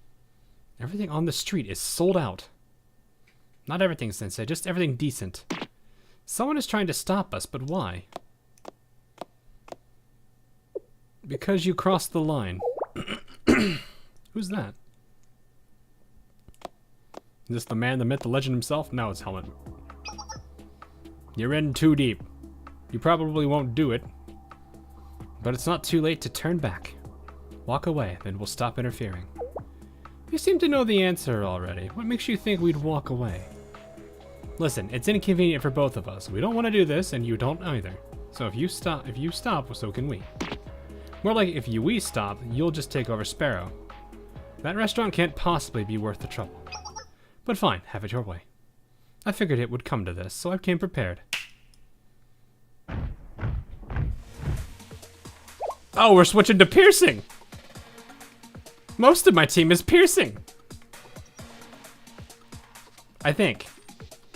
Everything on the street is sold out. Not everything, Sensei, just everything decent. Someone is trying to stop us, but why? Because you crossed the line. Who's that? Is this the man, the myth, the legend himself? No, it's Helmet. You're in too deep. You probably won't do it. But it's not too late to turn back. Walk away, then we'll stop interfering. You seem to know the answer already. What makes you think we'd walk away? Listen, it's inconvenient for both of us. We don't want to do this, and you don't either. So if you stop, so can we. More like if we stop, you'll just take over Sparrow. That restaurant can't possibly be worth the trouble. But fine, have it your way. I figured it would come to this, so I came prepared. Oh, we're switching to piercing! Most of my team is piercing! I think.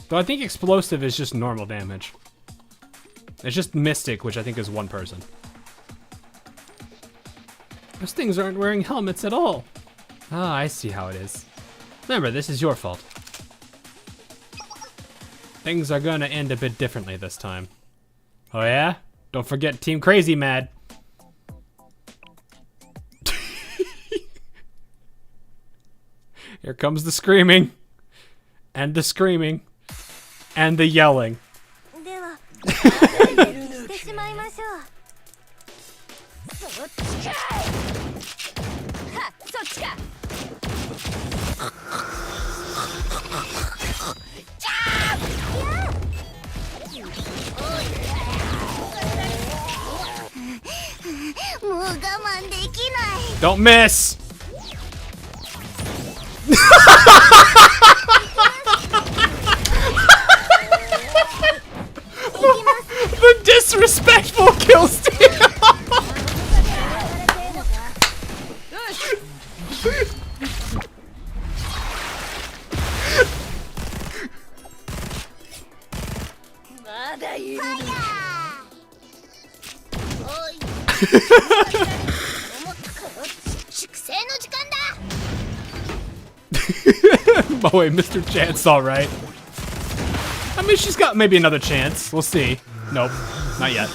Though I think explosive is just normal damage. It's just mystic, which I think is 1 person. Those things aren't wearing helmets at all. Ah, I see how it is. Remember, this is your fault. Things are gonna end a bit differently this time. Oh yeah? Don't forget Team Crazy Mad. Here comes the screaming. And the screaming. And the yelling. Don't miss! The disrespectful kill steal! Oh wait, Mr. Chance, alright. I mean, she's got maybe another chance. We'll see. Nope, not yet.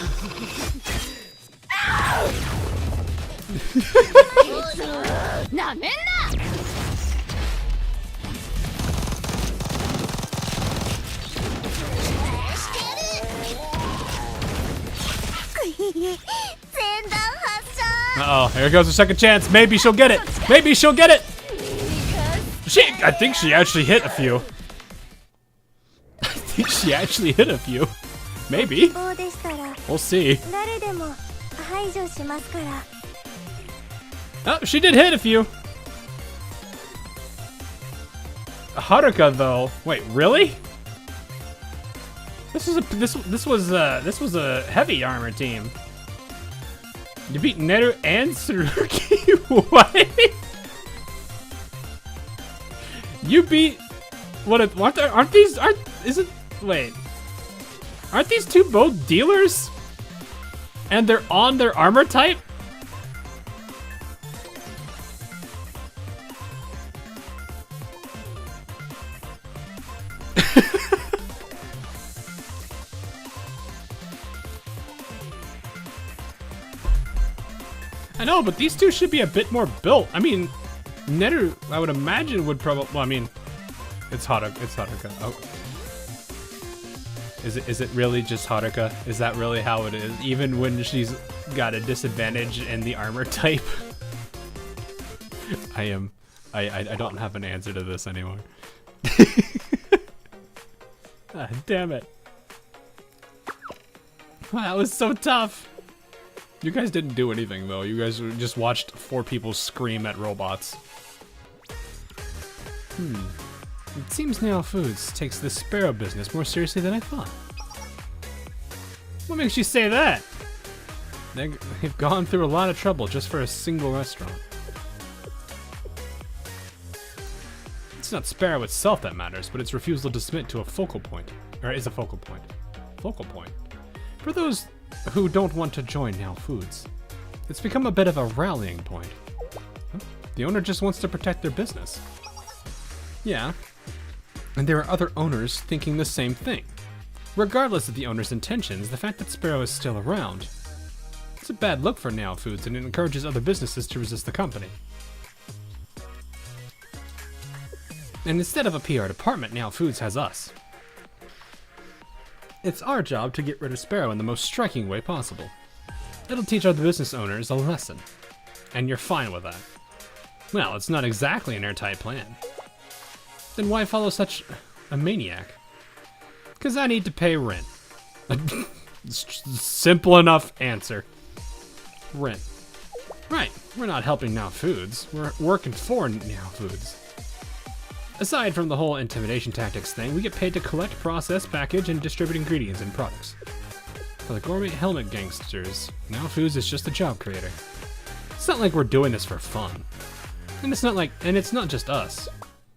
Uh-oh, here goes her second chance. Maybe she'll get it. Maybe she'll get it. I think she actually hit a few. I think she actually hit a few. Maybe. We'll see. Oh, she did hit a few. Haruka though. Wait, really? This was a heavy armor team. You beat Neru and Tsurugi? What? You beat... What? Aren't these... Wait. Aren't these two both dealers? And they're on their armor type? I know, but these two should be a bit more built. I mean, Neru, I would imagine, would probably... Well, I mean, it's Haruka. It's Haruka. Oh. Is it really just Haruka? Is that really how it is? Even when she's got a disadvantage in the armor type? I don't have an answer to this anymore. Ah, damn it. Wow, that was so tough. You guys didn't do anything though. You guys just watched 4 people scream at robots. It seems Now Foods takes the Sparrow business more seriously than I thought. What makes you say that? They've gone through a lot of trouble just for a single restaurant. It's not Sparrow itself that matters, but its refusal to submit to a focal point. Or is a focal point. Focal point. For those who don't want to join Now Foods, it's become a bit of a rallying point. The owner just wants to protect their business. Yeah, and there are other owners thinking the same thing. Regardless of the owner's intentions, the fact that Sparrow is still around, it's a bad look for Now Foods, and it encourages other businesses to resist the company. And instead of a PR department, Now Foods has us. It's our job to get rid of Sparrow in the most striking way possible. It'll teach other business owners a lesson. And you're fine with that. Well, it's not exactly an airtight plan. Then why follow such a maniac? Because I need to pay rent. Simple enough answer. Rent. Right, we're not helping Now Foods. We're working for Now Foods. Aside from the whole intimidation tactics thing, we get paid to collect, process, package, and distribute ingredients and products. For the gourmet helmet gangsters, Now Foods is just a job creator. It's not like we're doing this for fun. And it's not just us.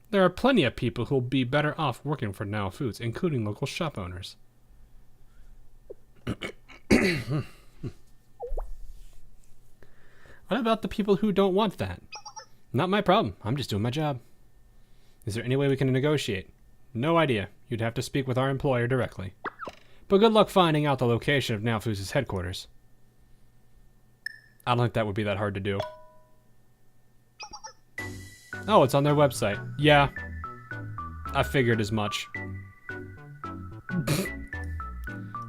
There are plenty of people who'll be better off working for Now Foods, including local shop owners. What about the people who don't want that? Not my problem. I'm just doing my job. Is there any way we can negotiate? No idea. You'd have to speak with our employer directly. But good luck finding out the location of Now Foods' headquarters. I don't think that would be that hard to do. Oh, it's on their website. Yeah. I figured as much.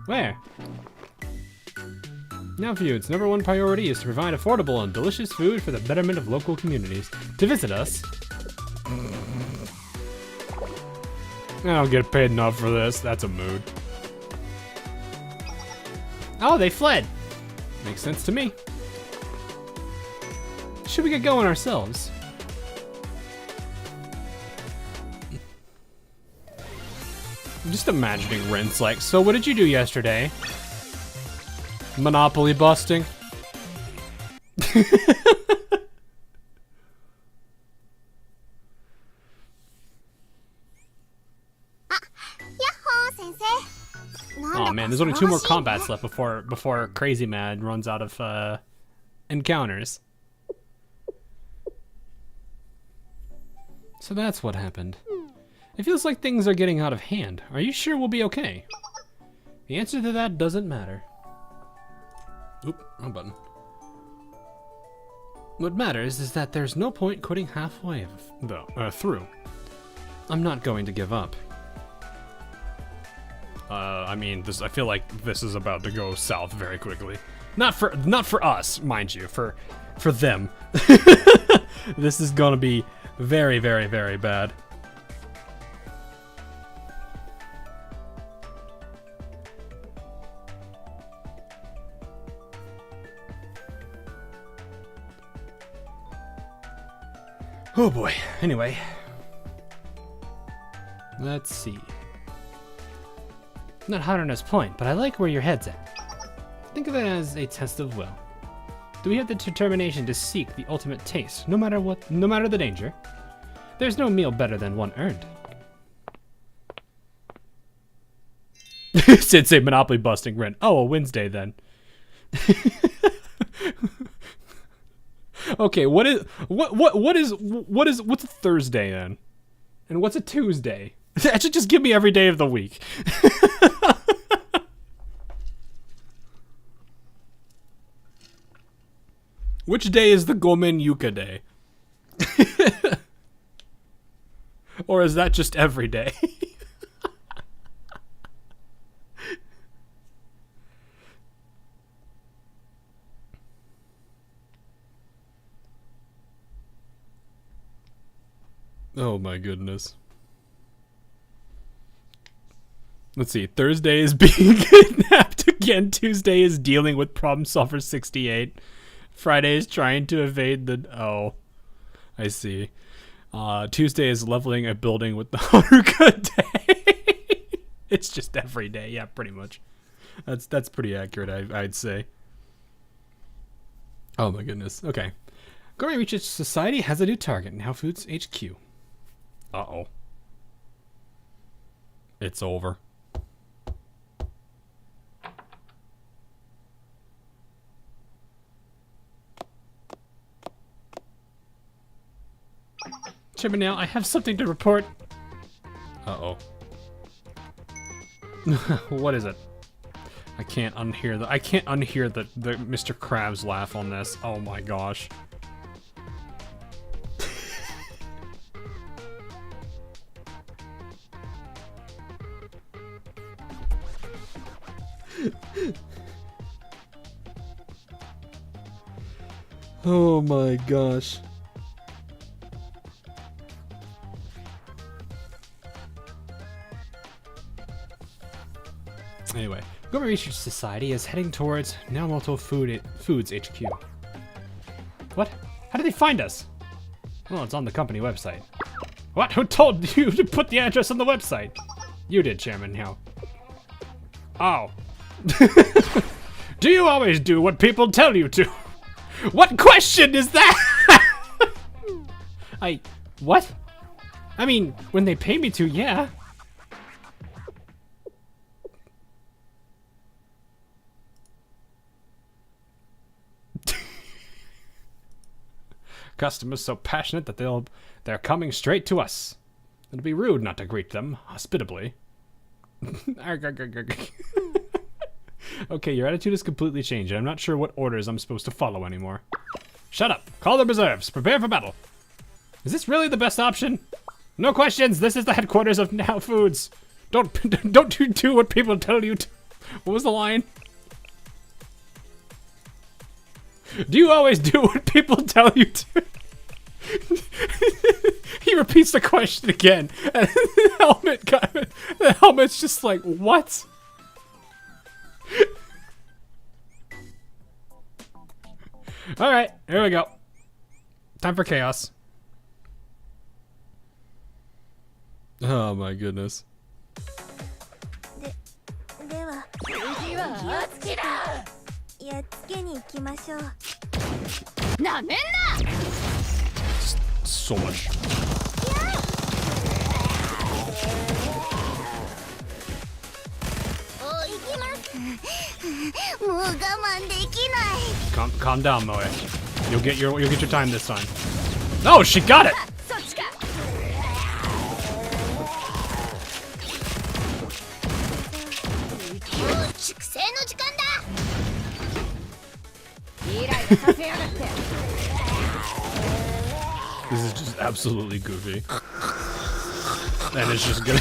Where? Now Foods' #1 priority is to provide affordable and delicious food for the betterment of local communities. To visit us... I don't get paid enough for this. That's a mood. Oh, they fled. Makes sense to me. Should we get going ourselves? I'm just imagining Rent's like, so what did you do yesterday? Monopoly busting? Oh man, there's only 2 more combats left before Crazy Mad runs out of encounters. So that's what happened. It feels like things are getting out of hand. Are you sure we'll be okay? The answer to that doesn't matter. Oop, wrong button. What matters is that there's no point quitting halfway through. I'm not going to give up. I mean, I feel like this is about to go south very quickly. Not for us, mind you, for them. This is gonna be very, very, very bad. Oh boy, anyway. Let's see. Not Haruna's point, but I like where your head's at. Think of it as a test of will. Do we have the determination to seek the ultimate taste, no matter the danger? There's no meal better than one earned. Sensei Monopoly busting Ren. Oh, a Wednesday then. Okay, what's a Thursday then? And what's a Tuesday? That should just give me every day of the week. Which day is the Gomen Yuka day? Or is that just every day? Oh my goodness. Let's see. Thursday is being kidnapped again. Tuesday is dealing with Problem Solver 68. Friday is trying to evade the... Oh. I see. Tuesday is leveling a building with the Haruka day. It's just every day. Yeah, pretty much. That's pretty accurate, I'd say. Oh my goodness. Okay. Gourmet Research Society has a new target. Now Foods HQ. Uh-oh. It's over. Chairman, now I have something to report. Uh-oh. What is it? I can't unhear the Mr. Krabs laugh on this. Oh my gosh. Oh my gosh. Anyway, Gourmet Research Society is heading towards Naomoto Foods HQ. What? How did they find us? Well, it's on the company website. What? Who told you to put the address on the website? You did, Chairman. How? Oh. Do you always do what people tell you to? What question is that? What? I mean, when they pay me to, yeah. Customers so passionate that they're coming straight to us. It'd be rude not to greet them hospitably. Okay, your attitude has completely changed. I'm not sure what orders I'm supposed to follow anymore. Shut up. Call the reserves. Prepare for battle. Is this really the best option? No questions. This is the headquarters of Now Foods. Don't you do what people tell you to. What was the line? Do you always do what people tell you to? He repeats the question again, and the helmet's just like, what? All right, here we go. Time for chaos. Oh my goodness. ではやっつけに行きましょう。なめんな。So much. 行きます。もう我慢できない。Calm down, Moe. You'll get your time this time. Oh, she got it. そっちか。粛清の時間だ。イライラさせやがって。 This is just absolutely goofy. And it's just gonna...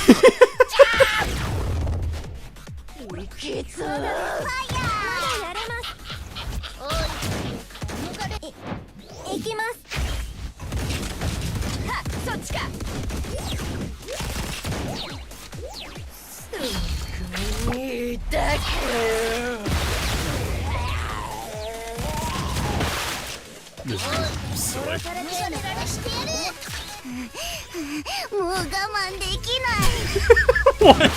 This is silly. もう我慢できない。 What?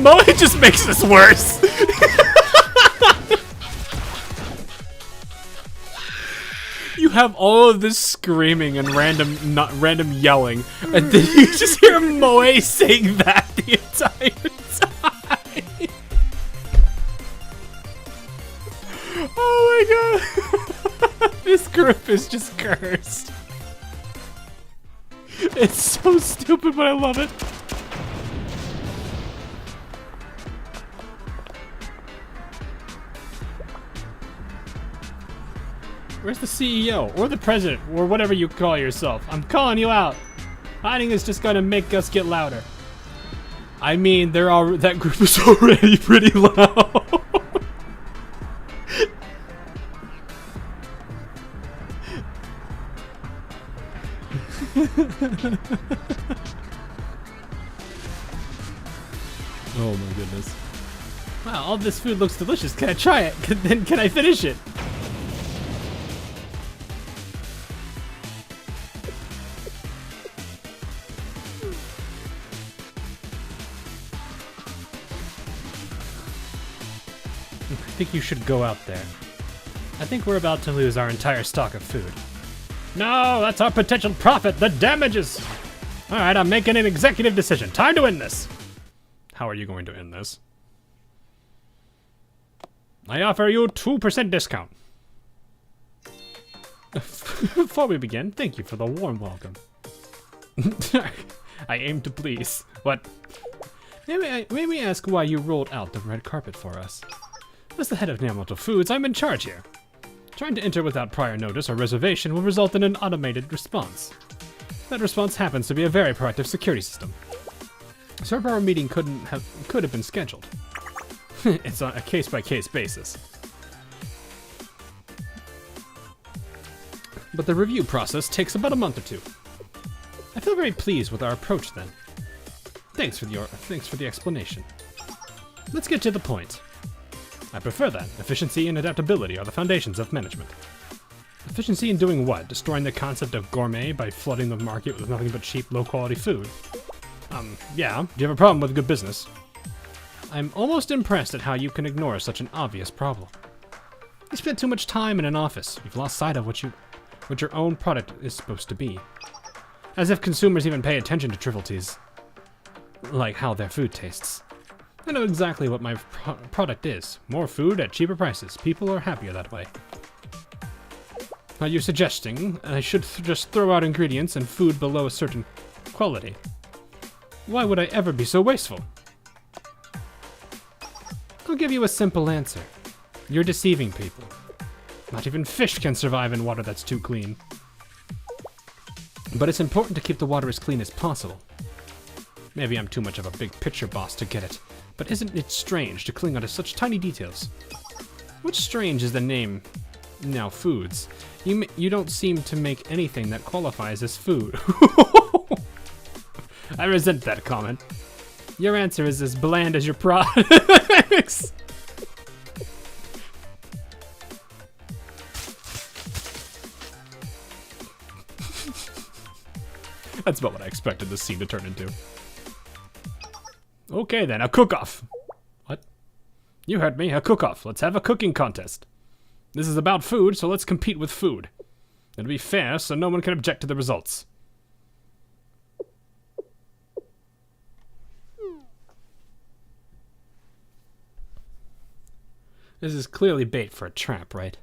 Moe just makes this worse. You have all of this screaming and random yelling, and then you just hear Moe saying that the entire time. Oh my god. This group is just cursed. It's so stupid, but I love it. Where's the CEO or the president or whatever you call yourself? I'm calling you out. Hiding is just gonna make us get louder. I mean, that group is already pretty loud. Oh my goodness. Wow, all this food looks delicious. Can I try it? Then can I finish it? I think you should go out there. I think we're about to lose our entire stock of food. No, that's our potential profit. The damages. All right, I'm making an executive decision. Time to end this. How are you going to end this? I offer you a 2% discount. Before we begin, thank you for the warm welcome. I aim to please. What? May we ask why you rolled out the red carpet for us? As the head of Yamato Foods, I'm in charge here. Trying to enter without prior notice or reservation will result in an automated response. That response happens to be a very proactive security system. So our meeting could have been scheduled. It's on a case-by-case basis. But the review process takes about a month or two. I feel very pleased with our approach then. Thanks for the explanation. Let's get to the point. I prefer that. Efficiency and adaptability are the foundations of management. Efficiency in doing what? Destroying the concept of gourmet by flooding the market with nothing but cheap, low-quality food? Yeah. Do you have a problem with good business? I'm almost impressed at how you can ignore such an obvious problem. You spent too much time in an office. You've lost sight of what your own product is supposed to be. As if consumers even pay attention to trivialities, like how their food tastes. I know exactly what my product is. More food at cheaper prices. People are happier that way. Are you suggesting I should just throw out ingredients and food below a certain quality? Why would I ever be so wasteful? I'll give you a simple answer. You're deceiving people. Not even fish can survive in water that's too clean. But it's important to keep the water as clean as possible. Maybe I'm too much of a big picture boss to get it, but isn't it strange to cling onto such tiny details? What's strange is the name, now Foods. You don't seem to make anything that qualifies as food. I resent that comment. Your answer is as bland as your products. That's about what I expected this scene to turn into. Okay then, a cook-off. What? You heard me, a cook-off. Let's have a cooking contest. This is about food, so let's compete with food. It'll be fair, so no one can object to the results. This is clearly bait for a trap, right?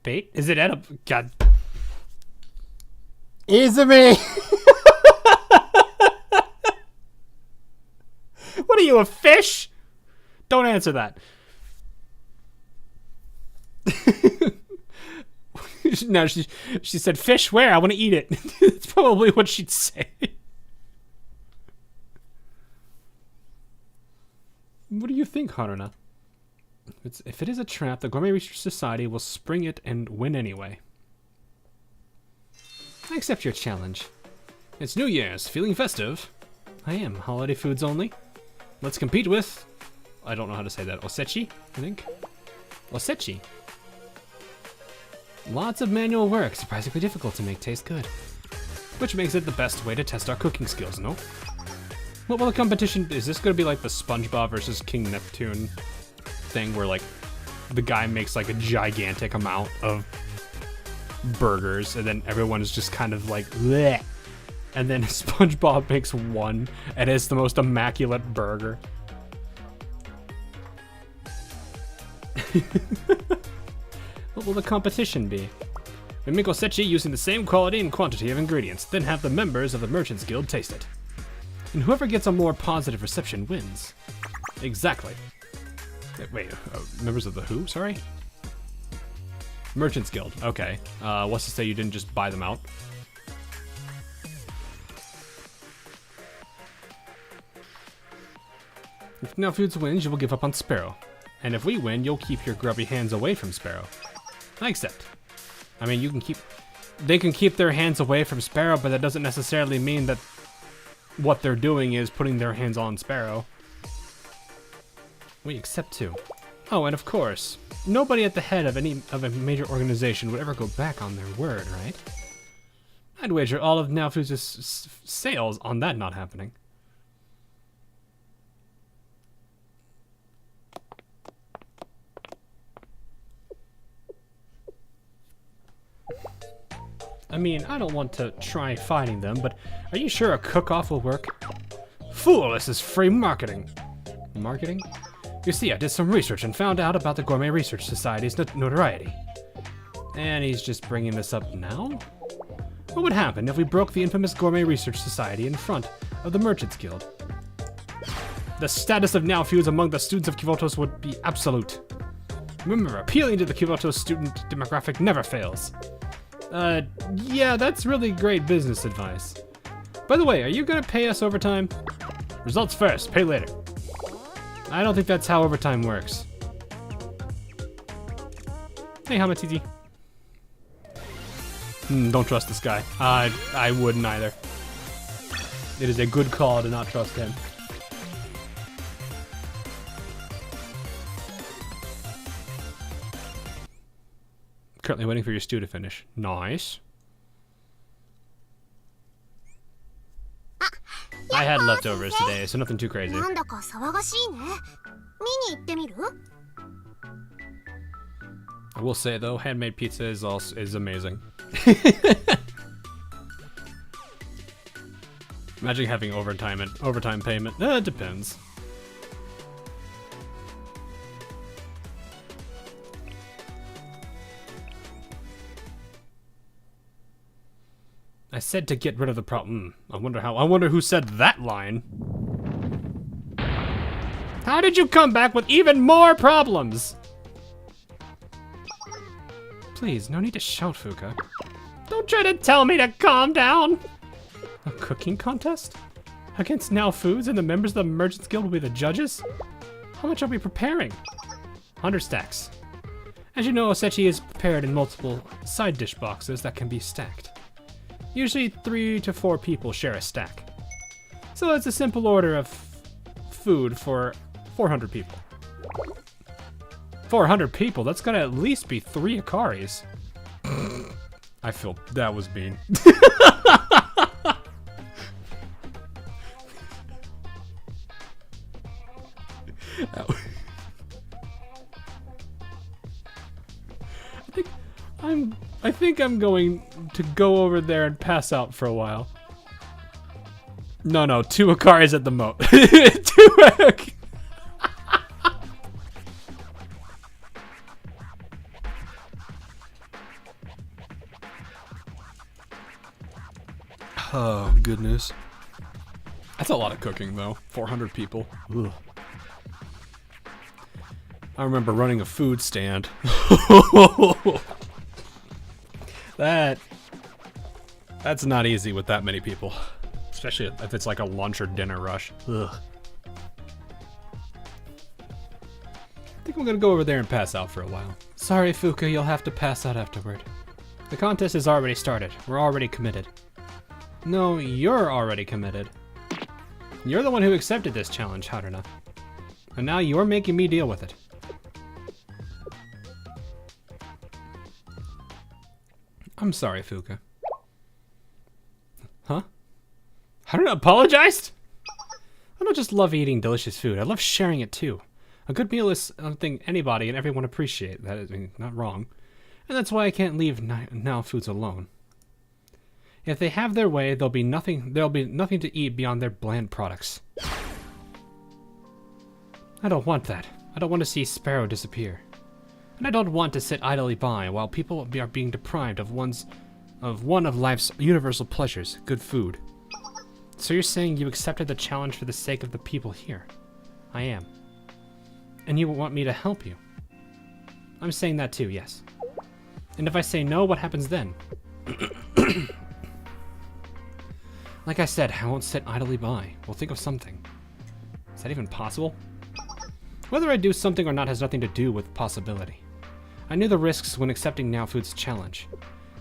Bait? Is it edible? God. Izumi! What are you, a fish? Don't answer that. No, she said, fish where? I want to eat it. That's probably what she'd say. What do you think, Haruna? If it is a trap, the Gourmet Research Society will spring it and win anyway. I accept your challenge. It's New Year's. Feeling festive? I am. Holiday foods only. Let's compete with... I don't know how to say that. Osechi, I think? Osechi. Lots of manual work. Surprisingly difficult to make taste good. Which makes it the best way to test our cooking skills, no? What will the competition... Is this going to be like the SpongeBob versus King Neptune thing where, like, the guy makes, like, a gigantic amount of burgers, and then everyone is just kind of like, bleh. And then SpongeBob makes one, and it's the most immaculate burger. What will the competition be? We make osechi using the same quality and quantity of ingredients, then have the members of the Merchants Guild taste it. And whoever gets a more positive reception wins. Exactly. Wait, members of the who? Sorry? Merchants Guild. Okay. What's to say you didn't just buy them out? If Now Foods wins, you will give up on Sparrow. And if we win, you'll keep your grubby hands away from Sparrow. I accept. I mean, they can keep their hands away from Sparrow, but that doesn't necessarily mean that what they're doing is putting their hands on Sparrow. We accept too. Oh, and of course, nobody at the head of a major organization would ever go back on their word, right? I'd wager all of Now Foods' sales on that not happening. I mean, I don't want to try fighting them, but are you sure a cook-off will work? Fool, this is free marketing. Marketing? You see, I did some research and found out about the Gourmet Research Society's notoriety. And he's just bringing this up now? What would happen if we broke the infamous Gourmet Research Society in front of the Merchants Guild? The status of Now Foods among the students of Kyoto's would be absolute. Remember, appealing to the Kyoto student demographic never fails. Yeah, that's really great business advice. By the way, are you gonna pay us overtime? Results first, pay later. I don't think that's how overtime works. Hey, Hamatiti. Don't trust this guy. I wouldn't either. It is a good call to not trust him. Currently waiting for your stew to finish. Nice. I had leftovers today, so nothing too crazy. I will say though, handmade pizza is amazing. Imagine having overtime payment. It depends. I said to get rid of the problem. I wonder who said that line. How did you come back with even more problems? Please, no need to shout, Fuka. Don't try to tell me to calm down. A cooking contest? Against Now Foods and the members of the Merchants Guild will be the judges? How much are we preparing? 100 stacks. As you know, osechi is prepared in multiple side dish boxes that can be stacked. Usually 3 to 4 people share a stack. So it's a simple order of food for 400 people. 400 people? That's gotta at least be 3 Akaris. I feel that was mean. I think I'm going to go over there and pass out for a while. No, 2 Akaris at the most. 2 Akaris. Oh, goodness. That's a lot of cooking, though. 400 people. Ugh. I remember running a food stand. That's not easy with that many people. Especially if it's like a lunch or dinner rush. Ugh. I think I'm gonna go over there and pass out for a while. Sorry, Fuka, you'll have to pass out afterward. The contest has already started. We're already committed. No, you're already committed. You're the one who accepted this challenge, Haruna. And now you're making me deal with it. I'm sorry, Fuka. Huh? Haruna apologized? I don't just love eating delicious food, I love sharing it too. A good meal is something anybody and everyone appreciate. That is not wrong. And that's why I can't leave now foods alone. If they have their way, there'll be nothing to eat beyond their bland products. I don't want that. I don't want to see Sparrow disappear. And I don't want to sit idly by while people are being deprived of one of life's universal pleasures, good food. So you're saying you accepted the challenge for the sake of the people here? I am. And you want me to help you? I'm saying that too, yes. And if I say no, what happens then? Like I said, I won't sit idly by. We'll think of something. Is that even possible? Whether I do something or not has nothing to do with possibility. I knew the risks when accepting Now Food's challenge.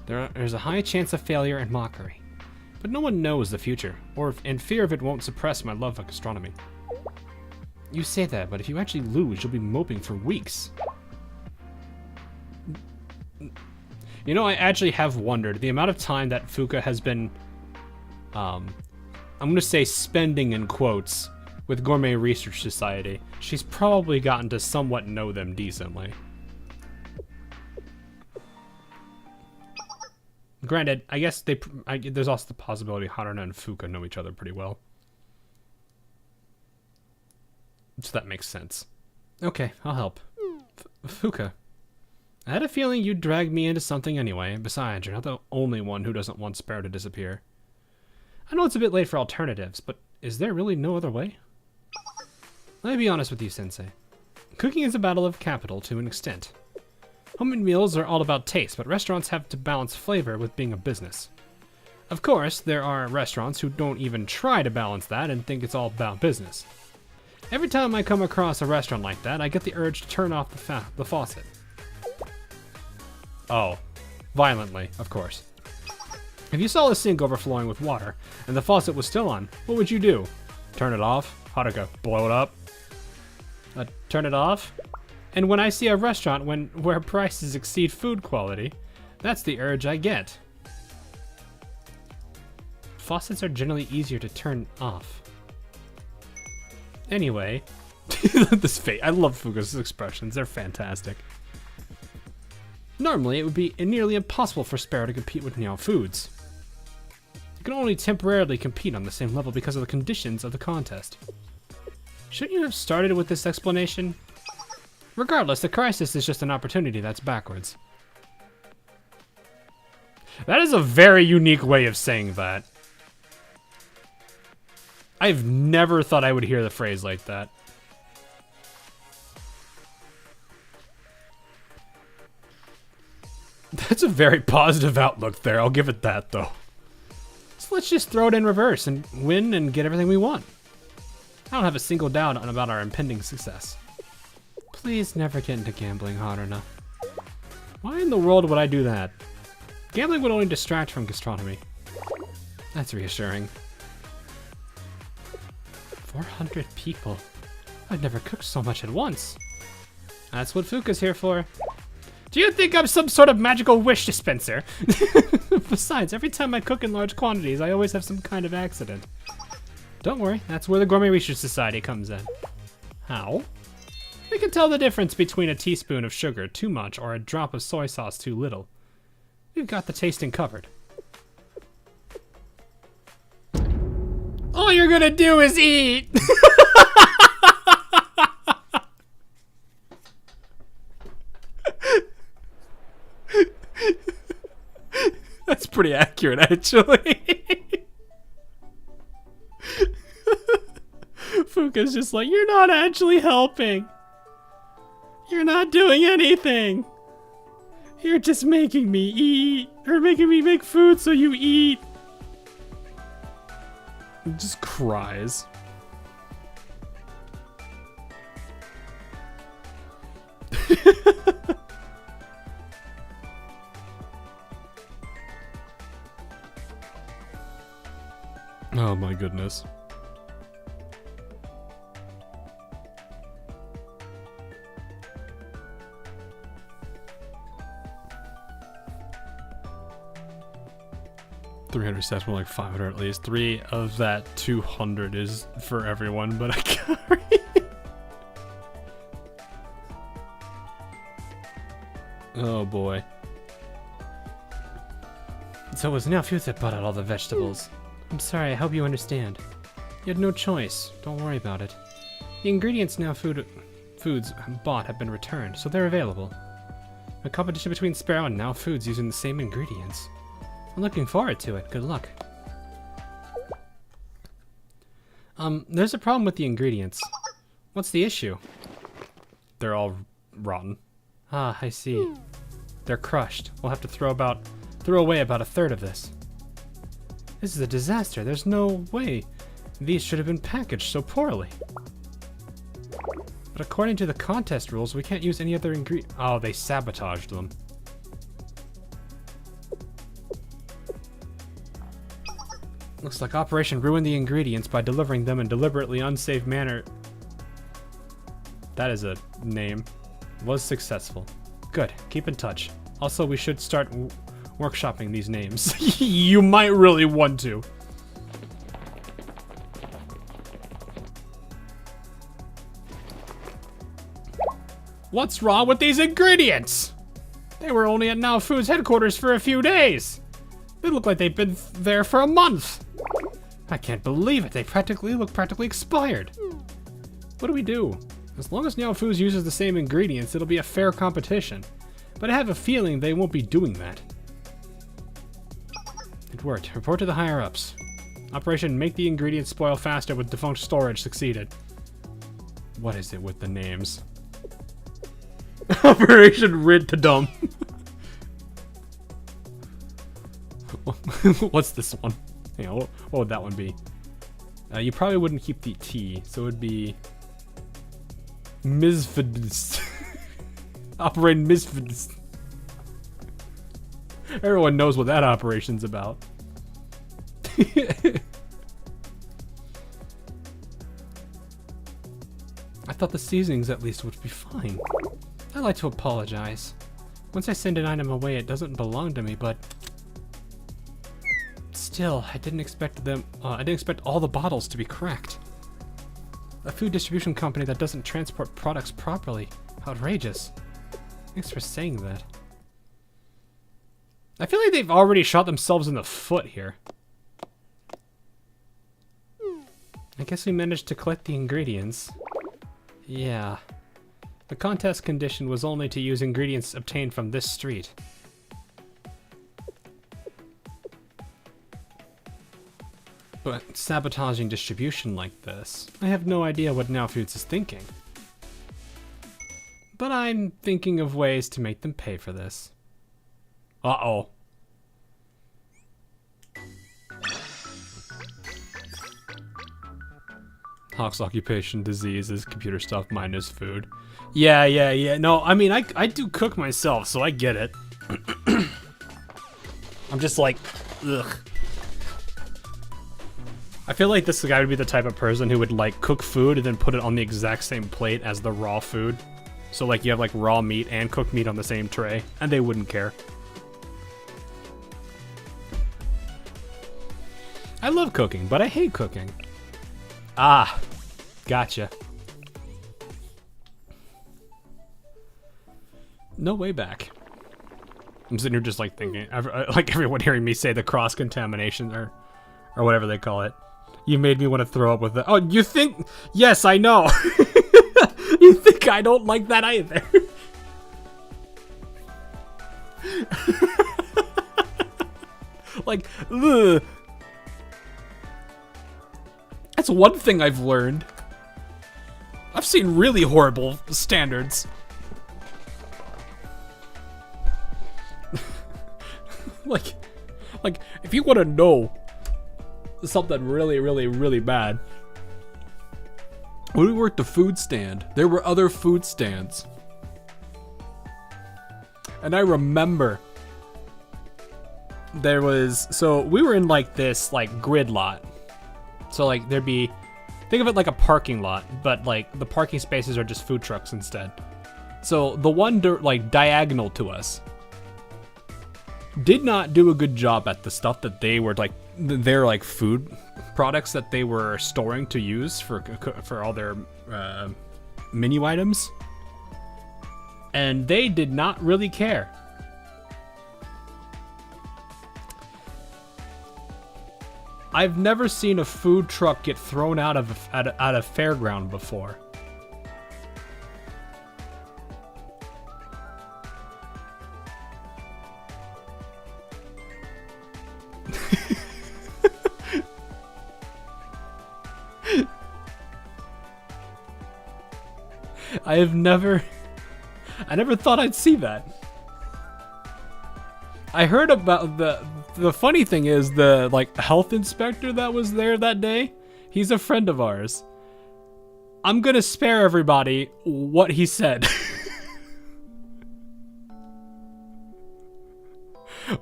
There's a high chance of failure and mockery. But no one knows the future, and fear of it won't suppress my love of gastronomy. You say that, but if you actually lose, you'll be moping for weeks. You know, I actually have wondered the amount of time that Fuka has been, I'm going to say spending in quotes, with Gourmet Research Society. She's probably gotten to somewhat know them decently. Granted, I guess there's also the possibility Haruna and Fuka know each other pretty well. So that makes sense. Okay, I'll help. Fuka, I had a feeling you'd drag me into something anyway. Besides, you're not the only one who doesn't want Sparrow to disappear. I know it's a bit late for alternatives, but is there really no other way? Let me be honest with you, Sensei. Cooking is a battle of capital to an extent. Homemade meals are all about taste, but restaurants have to balance flavor with being a business. Of course, there are restaurants who don't even try to balance that and think it's all about business. Every time I come across a restaurant like that, I get the urge to turn off the faucet. Oh, violently, of course. If you saw the sink overflowing with water and the faucet was still on, what would you do? Turn it off? Haruka, blow it up? Turn it off? And when I see a restaurant where prices exceed food quality, that's the urge I get. Faucets are generally easier to turn off. Anyway, this fate. I love Fuka's expressions. They're fantastic. Normally, it would be nearly impossible for Sparrow to compete with Now Foods. You can only temporarily compete on the same level because of the conditions of the contest. Shouldn't you have started with this explanation? Regardless, the crisis is just an opportunity that's backwards. That is a very unique way of saying that. I've never thought I would hear the phrase like that. That's a very positive outlook there, I'll give it that though. So let's just throw it in reverse and win and get everything we want. I don't have a single doubt about our impending success. Please never get into gambling, Haruna. Why in the world would I do that? Gambling would only distract from gastronomy. That's reassuring. 400 people. I've never cooked so much at once. That's what Fuka's here for. Do you think I'm some sort of magical wish dispenser? Besides, every time I cook in large quantities, I always have some kind of accident. Don't worry, that's where the Gourmet Research Society comes in. How? We can tell the difference between a teaspoon of sugar too much or a drop of soy sauce too little. We've got the tasting covered. All you're gonna do is eat! That's pretty accurate, actually. Fuka's just like, you're not actually helping. You're not doing anything. You're just making me eat, or making me make food so you eat. He just cries. Oh my goodness. $300 stats, more like 500 at least. 3 of that 200 is for everyone, but I can't read. Oh boy. So it was now Foods that bought out all the vegetables. I'm sorry, I hope you understand. You had no choice. Don't worry about it. The ingredients now Foods bought have been returned, so they're available. A competition between Sparrow and Now Foods using the same ingredients. I'm looking forward to it. Good luck. There's a problem with the ingredients. What's the issue? They're all rotten. Ah, I see. They're crushed. We'll have to throw away about a third of this. This is a disaster. There's no way these should have been packaged so poorly. But according to the contest rules, we can't use any other ingredient. Oh, they sabotaged them. Looks like Operation ruined the ingredients by delivering them in deliberately unsafe manner. That is a name. Was successful. Good. Keep in touch. Also, we should start workshopping these names. You might really want to. What's wrong with these ingredients? They were only at Now Foods headquarters for a few days. They look like they've been there for a month. I can't believe it. They look practically expired. What do we do? As long as Now Foods uses the same ingredients, it'll be a fair competition. But I have a feeling they won't be doing that. It worked. Report to the higher-ups. Operation Make the Ingredients Spoil Faster with Defunct Storage succeeded. What is it with the names? Operation Rid to Dumb. What's this one? Yeah, what would that one be? You probably wouldn't keep the T, so it would be Misfits. Operate Misfits. Everyone knows what that operation's about. I thought the seasonings at least would be fine. I'd like to apologize. Once I send an item away, it doesn't belong to me, but still, I didn't expect all the bottles to be cracked. A food distribution company that doesn't transport products properly. Outrageous. Thanks for saying that. I feel like they've already shot themselves in the foot here. I guess we managed to collect the ingredients. Yeah. The contest condition was only to use ingredients obtained from this street. But sabotaging distribution like this, I have no idea what Now Foods is thinking. But I'm thinking of ways to make them pay for this. Uh-oh. Hawk's occupation, disease is computer stuff minus food. Yeah. No, I mean, I do cook myself, so I get it. I'm just like, ugh. I feel like this guy would be the type of person who would like cook food and then put it on the exact same plate as the raw food. So like you have like raw meat and cooked meat on the same tray, and they wouldn't care. I love cooking, but I hate cooking. Ah, gotcha. No way back. I'm sitting here just like thinking, like everyone hearing me say the cross-contamination or whatever they call it. You made me want to throw up with it. Oh, you think? Yes, I know. You think I don't like that either? Like, ugh. That's one thing I've learned. I've seen really horrible standards. like, if you want to know something really bad, when we were at the food stand, there were other food stands. And I remember there was, so we were in like this like grid lot. So like there'd be, think of it like a parking lot, but like the parking spaces are just food trucks instead. So the one like diagonal to us did not do a good job at the stuff that they were like, their like food products that they were storing to use for all their menu items. And they did not really care. I've never seen a food truck get thrown out of at a fairground before. I never thought I'd see that. I heard about the funny thing is the like health inspector that was there that day, he's a friend of ours. I'm gonna spare everybody what he said.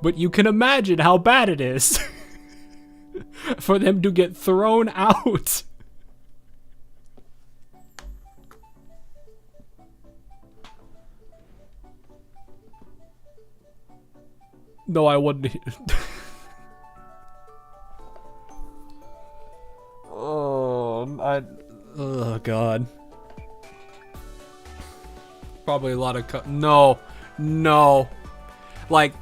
But you can imagine how bad it is for them to get thrown out. No, I wouldn't. Oh, God. Probably a lot of no. Like,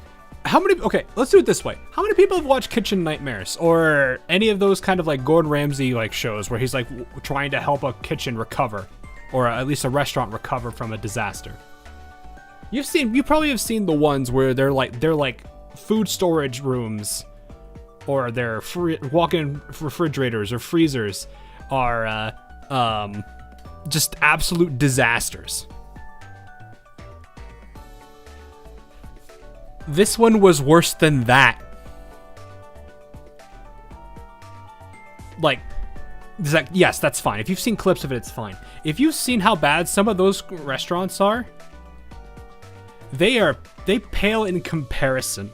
how many? Okay, let's do it this way. How many people have watched Kitchen Nightmares or any of those kind of like Gordon Ramsay like shows where he's like trying to help a kitchen recover, or at least a restaurant recover from a disaster? You probably have seen the ones where they're like food storage rooms, or their walk-in refrigerators or freezers are just absolute disasters. This one was worse than that. Like, yes, that's fine. If you've seen clips of it, it's fine. If you've seen how bad some of those restaurants are, they pale in comparison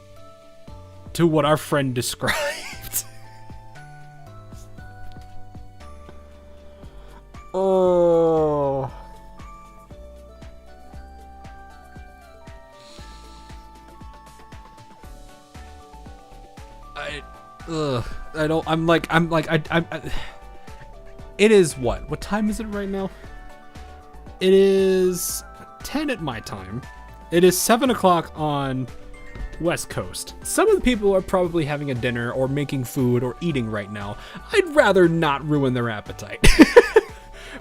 to what our friend described. Oh. It is what time is it right now? It is 10 at my time. It is 7 o'clock on West Coast. Some of the people are probably having a dinner or making food or eating right now. I'd rather not ruin their appetite.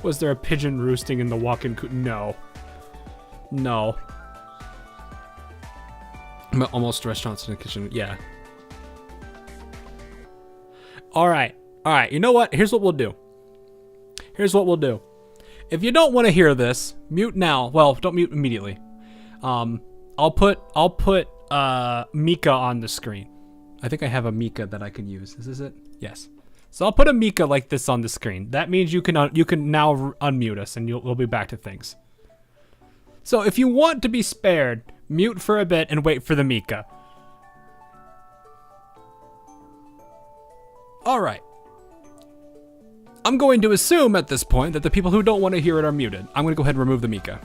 Was there a pigeon roosting in the walk-in No. Almost restaurants in the kitchen. Yeah. All right. You know what? Here's what we'll do. If you don't want to hear this, mute now. Well, don't mute immediately. I'll put Mika on the screen. I think I have a Mika that I can use. Is this it? Yes. So I'll put a Mika like this on the screen. That means you can now unmute us, and we'll be back to things. So if you want to be spared, mute for a bit and wait for the Mika. All right. I'm going to assume at this point that the people who don't want to hear it are muted. I'm going to go ahead and remove the Mika.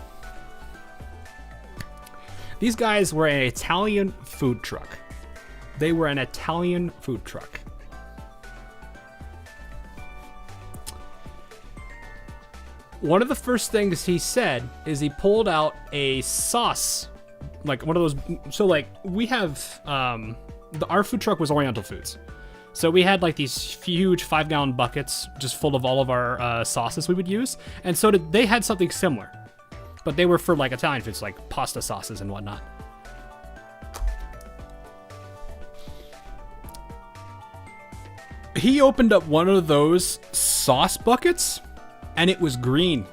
These guys were an Italian food truck. They were an Italian food truck. One of the first things he said is he pulled out a sauce, like one of those. So like we have, our food truck was Oriental Foods. So we had like these huge 5-gallon buckets just full of all of our sauces we would use. And so they had something similar, but they were for like Italian foods, like pasta sauces and whatnot. He opened up one of those sauce buckets and it was green.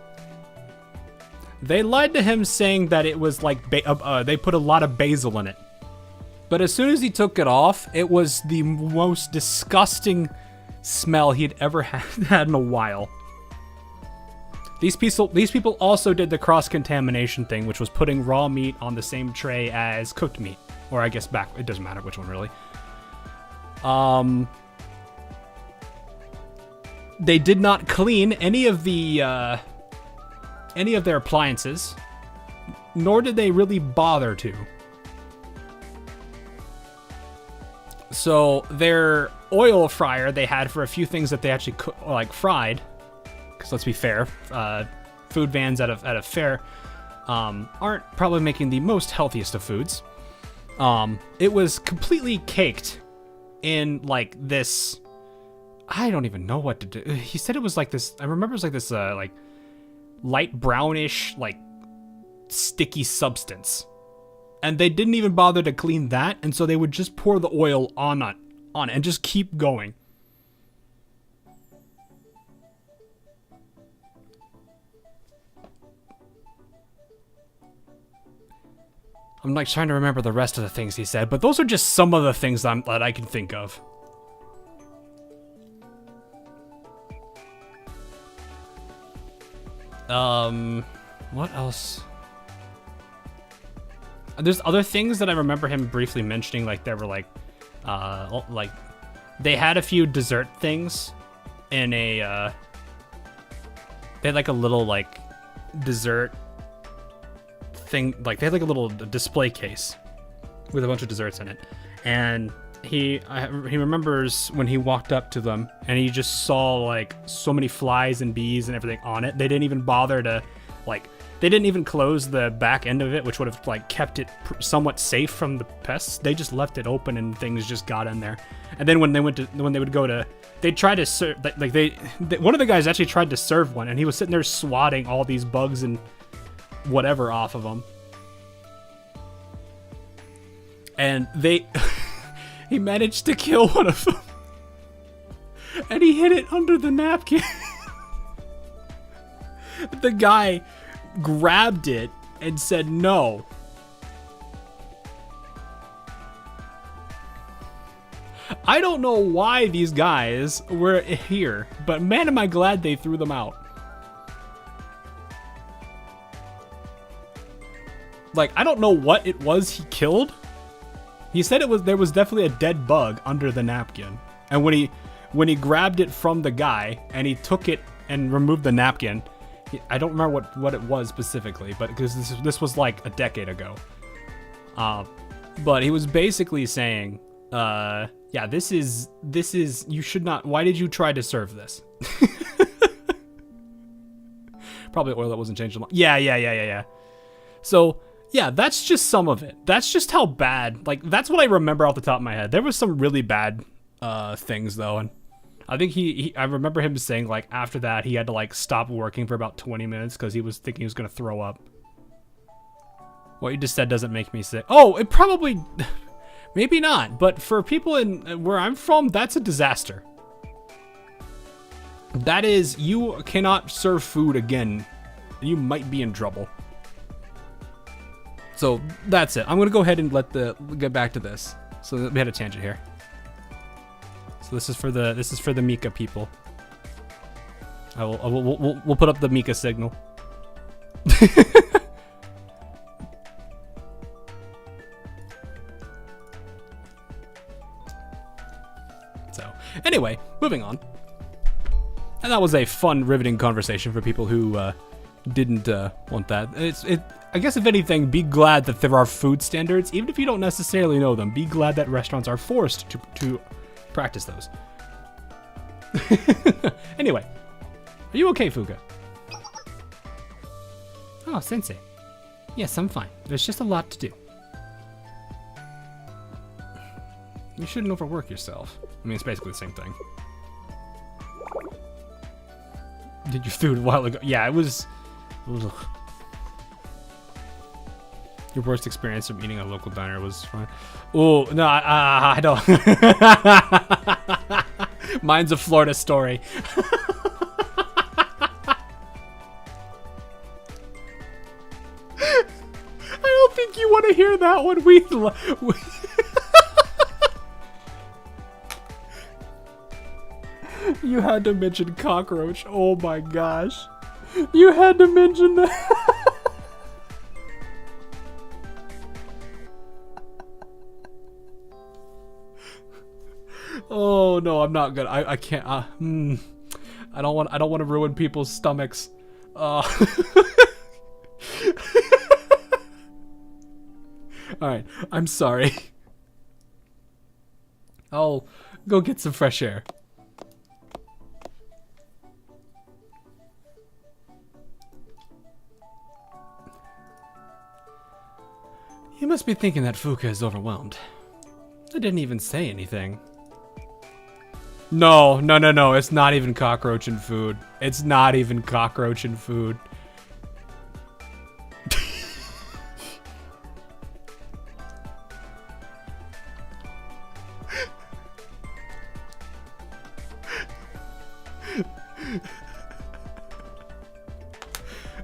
They lied to him saying that it was like, they put a lot of basil in it. But as soon as he took it off, it was the most disgusting smell he'd ever had in a while. These people also did the cross-contamination thing, which was putting raw meat on the same tray as cooked meat. Or I guess it doesn't matter which one really. They did not clean any of their appliances, nor did they really bother to. So their oil fryer they had for a few things that they actually fried, because let's be fair, food vans at a fair aren't probably making the most healthiest of foods. It was completely caked in like this I don't even know what to do. He said it was like this. I remember it was like this, like light brownish, like sticky substance, and they didn't even bother to clean that, and so they would just pour the oil on it and just keep going. I'm like trying to remember the rest of the things he said, but those are just some of the things that I can think of. What else? There's other things that I remember him briefly mentioning, like there were like they had a few dessert things in a, they had like a little like dessert thing, like they had like a little display case with a bunch of desserts in it, and he remembers when he walked up to them and he just saw like so many flies and bees and everything on it. They didn't even bother to like, they didn't even close the back end of it, which would have like kept it somewhat safe from the pests. They just left it open and things just got in there. And then when they tried to serve, like one of the guys actually tried to serve one, and he was sitting there swatting all these bugs and whatever off of them. And he managed to kill one of them. And he hid it under the napkin. The guy grabbed it and said no. I don't know why these guys were here, but man, am I glad they threw them out. Like, I don't know what it was he killed. He said there was definitely a dead bug under the napkin. And when he grabbed it from the guy and he took it and removed the napkin, I don't remember what it was specifically, but because this was like a decade ago. But he was basically saying, yeah, this is you should not. Why did you try to serve this? Probably oil that wasn't changed. Yeah. So yeah, that's just some of it. That's just how bad. Like, that's what I remember off the top of my head. There was some really bad things though, and I think I remember him saying like after that he had to like stop working for about 20 minutes because he was thinking he was gonna throw up. What you just said doesn't make me sick. Oh, it probably, maybe not, but for people in where I'm from, that's a disaster. That is, you cannot serve food again. You might be in trouble. So that's it. I'm gonna go ahead and get back to this. So we had a tangent here. So this is for the Mika people. We'll put up the Mika signal. So anyway, moving on. And that was a fun, riveting conversation for people who didn't want that. I guess if anything, be glad that there are food standards, even if you don't necessarily know them. Be glad that restaurants are forced to practice those. Anyway, are you okay, Fuga? Oh, Sensei. Yes, I'm fine. There's just a lot to do. You shouldn't overwork yourself. I mean, it's basically the same thing. Did your food a while ago? Yeah, it was. Ugh. Your worst experience of eating at a local diner was fine. Oh, no, I don't. Mine's a Florida story. I don't think you want to hear that one. You had to mention cockroach. Oh my gosh. You had to mention that. Oh no, I'm not good. I can't. I don't want to ruin people's stomachs. All right, I'm sorry. I'll go get some fresh air. You must be thinking that Fuka is overwhelmed. I didn't even say anything. No, no, no, no. It's not even cockroach and food. It's not even cockroach and food.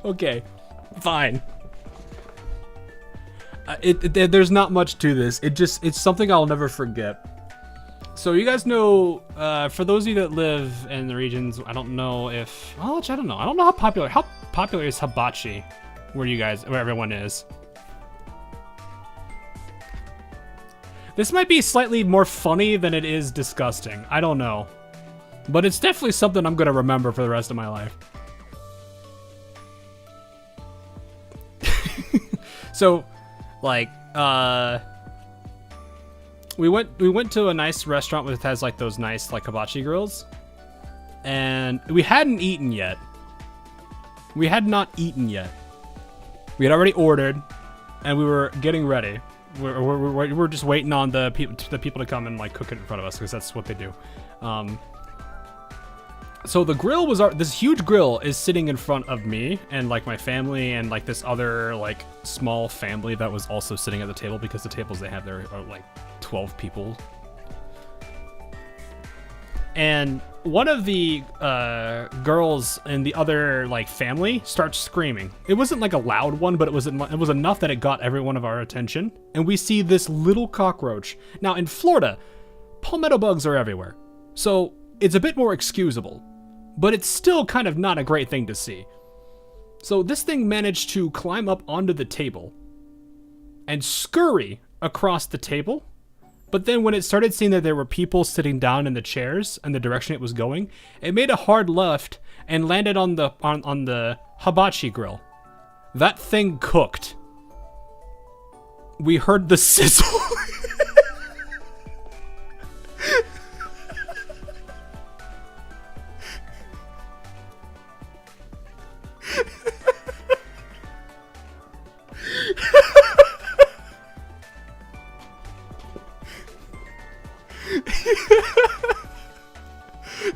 Okay, fine. There's not much to this. It's something I'll never forget. So you guys know, for those of you that live in the regions, I don't know if, well, actually, I don't know. I don't know how popular is hibachi, where everyone is. This might be slightly more funny than it is disgusting. I don't know. But it's definitely something I'm gonna remember for the rest of my life. So, like, we went to a nice restaurant that has like those nice like hibachi grills, and we hadn't eaten yet. We had not eaten yet. We had already ordered, and we were getting ready. We're just waiting on the people to come and like cook it in front of us, because that's what they do. So the grill was this huge grill is sitting in front of me and like my family and like this other like small family that was also sitting at the table, because the tables they have there are like 12 people. And one of the girls in the other like family starts screaming. It wasn't like a loud one, but it was enough that it got every one of our attention. And we see this little cockroach. Now in Florida, palmetto bugs are everywhere, so it's a bit more excusable, but it's still kind of not a great thing to see. So this thing managed to climb up onto the table and scurry across the table. But then when it started seeing that there were people sitting down in the chairs and the direction it was going, it made a hard left and landed on the hibachi grill. That thing cooked. We heard the sizzle.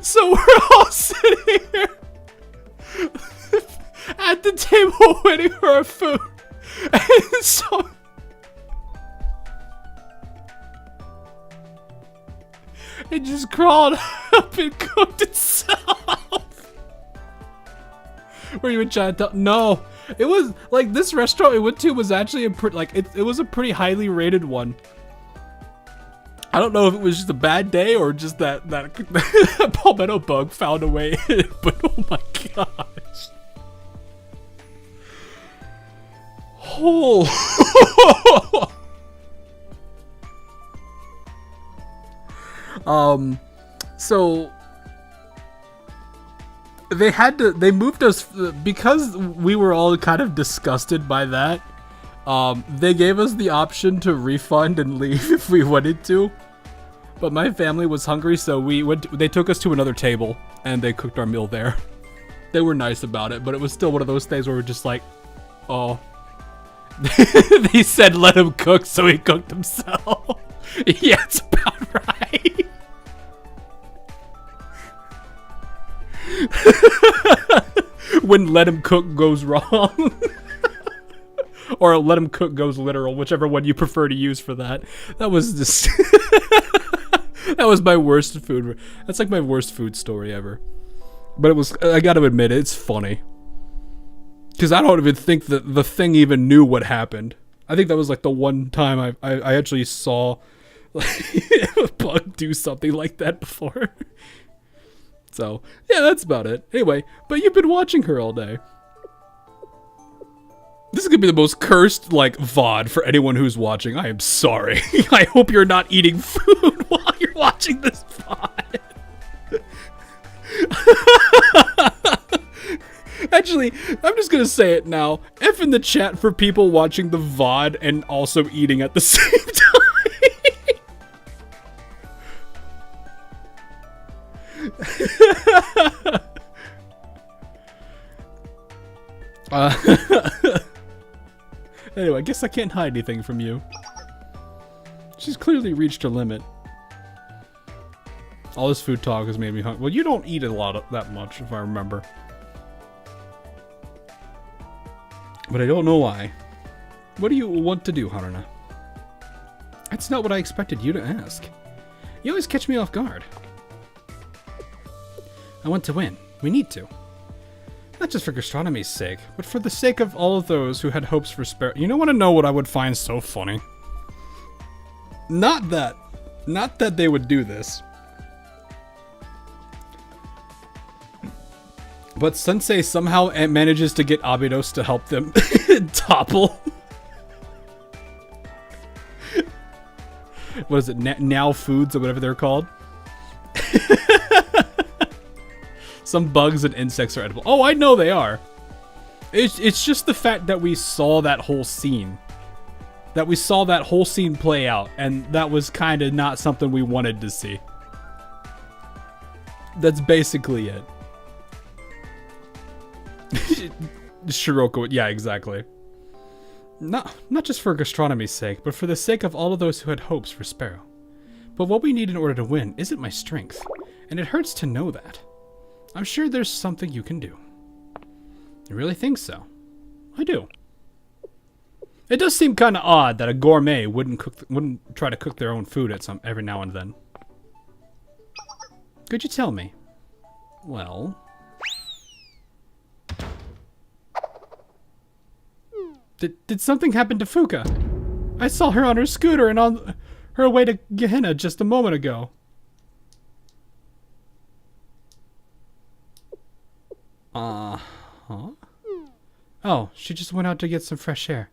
So we're all sitting here at the table waiting for our food, and so it just crawled up and cooked itself. Were you in Chinatown? No, it was like this restaurant we went to was actually it was a pretty highly rated one. I don't know if it was just a bad day or just that palmetto bug found a way in, but oh my gosh. Oh. So they moved us because we were all kind of disgusted by that. They gave us the option to refund and leave if we wanted to, but my family was hungry, so they took us to another table and they cooked our meal there. They were nice about it, but it was still one of those things where we're just like, oh. They said let him cook, so he cooked himself. Yeah, it's about right. When let him cook goes wrong. Or let him cook goes literal, whichever one you prefer to use for that. That was just that was my worst food. That's like my worst food story ever. But it was, I gotta admit, it's funny. Because I don't even think that the thing even knew what happened. I think that was like the one time I actually saw like, a bug do something like that before. So, yeah, that's about it. Anyway, but you've been watching her all day. This is gonna be the most cursed, like, VOD for anyone who's watching. I am sorry. I hope you're not eating food while you're watching this VOD. Actually, I'm just gonna say it now. F in the chat for people watching the VOD and also eating at the same time. Anyway, I guess I can't hide anything from you. She's clearly reached her limit. All this food talk has made me hungry. Well, you don't eat a lot of that much, if I remember. But I don't know why. What do you want to do, Haruna? That's not what I expected you to ask. You always catch me off guard. I want to win. We need to. Not just for gastronomy's sake, but for the sake of all of those who had hopes for Sparrow. You don't want to know what I would find so funny? Not that they would do this. But Sensei somehow manages to get Abidos to help them topple. What is it? Now Foods or whatever they're called? Some bugs and insects are edible. Oh, I know they are. It's just the fact that we saw that whole scene. That we saw that whole scene play out. And that was kind of not something we wanted to see. That's basically it. Shiroko, yeah, exactly. Not just for gastronomy's sake, but for the sake of all of those who had hopes for Sparrow. But what we need in order to win isn't my strength, and it hurts to know that. I'm sure there's something you can do. You really think so? I do. It does seem kind of odd that a gourmet wouldn't try to cook their own food at every now and then. Could you tell me? Well... Did something happen to Fuka? I saw her on her scooter and on her way to Gehenna just a moment ago. Huh? Oh, she just went out to get some fresh air.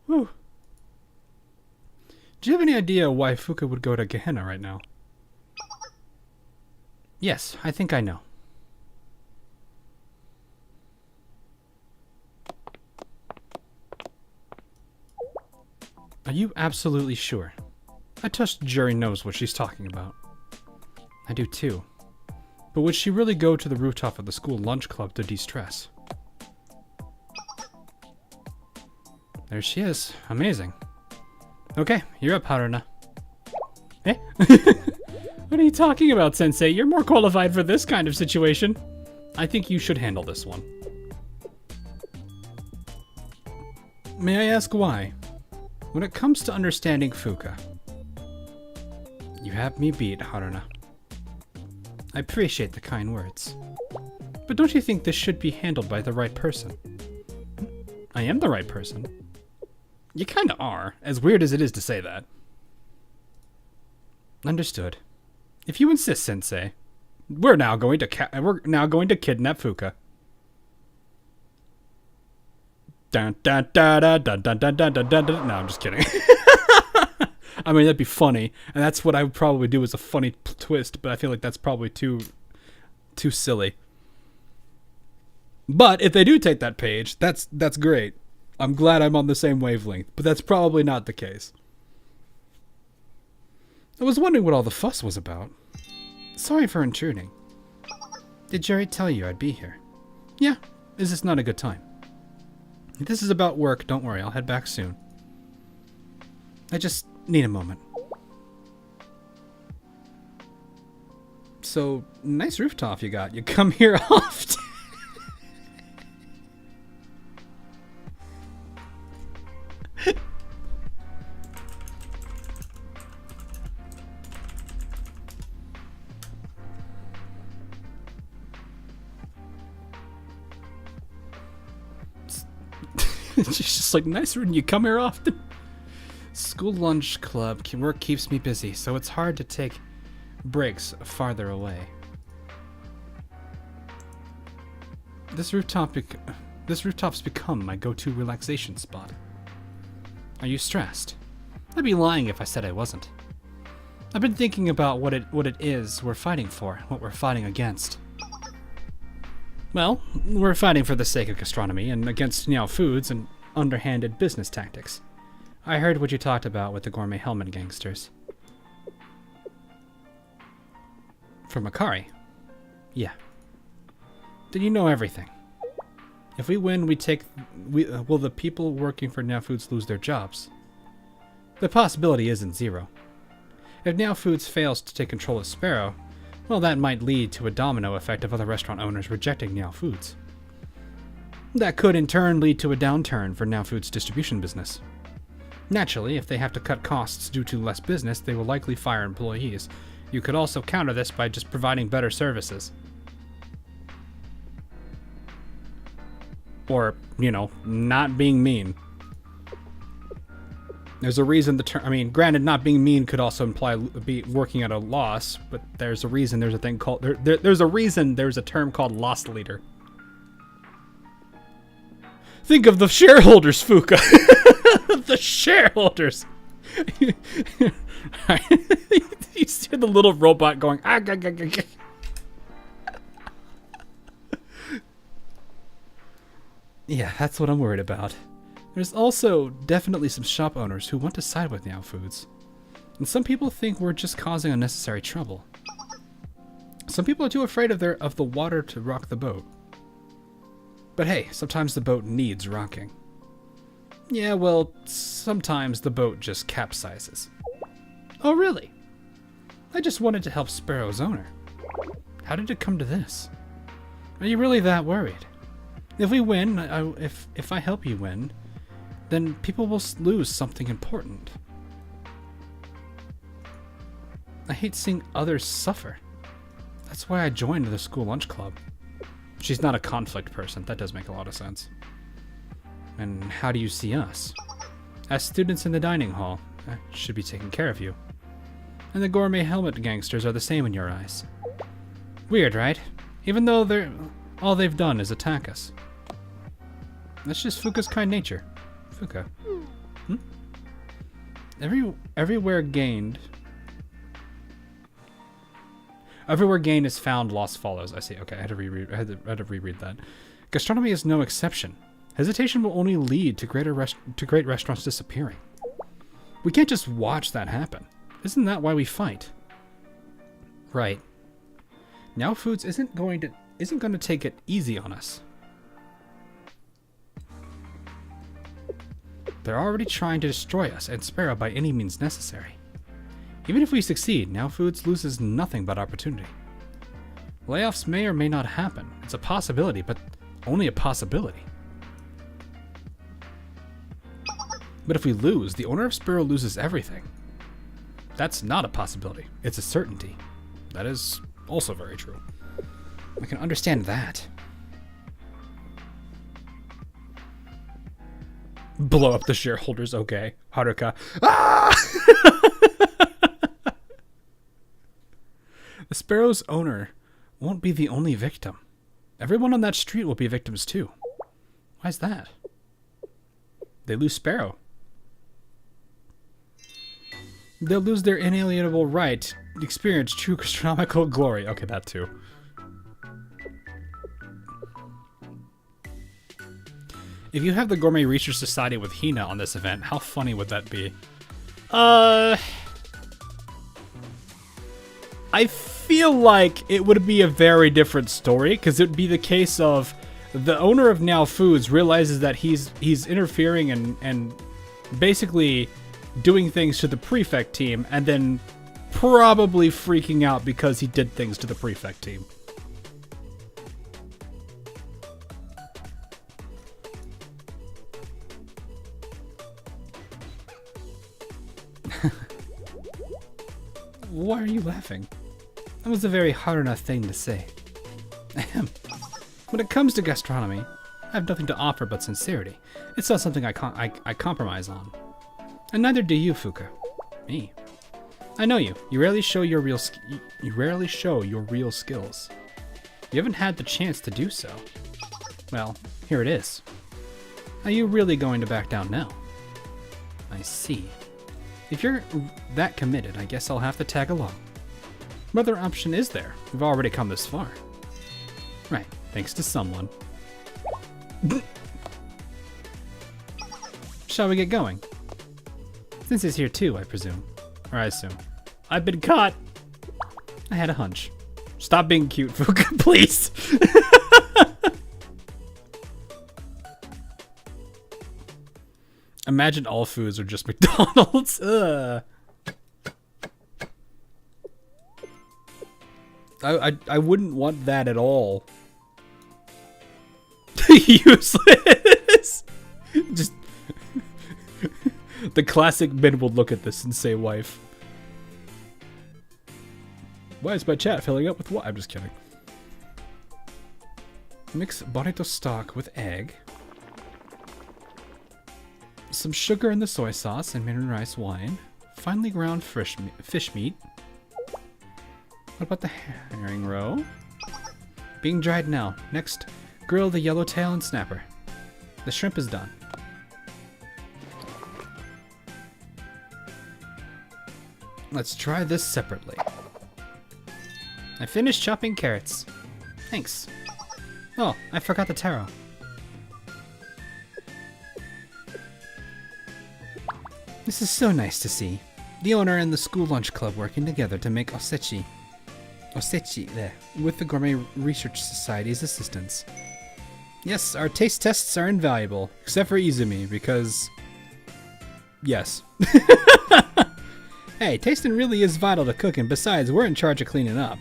Whew. Do you have any idea why Fuka would go to Gehenna right now? Yes, I think I know. Are you absolutely sure? I trust Jury knows what she's talking about. I do too. But would she really go to the rooftop of the school lunch club to de-stress? There she is. Amazing. Okay, you're up, Haruna. Eh? What are you talking about, Sensei? You're more qualified for this kind of situation. I think you should handle this one. May I ask why? When it comes to understanding Fuka, you have me beat, Haruna. I appreciate the kind words. But don't you think this should be handled by the right person? I am the right person. You kinda are, as weird as it is to say that. Understood. If you insist, Sensei, we're now going to kidnap Fuka. Dun, dun, dun, dun, dun, dun, dun, dun, dun, dun. No, I'm just kidding. I mean, that'd be funny, and that's what I would probably do as a funny twist, but I feel like that's probably too silly. But if they do take that page, that's great. I'm glad I'm on the same wavelength, but that's probably not the case. I was wondering what all the fuss was about. Sorry for intruding. Did Jerry tell you I'd be here? Yeah, is this not a good time? If this is about work, don't worry, I'll head back soon. I just need a moment. So, nice rooftop you got. You come here often. She's just like, nice when you come here often. School lunch club work keeps me busy, so it's hard to take breaks farther away. This rooftop's become my go-to relaxation spot. Are you stressed? I'd be lying if I said I wasn't. I've been thinking about what it is we're fighting for, what we're fighting against. Well, we're fighting for the sake of gastronomy and against Niao Foods and underhanded business tactics. I heard what you talked about with the gourmet helmet gangsters. From Akari? Yeah. Then you know everything. If we win, will the people working for Niao Foods lose their jobs? The possibility isn't zero. If Niao Foods fails to take control of Sparrow, well, that might lead to a domino effect of other restaurant owners rejecting Now Foods. That could in turn lead to a downturn for Now Foods' distribution business. Naturally, if they have to cut costs due to less business, they will likely fire employees. You could also counter this by just providing better services. Or, you know, not being mean. There's a reason the term, I mean, granted, not being mean could also imply be working at a loss, but there's a reason there's a thing called, there's a reason there's a term called loss leader. Think of the shareholders, Fuka. The shareholders. You see the little robot going, ah, gah, gah, gah, gah. Yeah, that's what I'm worried about. There's also definitely some shop owners who want to side with Now Foods. And some people think we're just causing unnecessary trouble. Some people are too afraid of the water to rock the boat. But hey, sometimes the boat needs rocking. Yeah, well, sometimes the boat just capsizes. Oh, really? I just wanted to help Sparrow's owner. How did it come to this? Are you really that worried? If we win, if I help you win, then people will lose something important. I hate seeing others suffer. That's why I joined the school lunch club. She's not a conflict person. That does make a lot of sense. And how do you see us? As students in the dining hall, I should be taking care of you. And the gourmet helmet gangsters are the same in your eyes. Weird, right? Even though all they've done is attack us. That's just Fuka's kind nature. Fuka. Everywhere gained is found, loss follows. I see. Okay, I had to reread that. Gastronomy is no exception. Hesitation will only lead to great restaurants disappearing. We can't just watch that happen. Isn't that why we fight? Right. Now Foods isn't going to take it easy on us. They're already trying to destroy us and Sparrow by any means necessary. Even if we succeed, Now Foods loses nothing but opportunity. Layoffs may or may not happen. It's a possibility, but only a possibility. But if we lose, the owner of Sparrow loses everything. That's not a possibility. It's a certainty. That is also very true. I can understand that. Blow up the shareholders, okay. Haruka. Ah! The Sparrow's owner won't be the only victim. Everyone on that street will be victims too. Why's that? They lose Sparrow. They'll lose their inalienable right to experience true gastronomical glory. Okay, that too. If you have the Gourmet Research Society with Hina on this event, how funny would that be? I feel like it would be a very different story, because it would be the case of the owner of Now Foods realizes that he's interfering and basically doing things to the prefect team, and then probably freaking out because he did things to the prefect team. Why are you laughing? That was a very hard enough thing to say. When it comes to gastronomy, I have nothing to offer but sincerity. It's not something I compromise on. And neither do you, Fuka. Me. I know you. You rarely show your real skills. You haven't had the chance to do so. Well, here it is. Are you really going to back down now? I see. If you're that committed, I guess I'll have to tag along. What other option is there? We've already come this far. Right, thanks to someone. Shall we get going? Since he's here too, I presume. Or I assume. I've been caught! I had a hunch. Stop being cute, Fuka, please! Imagine all foods are just McDonald's. Ugh. I wouldn't want that at all. Useless. Just the classic Ben would look at this and say, "Wife, why is my chat filling up with what?" I'm just kidding. Mix bonito stock with egg, some sugar in the soy sauce and mineral rice wine, finely ground fish meat. What about the herring roe? Being dried now. Next, grill the yellowtail and snapper. The shrimp is done. Let's try this separately. I finished chopping carrots. Thanks. Oh, I forgot the taro. This is so nice to see. The owner and the school lunch club working together to make osechi there, with the Gourmet Research Society's assistance. Yes, our taste tests are invaluable, except for Izumi, because... yes. Hey, tasting really is vital to cooking. Besides, we're in charge of cleaning up.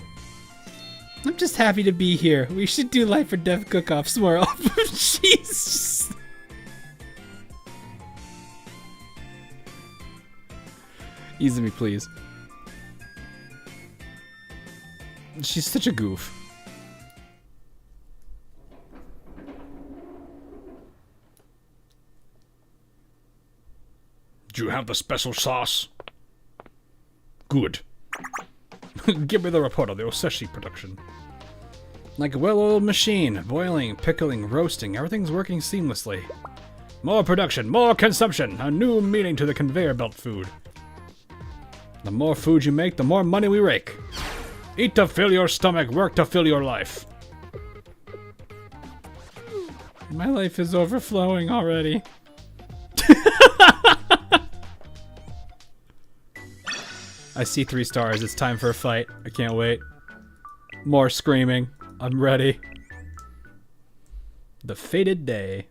I'm just happy to be here. We should do life or death cook-offs more often. Jeez. Izumi, please. She's such a goof. Do you have the special sauce? Good. Give me the report on the osechi production. Like a well-oiled machine, boiling, pickling, roasting, everything's working seamlessly. More production, more consumption, a new meaning to the conveyor belt food. The more food you make, the more money we rake. Eat to fill your stomach, work to fill your life. My life is overflowing already. I see 3 stars. It's time for a fight. I can't wait. More screaming. I'm ready. The fated day.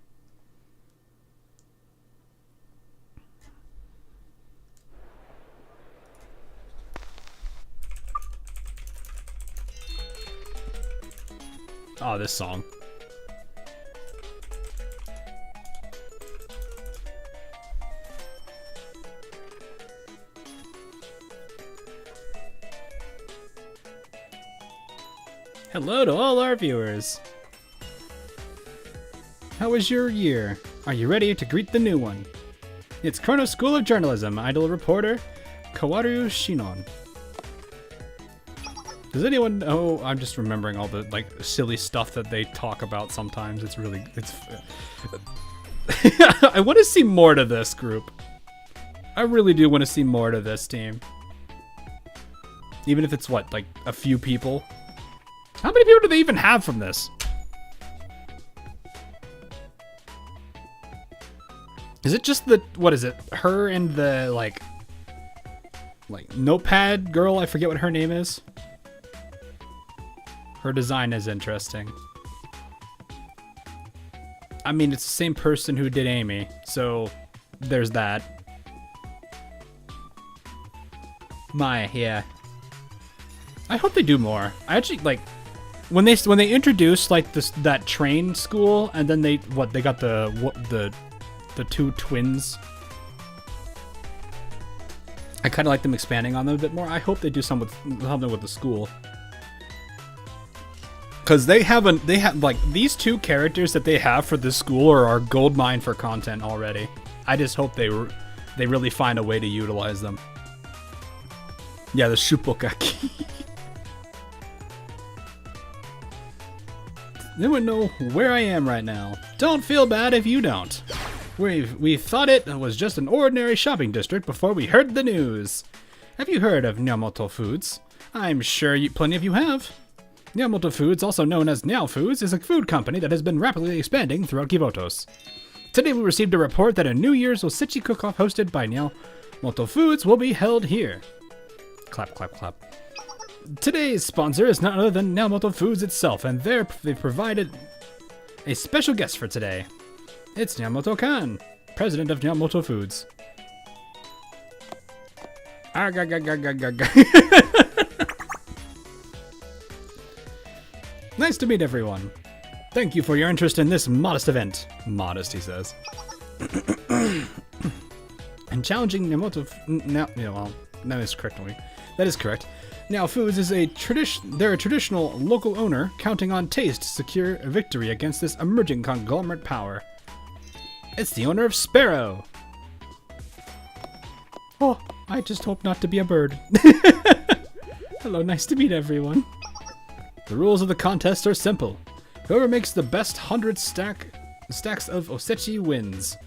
Oh, this song. Hello to all our viewers. How was your year? Are you ready to greet the new one? It's Chrono School of Journalism, idol reporter Kawaru Shinon. Does anyone know? I'm just remembering all the like silly stuff that they talk about sometimes. It's I want to see more to this group. I really do want to see more to this team. Even if it's what, like a few people? How many people do they even have from this? Is it just the, what is it? Her and the like notepad girl? I forget what her name is. Her design is interesting. I mean, it's the same person who did Amy, so there's that. Yeah. I hope they do more. I actually like when they introduced like that train school, and then they got the 2 twins. I kind of like them expanding on them a bit more. I hope they do something with the school. Because they have like these 2 characters that they have for this school are goldmine for content already. I just hope they really find a way to utilize them. Yeah, the Shupokaki. Anyone know where I am right now? Don't feel bad if you don't. We thought it was just an ordinary shopping district before we heard the news. Have you heard of Nyamoto Foods? I'm sure plenty of you have. Nyamoto Foods, also known as Nyao Foods, is a food company that has been rapidly expanding throughout Kivotos. Today we received a report that a New Year's Osechi cook-off hosted by Nyamoto Foods will be held here. Clap, clap, clap. Today's sponsor is none other than Nyamoto Foods itself, and they've provided a special guest for today. It's Nyamoto-kan, president of Nyamoto Foods. Nice to meet everyone. Thank you for your interest in this modest event. Modest, he says. And challenging Namoto... Now, yeah, well, that is correct. That is correct. Now Foods is they're a traditional local owner counting on taste to secure a victory against this emerging conglomerate power. It's the owner of Sparrow. Oh, I just hope not to be a bird. Hello, nice to meet everyone. The rules of the contest are simple. Whoever makes the best 100 stacks of osechi wins.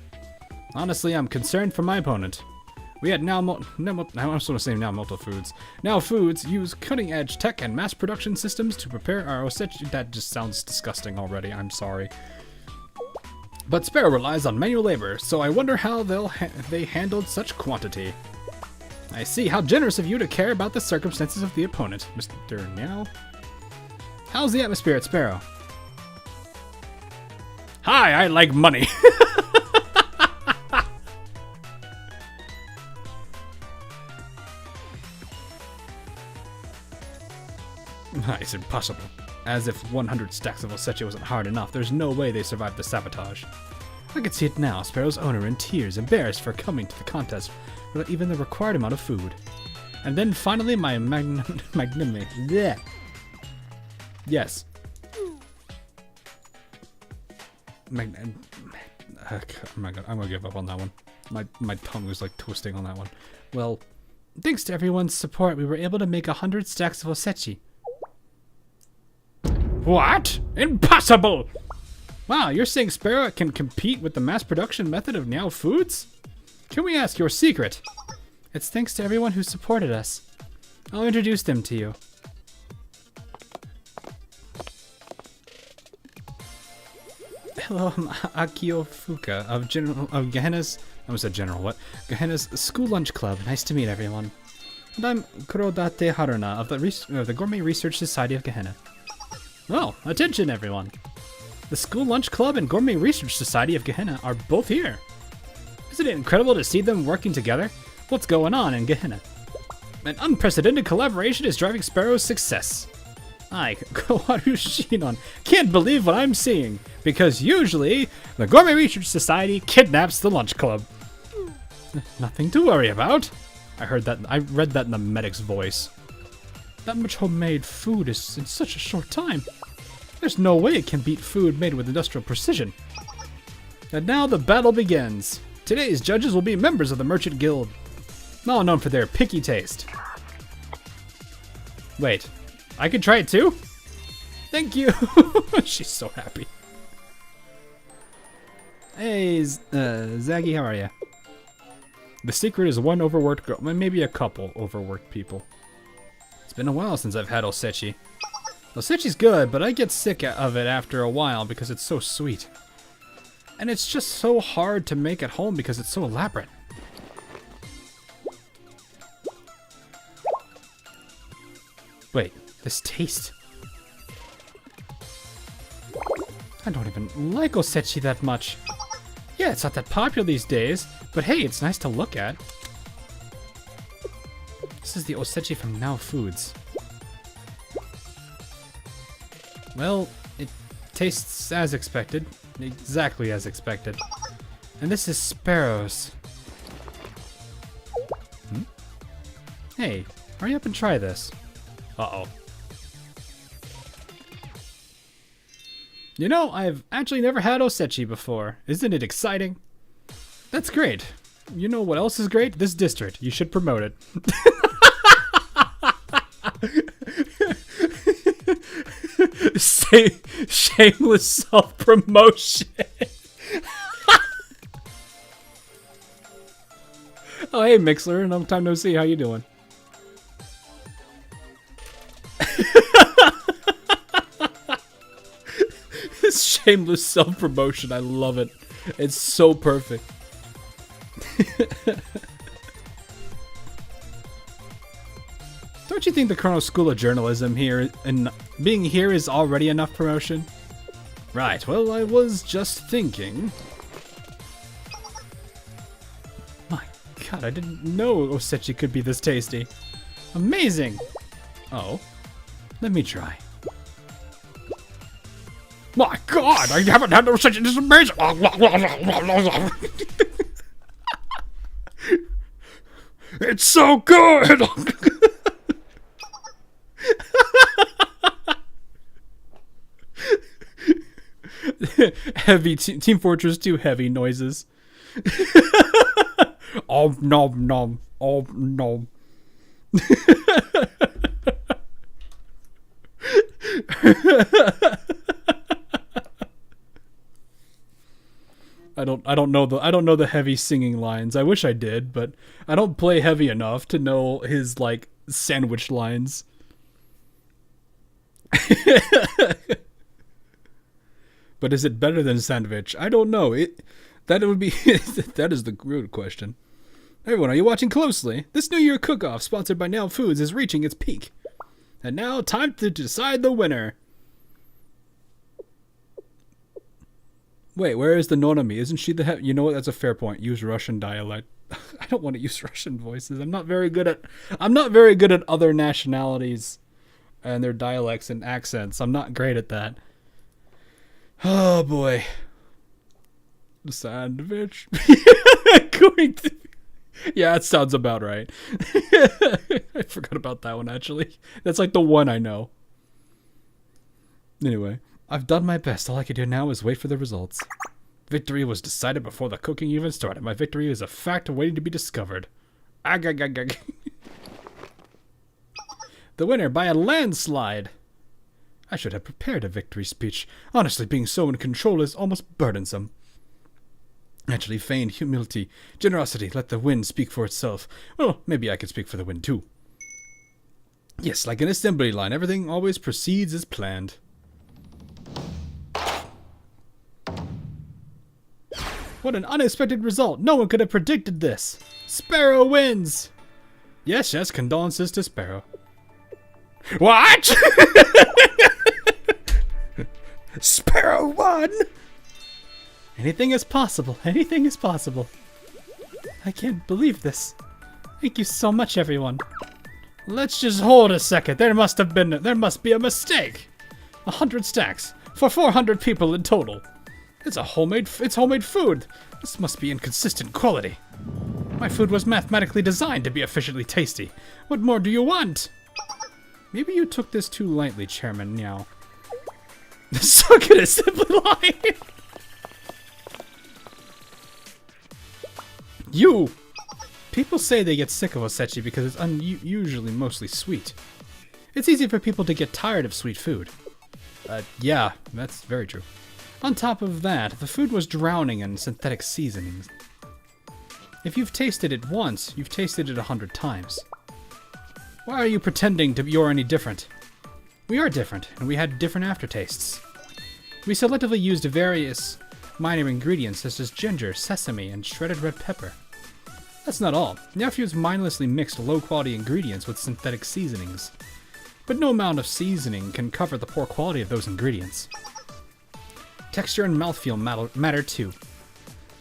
Honestly, I'm concerned for my opponent. We had Now Foods. Now Foods use cutting-edge tech and mass production systems to prepare our osechi. That just sounds disgusting already. I'm sorry. But Sparrow relies on manual labor, so I wonder how they handled such quantity. I see. How generous of you to care about the circumstances of the opponent, Mr. Now. How's the atmosphere at Sparrow? Hi, I like money. It's impossible. As if 100 stacks of osechi wasn't hard enough, there's no way they survived the sabotage. I can see it now, Sparrow's owner in tears, embarrassed for coming to the contest without even the required amount of food. And then finally my bleh. Yes. Oh my god, I'm gonna give up on that one. My tongue was like twisting on that one. Well, thanks to everyone's support, we were able to make 100 stacks of osechi. What? Impossible! Wow, you're saying Sparrow can compete with the mass production method of Now Foods? Can we ask your secret? It's thanks to everyone who supported us. I'll introduce them to you. Hello, I'm Akio Fuka of Gehenna's... I almost said General, what? Gehenna's School Lunch Club. Nice to meet everyone. And I'm Kurodate Haruna of the Gourmet Research Society of Gehenna. Well, attention everyone. The School Lunch Club and Gourmet Research Society of Gehenna are both here. Isn't it incredible to see them working together? What's going on in Gehenna? An unprecedented collaboration is driving Sparrow's success. I, Koharu Shinon, can't believe what I'm seeing, because usually the Gourmet Research Society kidnaps the Lunch Club. Nothing to worry about. I read that in the medic's voice. That much homemade food is in such a short time. There's no way it can beat food made with industrial precision. And now the battle begins. Today's judges will be members of the Merchant Guild, all known for their picky taste. Wait, I can try it too? Thank you! She's so happy. Hey, Zaggy, how are ya? The secret is one overworked girl, maybe a couple overworked people. It's been a while since I've had osechi. Osechi's good, but I get sick of it after a while because it's so sweet. And it's just so hard to make at home because it's so elaborate. Wait, this taste. I don't even like osechi that much. Yeah, it's not that popular these days, but hey, it's nice to look at. This is the osechi from Now Foods. Well, it tastes as expected. Exactly as expected. And this is Sparrow's. Hey, hurry up and try this. Uh-oh. You know, I've actually never had osechi before. Isn't it exciting? That's great. You know what else is great? This district. You should promote it. Shameless self-promotion. Oh, hey, Mixler. Long time no see. How you doing? Shameless self-promotion. I love it. It's so perfect. Don't you think the Colonel School of Journalism here and being here is already enough promotion? Right, well, I was just thinking. My god, I didn't know osechi could be this tasty. Amazing! Oh, let me try. My God, I haven't had no such. This is amazing. It's so good. Heavy Team Fortress 2 heavy noises. Oh nom nom. Oh nom. I don't know the heavy singing lines. I wish I did, but I don't play heavy enough to know his like sandwich lines. But is it better than sandwich? I don't know. That would be that is the rude question. Everyone, are you watching closely? This New Year cook-off, sponsored by Now Foods, is reaching its peak. And now, time to decide the winner. Wait, where is the Nonami? Isn't she the you know what? That's a fair point. Use Russian dialect. I don't want to use Russian voices. I'm not very good at other nationalities and their dialects and accents. I'm not great at that. Oh boy. The sandwich. Going to... Yeah, that sounds about right. I forgot about that one, actually. That's like the one I know. Anyway, I've done my best. All I can do now is wait for the results. Victory was decided before the cooking even started. My victory is a fact waiting to be discovered. Ag. The winner by a landslide. I should have prepared a victory speech. Honestly, being so in control is almost burdensome. Actually, feigned humility, generosity, let the wind speak for itself. Well, maybe I could speak for the wind too. Yes, like an assembly line, everything always proceeds as planned. What an unexpected result! No one could have predicted this! Sparrow wins! Yes, condolences to Sparrow. What? Sparrow won? Anything is possible. Anything is possible. I can't believe this. Thank you so much, everyone. Let's just hold a second. There must be a mistake. 100 stacks for 400 people in total. It's homemade food. This must be inconsistent quality. My food was mathematically designed to be efficiently tasty. What more do you want? Maybe you took this too lightly, Chairman Meow. Suck it, simply lie. You! People say they get sick of osechi because it's usually mostly sweet. It's easy for people to get tired of sweet food. Yeah, that's very true. On top of that, the food was drowning in synthetic seasonings. If you've tasted it once, you've tasted it 100 times. Why are you pretending you're any different? We are different, and we had different aftertastes. We selectively used various minor ingredients such as ginger, sesame, and shredded red pepper. That's not all. Nephews mindlessly mixed low-quality ingredients with synthetic seasonings. But no amount of seasoning can cover the poor quality of those ingredients. Texture and mouthfeel matter too.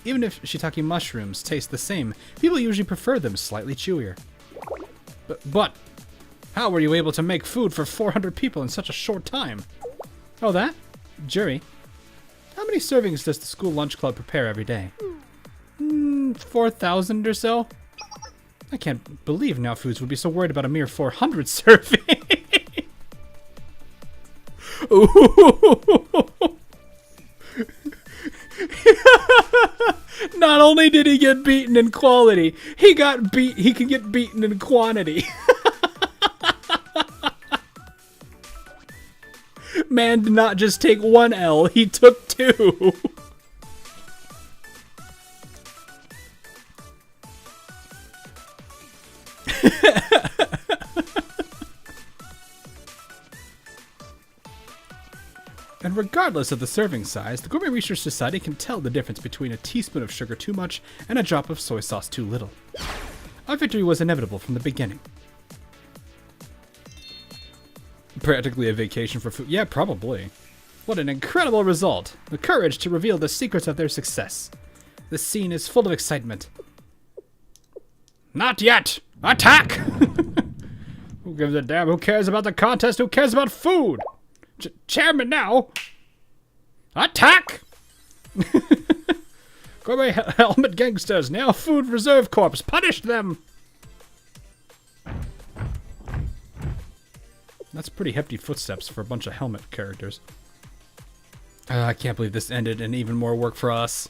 Even if shiitake mushrooms taste the same, people usually prefer them slightly chewier. But how were you able to make food for 400 people in such a short time? Oh, that? Jury. How many servings does the school lunch club prepare every day? 4,000 or so? I can't believe Now Foods would be so worried about a mere 400 serving. Not only did he get beaten in quality, he can get beaten in quantity. Man did not just take one L, he took two. And regardless of the serving size, the Gourmet Research Society can tell the difference between a teaspoon of sugar too much and a drop of soy sauce too little. Our victory was inevitable from the beginning. Practically a vacation for food. Yeah, probably. What an incredible result! The courage to reveal the secrets of their success. The scene is full of excitement. Not yet! Attack! Who gives a damn? Who cares about the contest? Who cares about food? Chairman now! Attack! Gourmet helmet gangsters, now food reserve corps. Punish them! That's pretty hefty footsteps for a bunch of helmet characters. I can't believe this ended in even more work for us.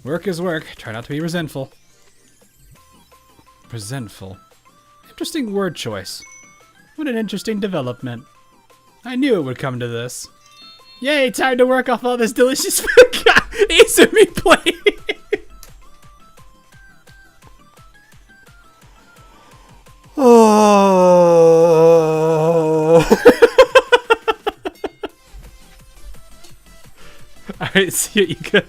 Work is work. Try not to be resentful. Resentful. Interesting word choice. What an interesting development. I knew it would come to this. Yay, time to work off all this delicious food. Ace of me playing. Alright, see what you got.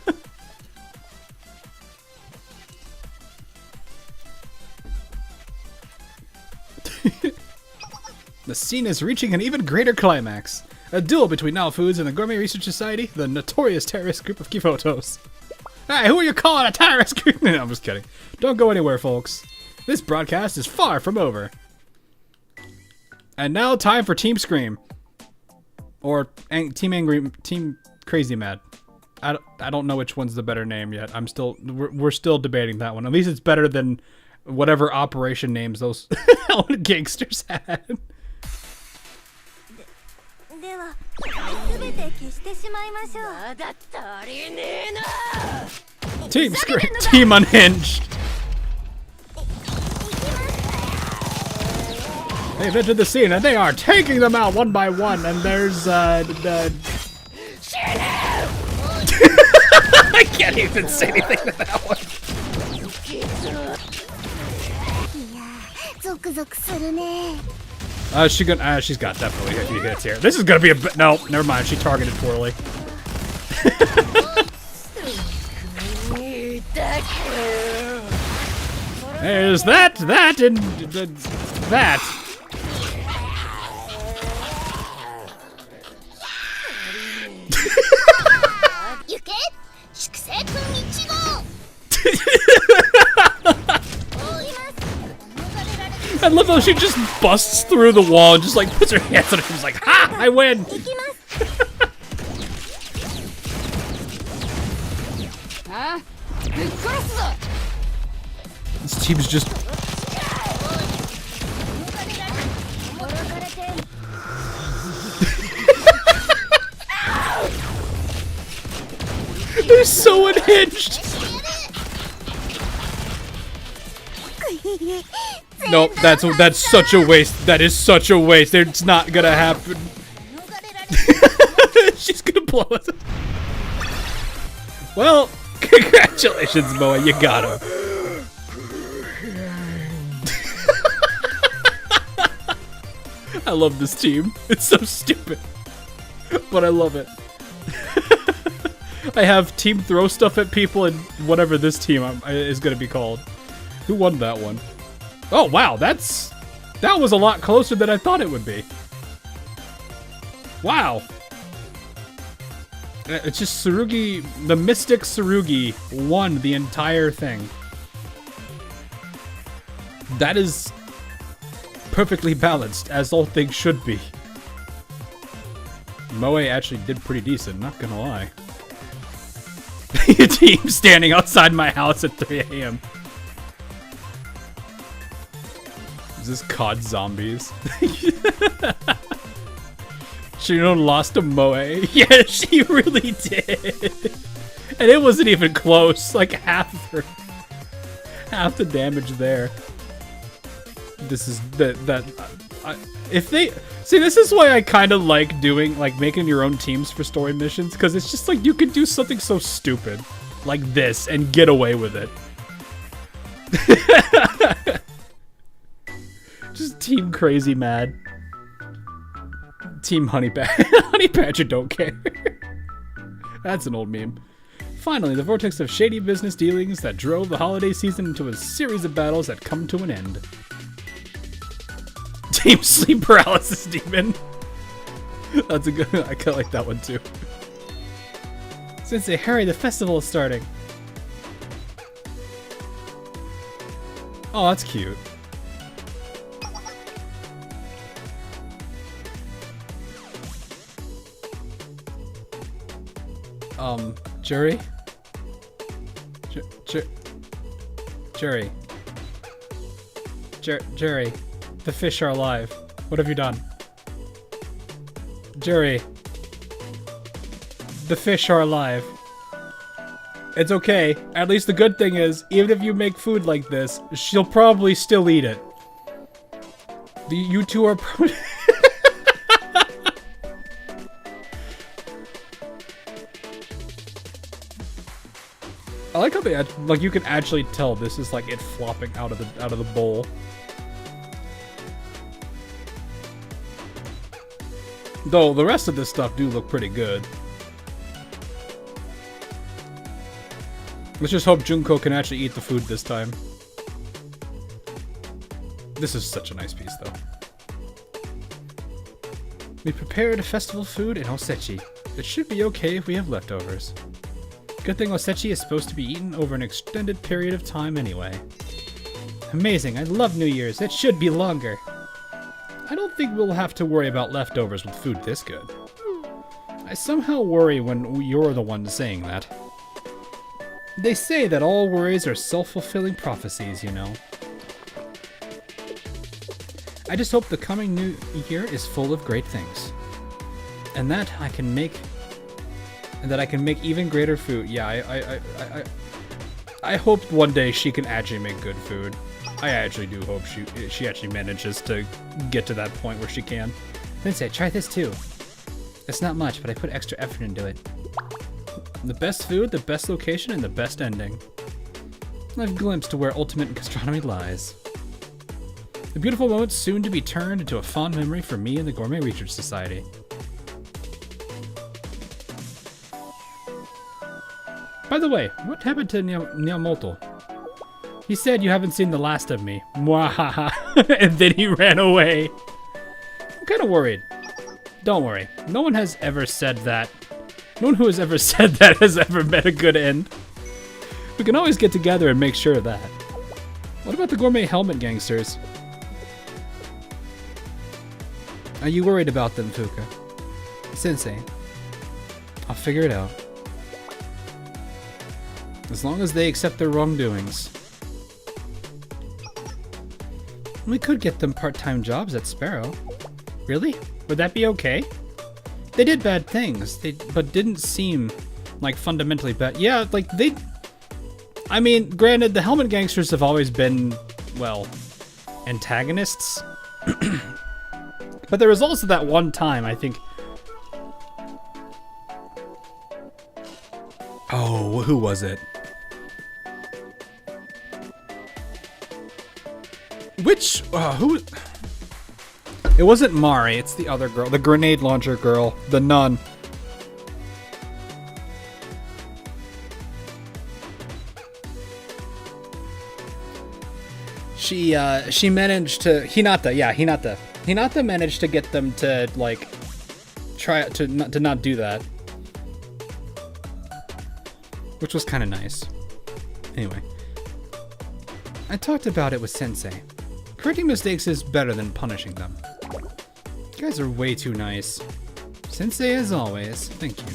The scene is reaching an even greater climax. A duel between Now Foods and the Gourmet Research Society, the notorious terrorist group of Kifotos. Hey, who are you calling a terrorist group? No, I'm just kidding. Don't go anywhere, folks. This broadcast is far from over. And now time for Team Scream. Or Team Angry, Team Crazy Mad. I don't know which one's the better name yet. We're still debating that one. At least it's better than whatever operation names those gangsters had. Team Scream, Team Unhinged. They've entered the scene and they are taking them out one by one. And there's I can't even say anything to that one. She's got definitely a few hits here. This is gonna be a bit. No, never mind. She targeted poorly. There's that, and that. I love how she just busts through the wall and just like puts her hands on it. She's like, ha! I win! This team's just... They're so unhinged! Nope, that's such a waste. That is such a waste. It's not gonna happen. She's gonna blow us. Well, congratulations, Moa. You got him. I love this team. It's so stupid, but I love it. I have team throw stuff at people and whatever this team is gonna be called. Who won that one? Oh wow, that was a lot closer than I thought it would be. Wow. It's just Tsurugi, the Mystic Tsurugi won the entire thing. That is perfectly balanced, as all things should be. Moe actually did pretty decent, not gonna lie. Team standing outside my house at 3 a.m. Is this COD zombies? Shino lost to Moe. Yeah, she really did. And it wasn't even close. Like half the damage there. This is if they see, this is why I kind of like doing making your own teams for story missions, because it's just like you can do something so stupid like this and get away with it. Just Team Crazy Mad. Team Honey Badger. Honey Badger don't care. That's an old meme. Finally, the vortex of shady business dealings that drove the holiday season into a series of battles that come to an end. Team Sleep Paralysis Demon. That's a good. I kind of like that one too. Sensei, hurry! The festival is starting. Oh, that's cute. Jury? Jury. Jury. The fish are alive. What have you done? Jury. The fish are alive. It's okay. At least the good thing is, even if you make food like this, she'll probably still eat it. You two are I like how they like you can actually tell this is like it flopping out of the bowl. Though the rest of this stuff do look pretty good. Let's just hope Junko can actually eat the food this time. This is such a nice piece, though. We prepared festival food in Osechi. It should be okay if we have leftovers. Good thing Osechi is supposed to be eaten over an extended period of time anyway. Amazing, I love New Year's. It should be longer. I don't think we'll have to worry about leftovers with food this good. I somehow worry when you're the one saying that. They say that all worries are self-fulfilling prophecies, you know. I just hope the coming new year is full of great things. And that I can make even greater food. Yeah, I hope one day she can actually make good food. I actually do hope she actually manages to get to that point where she can. Sensei, try this too. It's not much, but I put extra effort into it. The best food, the best location, and the best ending. I've glimpsed to where ultimate gastronomy lies. The beautiful moment soon to be turned into a fond memory for me and the Gourmet Research Society. By the way, what happened to Niamoto? He said you haven't seen the last of me. Mwahaha. And then he ran away. I'm kind of worried. Don't worry. No one has ever said that. No one who has ever said that has ever met a good end. We can always get together and make sure of that. What about the Gourmet Helmet Gangsters? Are you worried about them, Fuka? Sensei, I'll figure it out. As long as they accept their wrongdoings. We could get them part-time jobs at Sparrow. Really? Would that be okay? They did bad things, but didn't seem like fundamentally bad. Yeah, like I mean, granted, the Helmet Gangsters have always been, well, antagonists. But there was also that one time, I think. Oh, who was it? Which, who? It wasn't Mari, it's the other girl, the grenade launcher girl, the nun. She managed to, Hinata managed to get them to, like, try to not do that. Which was kind of nice. Anyway. I talked about it with Sensei. Correcting mistakes is better than punishing them. You guys are way too nice. Sensei as always. Thank you.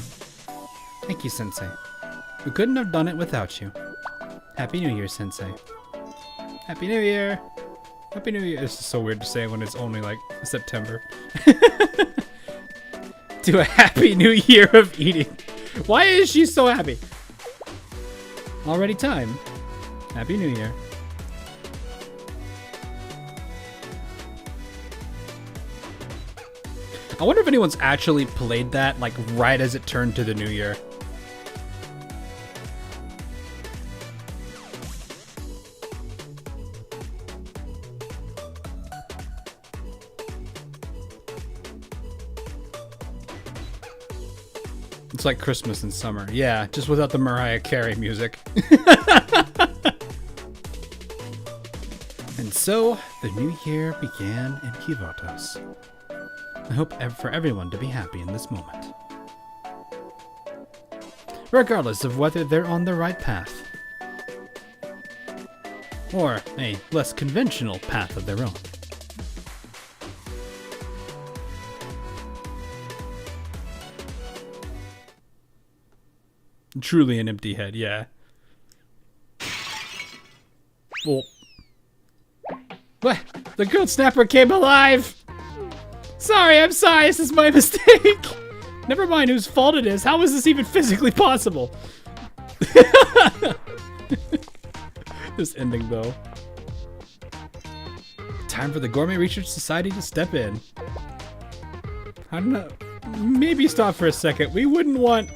Thank you, Sensei. We couldn't have done it without you. Happy New Year, Sensei. Happy New Year! Happy New Year! This is so weird to say when it's only like September. To a Happy New Year of eating. Why is she so happy? Already time. Happy New Year. I wonder if anyone's actually played that like right as it turned to the new year. It's like Christmas in summer. Yeah, just without the Mariah Carey music. And so, the new year began in Kivotos. I hope for everyone to be happy in this moment. Regardless of whether they're on the right path. Or a less conventional path of their own. Truly an empty head, yeah. Well, What? The goat snapper came alive! Sorry, I'm sorry, this is my mistake! Never mind whose fault it is. How is this even physically possible? this ending though. Time for the Gourmet Research Society to step in. I don't know. Maybe stop for a second. We wouldn't want...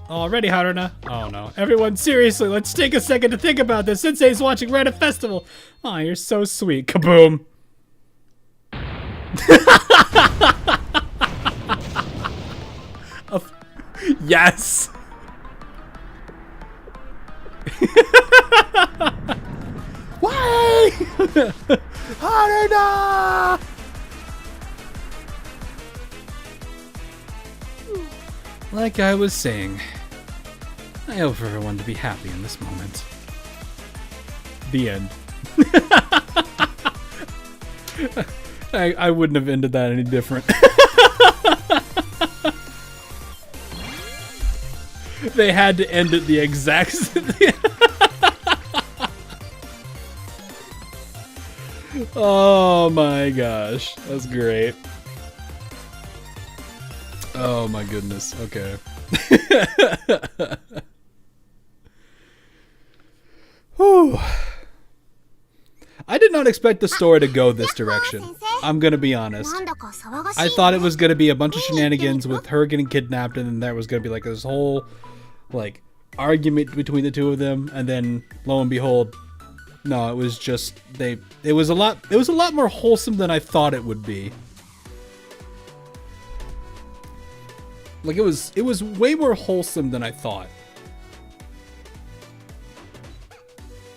Already, Haruna. Oh no. Everyone, seriously, let's take a second to think about this. Sensei's watching. We're at a festival. Aw, you're so sweet. Kaboom. Yes! Why? Haruna! Like I was saying, I hope for everyone to be happy in this moment. The end. I wouldn't have ended that any different. They had to end it the exact same. Oh my gosh, that's great. Oh my goodness, okay. Whew. I did not expect the story to go this direction. I'm gonna be honest. I thought it was gonna be a bunch of shenanigans with her getting kidnapped, and then there was gonna be like this whole like argument between the two of them, and then lo and behold, no, it was just it was a lot more wholesome than I thought it would be. Like it was way more wholesome than I thought.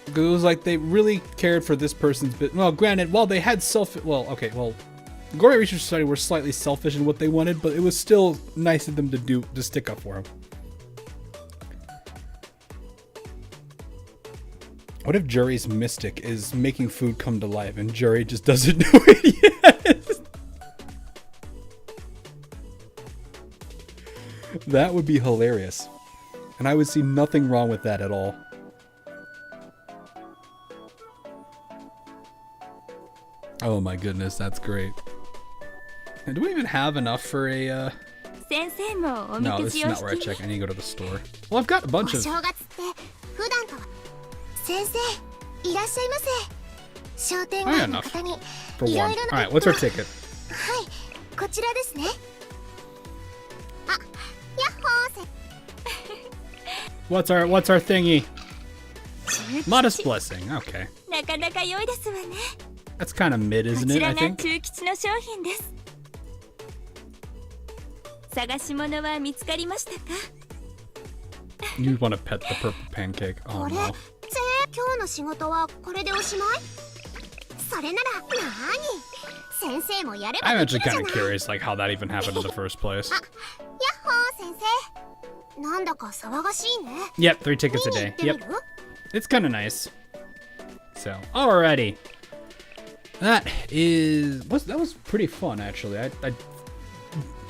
Because it was like they really cared for this person's bit. Well, granted, while they had Gourmet Research Society were slightly selfish in what they wanted, but it was still nice of them to stick up for him. What if Jury's mystic is making food come to life and Jury just doesn't know it yet? That would be hilarious. And I would see nothing wrong with that at all. Oh my goodness, that's great. And do we even have enough for a, No, this is not where I check. I need to go to the store. Well, I've got a bunch of... For one. Alright, what's our ticket? What's our thingy? Modest blessing, okay. That's kind of mid, isn't it, I think? You want to pet the purple pancake. Oh no. I'm actually kind of curious like how that even happened in the first place. Yep, 3 tickets a day. Yep. It's kind of nice. So, alrighty. That was pretty fun actually.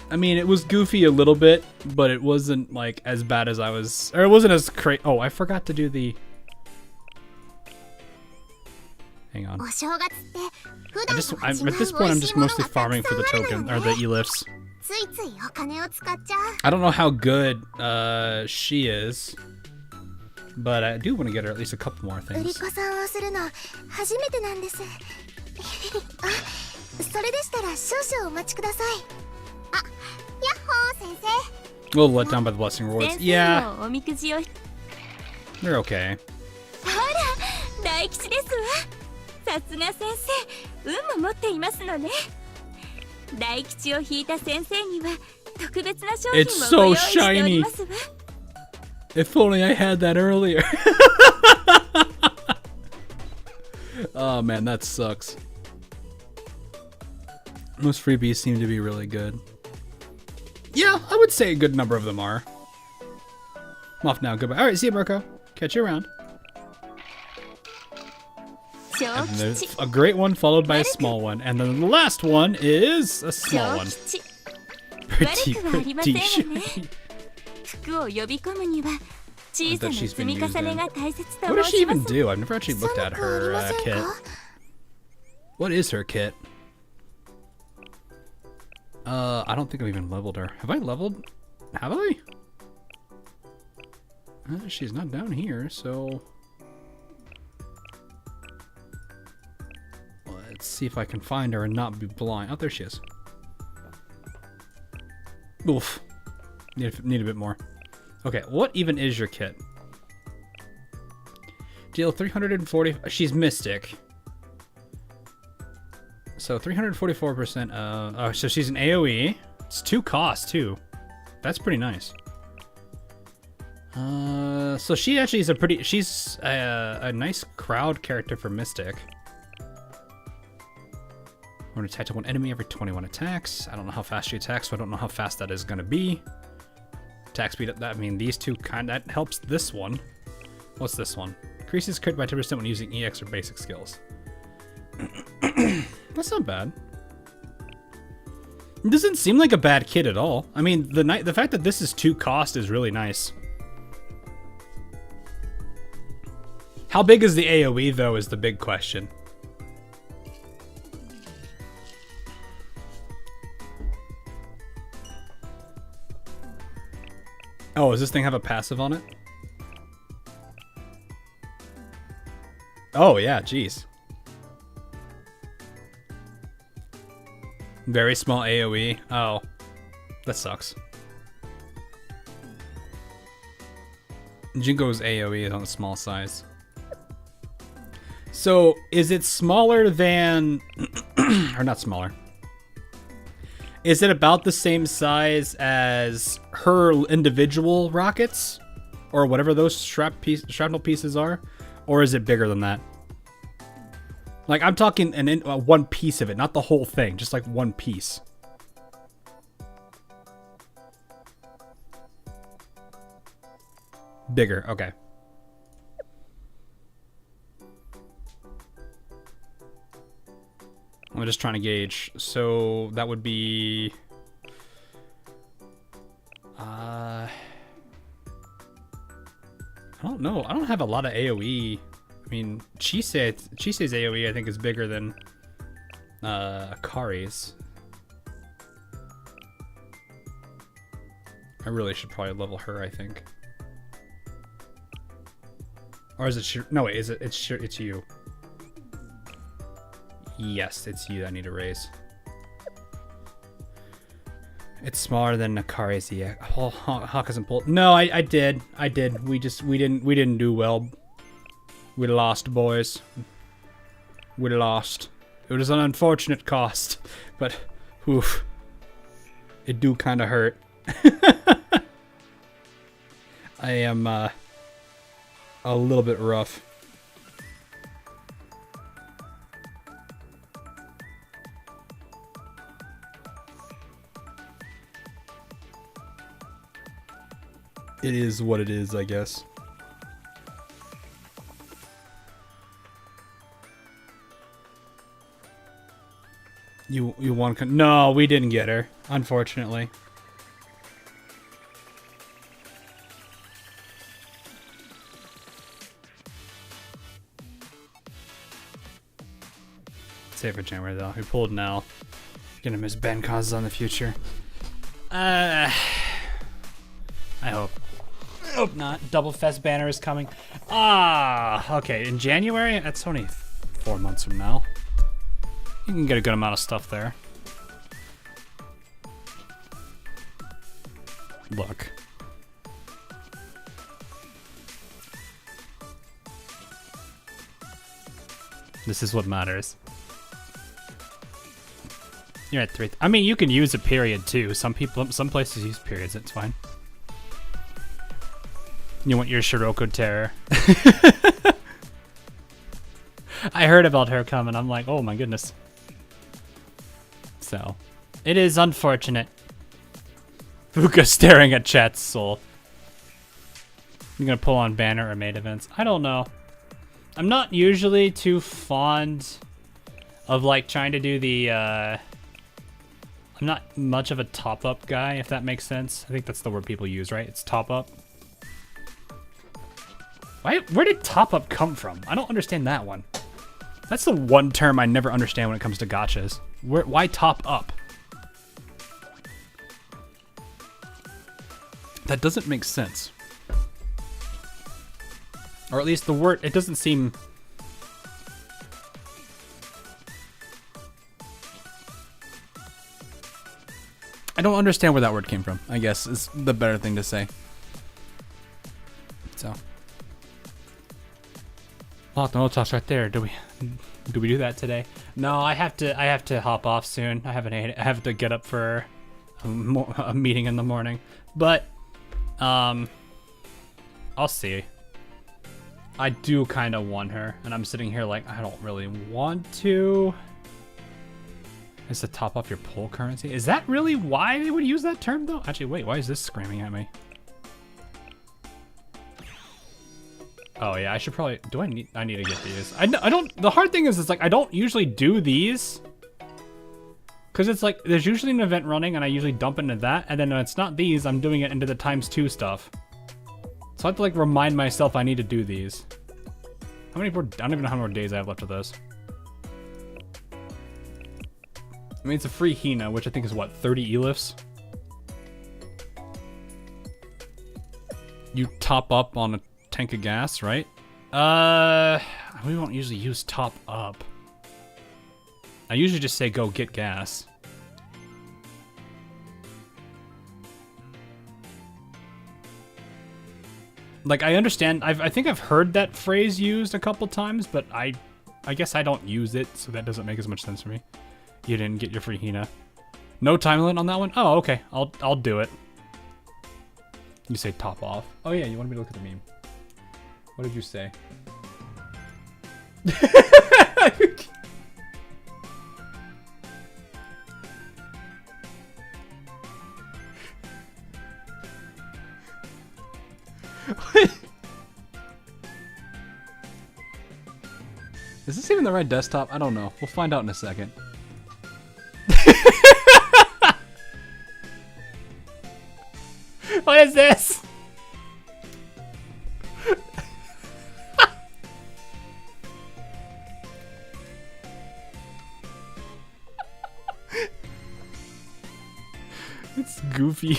I mean, it was goofy a little bit, but it wasn't like as bad as it wasn't as crazy. Oh, I forgot to do the... Hang on. At this point, I'm just mostly farming for the token, or the elifs. I don't know how good she is, but I do want to get her at least a couple more things. A little let down by the blessing rewards. Yeah. They're okay. It's so shiny. If only I had that earlier. Oh man, that sucks. Most freebies seem to be really good. Yeah, I would say a good number of them are. I'm off now. Goodbye. All right, see you, Marco. Catch you around. And there's a great one followed by a small one, and then the last one is a small one. Pretty shiny. 小さな she's 積 been み used 重ね in. が大切と What does 申 she しま even す。 do? I've never actually 寒 looked く at あり her ません kit. か？ What is her kit? I don't think I've even leveled her. Have I leveled? Have I? She's not down here, so... Let's see if I can find her and not be blind. Oh, there she is. Oof. Need a bit more. Okay, what even is your kit? Deal 340... She's Mystic. So 344%. Oh, so she's an AoE. It's 2 cost too. That's pretty nice. So she actually is a pretty. She's a nice crowd character for Mystic. When attack to one enemy every 21 attacks. I don't know how fast she attacks, so I don't know how fast that is gonna be. Attack speed up. That I mean these two that helps this one. What's this one? Increases crit by 10% when using EX or basic skills. That's not bad. It doesn't seem like a bad kit at all. I mean, the fact that this is 2 cost is really nice. How big is the AoE though is the big question. Oh, does this thing have a passive on it? Oh yeah, jeez. Very small AoE. Oh, that sucks. Jingo's AoE is on the small size. So, is it smaller than... or not smaller. Is it about the same size as her individual rockets? Or whatever those shrapnel pieces are? Or is it bigger than that? Like, I'm talking one piece of it, not the whole thing. Just like one piece. Bigger, okay. I'm just trying to gauge. So that would be... I don't know. I don't have a lot of AoE. I mean, Chise's AoE I think is bigger than Akari's. I really should probably level her, I think. Or is it... No, wait, is it... It's you. Yes, it's you that I need to raise. It's smaller than Akari's. Yeah. Oh, Hawk hasn't pulled. No, I did. We didn't do well. We lost, boys. We lost. It was an unfortunate cost, but oof, it do kind of hurt. I am a little bit rough. It is what it is, I guess. You want... No, we didn't get her, unfortunately. Save for January, though. We pulled now. Gonna miss Ben causes on the future. I hope. I hope not. Double Fest banner is coming. Okay. In January? That's only 4 months from now. You can get a good amount of stuff there. Look. This is what matters. You're at 3. I mean, you can use a period too. Some places use periods. It's fine. You want your Shiroko Terror. I heard about her coming. I'm like, oh my goodness. So, it is unfortunate. Fuka staring at chat's soul. I'm gonna pull on banner or main events. I don't know. I'm not usually too fond of like trying to do the I'm not much of a top-up guy, if that makes sense. I think that's the word people use, right? It's top-up. Where did top up come from? I don't understand that one. That's the one term I never understand when it comes to gachas. Why top up? That doesn't make sense. Or at least the word, it doesn't seem... I don't understand where that word came from, I guess is the better thing to say. So. Oh, no talks right there. Do we do that today? No, I have to hop off soon. I have to get up for a meeting in the morning. But I'll see. I do kind of want her, and I'm sitting here like I don't really want to. Is to top off your pull currency? Is that really why they would use that term though? Actually, wait, why is this screaming at me? Oh yeah, I should probably, I need to get these. I don't, the hard thing is it's like, I don't usually do these. Cause it's like, there's usually an event running and I usually dump into that. And then when it's not these, I'm doing it into the ×2 stuff. So I have to like remind myself I need to do these. How many more, I don't even know how many more days I have left of this. I mean, it's a free Hina, which I think is what, 30 elifs? You top up on a tank of gas, right? We won't usually use top up. I usually just say go get gas. Like, I understand, I think I've heard that phrase used a couple times, but I guess I don't use it, so that doesn't make as much sense for me. You didn't get your free Hina. No time limit on that one? Oh, okay. I'll do it. You say top off. Oh yeah, you wanted me to look at the meme. What did you say? Is this even the right desktop? I don't know. We'll find out in a second. What is this? It's goofy.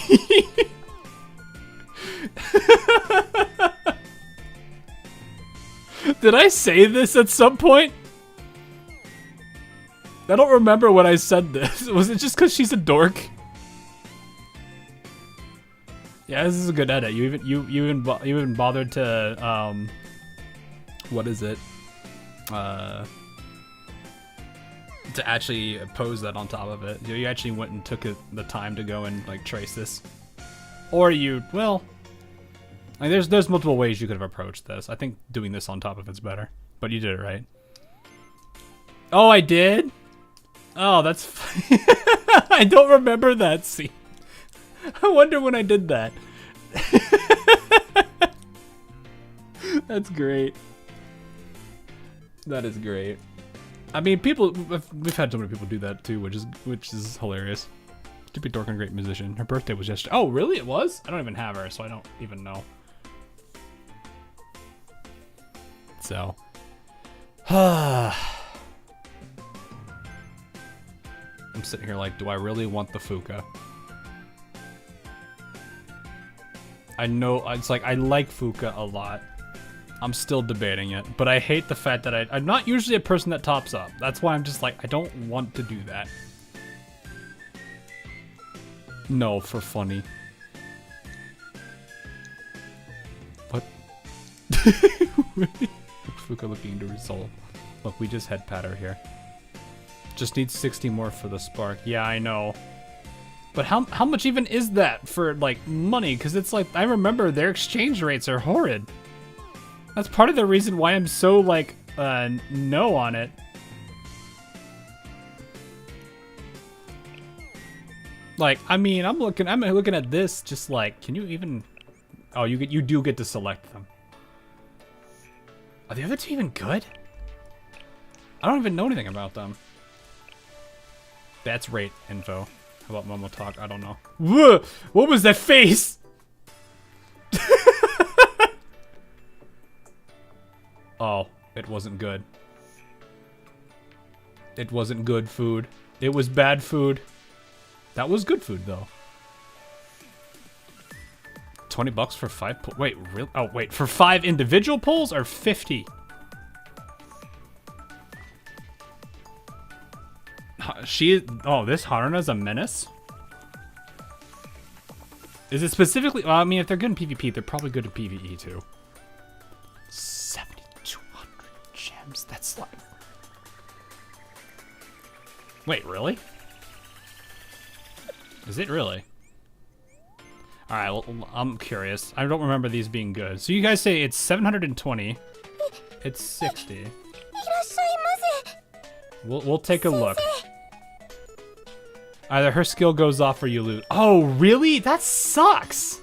Did I say this at some point? I don't remember when I said this. Was it just because she's a dork? Yeah, this is a good edit. You even bothered to what is it? To actually pose that on top of it. You actually went and took the time to go and like trace this, or well, like there's multiple ways you could have approached this. I think doing this on top of it's better, but you did it right. Oh, I did. Oh, that's funny. I don't remember that scene. I wonder when I did that. That's great. That is great. I mean, we've had so many people do that too, which is hilarious. Stupid dork and great musician. Her birthday was yesterday. Oh, really? It was? I don't even have her, so I don't even know. So. I'm sitting here like, do I really want the Fuka? I know, it's like, I like Fuka a lot. I'm still debating it, but I hate the fact that I'm not usually a person that tops up. That's why I'm just like, I don't want to do that. No, for funny. What? Fuka looking to resolve. Look, we just head pat her here. Just need 60 more for the spark. Yeah, I know. But how much even is that for, like, money? Because it's like, I remember their exchange rates are horrid. That's part of the reason why I'm so, like, no on it. Like, I mean, I'm looking at this just like, can you even... Oh, you do get to select them. Are the other two even good? I don't even know anything about them. That's rate info. How about Momo Talk? I don't know. Whoa! What was that face? Oh, it wasn't good. It wasn't good food. It was bad food. That was good food, though. 20 bucks for 5 wait, really? Oh, wait, for 5 individual pulls or 50? Oh, this Haruna's a menace? Is it specifically? Well, I mean, if they're good in PvP, they're probably good in PvE too. 7,200 gems. That's like. Wait, really? Is it really? All right, well, I'm curious. I don't remember these being good. So you guys say it's 720. It's 60. We'll take a look. Either her skill goes off or you lose. Oh, really? That sucks.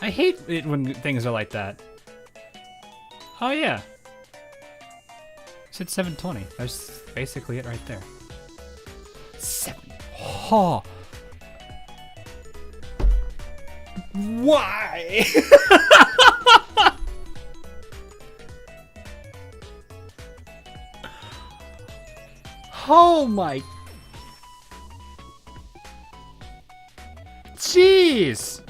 I hate it when things are like that. Oh, yeah. It's 720. That's basically it right there. 7. Oh. Why? Oh my. Jeez.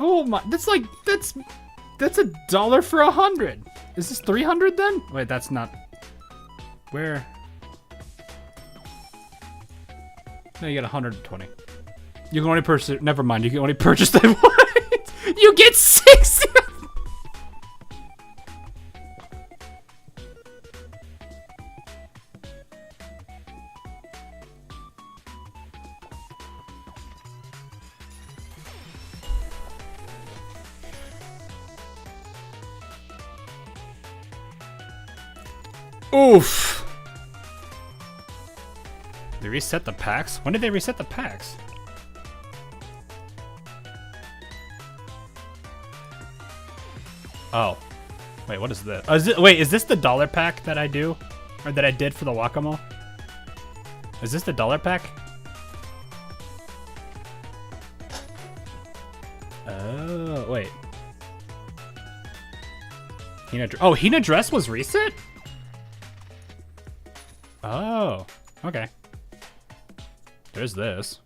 Oh my, that's $1 for 100. Is this 300 then? Wait, that's not. Where? No, you get 120. You can only purchase. Never mind. You can only purchase that one. You get 60. Oof. They reset the packs? When did they reset the packs? Oh. Wait, what is this? Wait, is this the dollar pack that I do? Or that I did for the Wakamo? Is this the dollar pack? Oh, wait. Hina dress was reset? Oh, okay. There's this.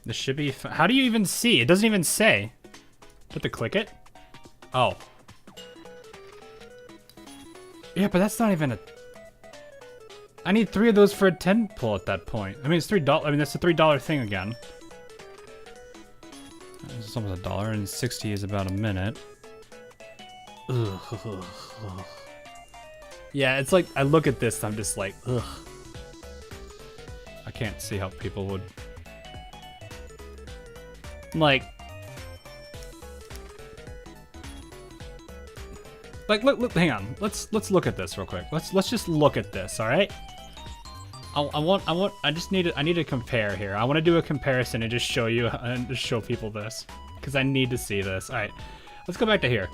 This should be. How do you even see? It doesn't even say. Have to click it? Oh. Yeah, but that's not even a. I need 3 of those for a 10 pull at that point. I mean, it's $3. I mean, that's a $3 thing again. It's almost $1, and 60 is about a minute. Ugh. Yeah, it's like I look at this, I'm just like, ugh. I can't see how people would. Like, look, hang on. Let's look at this real quick. Let's just look at this, all right? I need to compare here. I want to do a comparison and just show you and just show people this because I need to see this. All right, let's go back to here.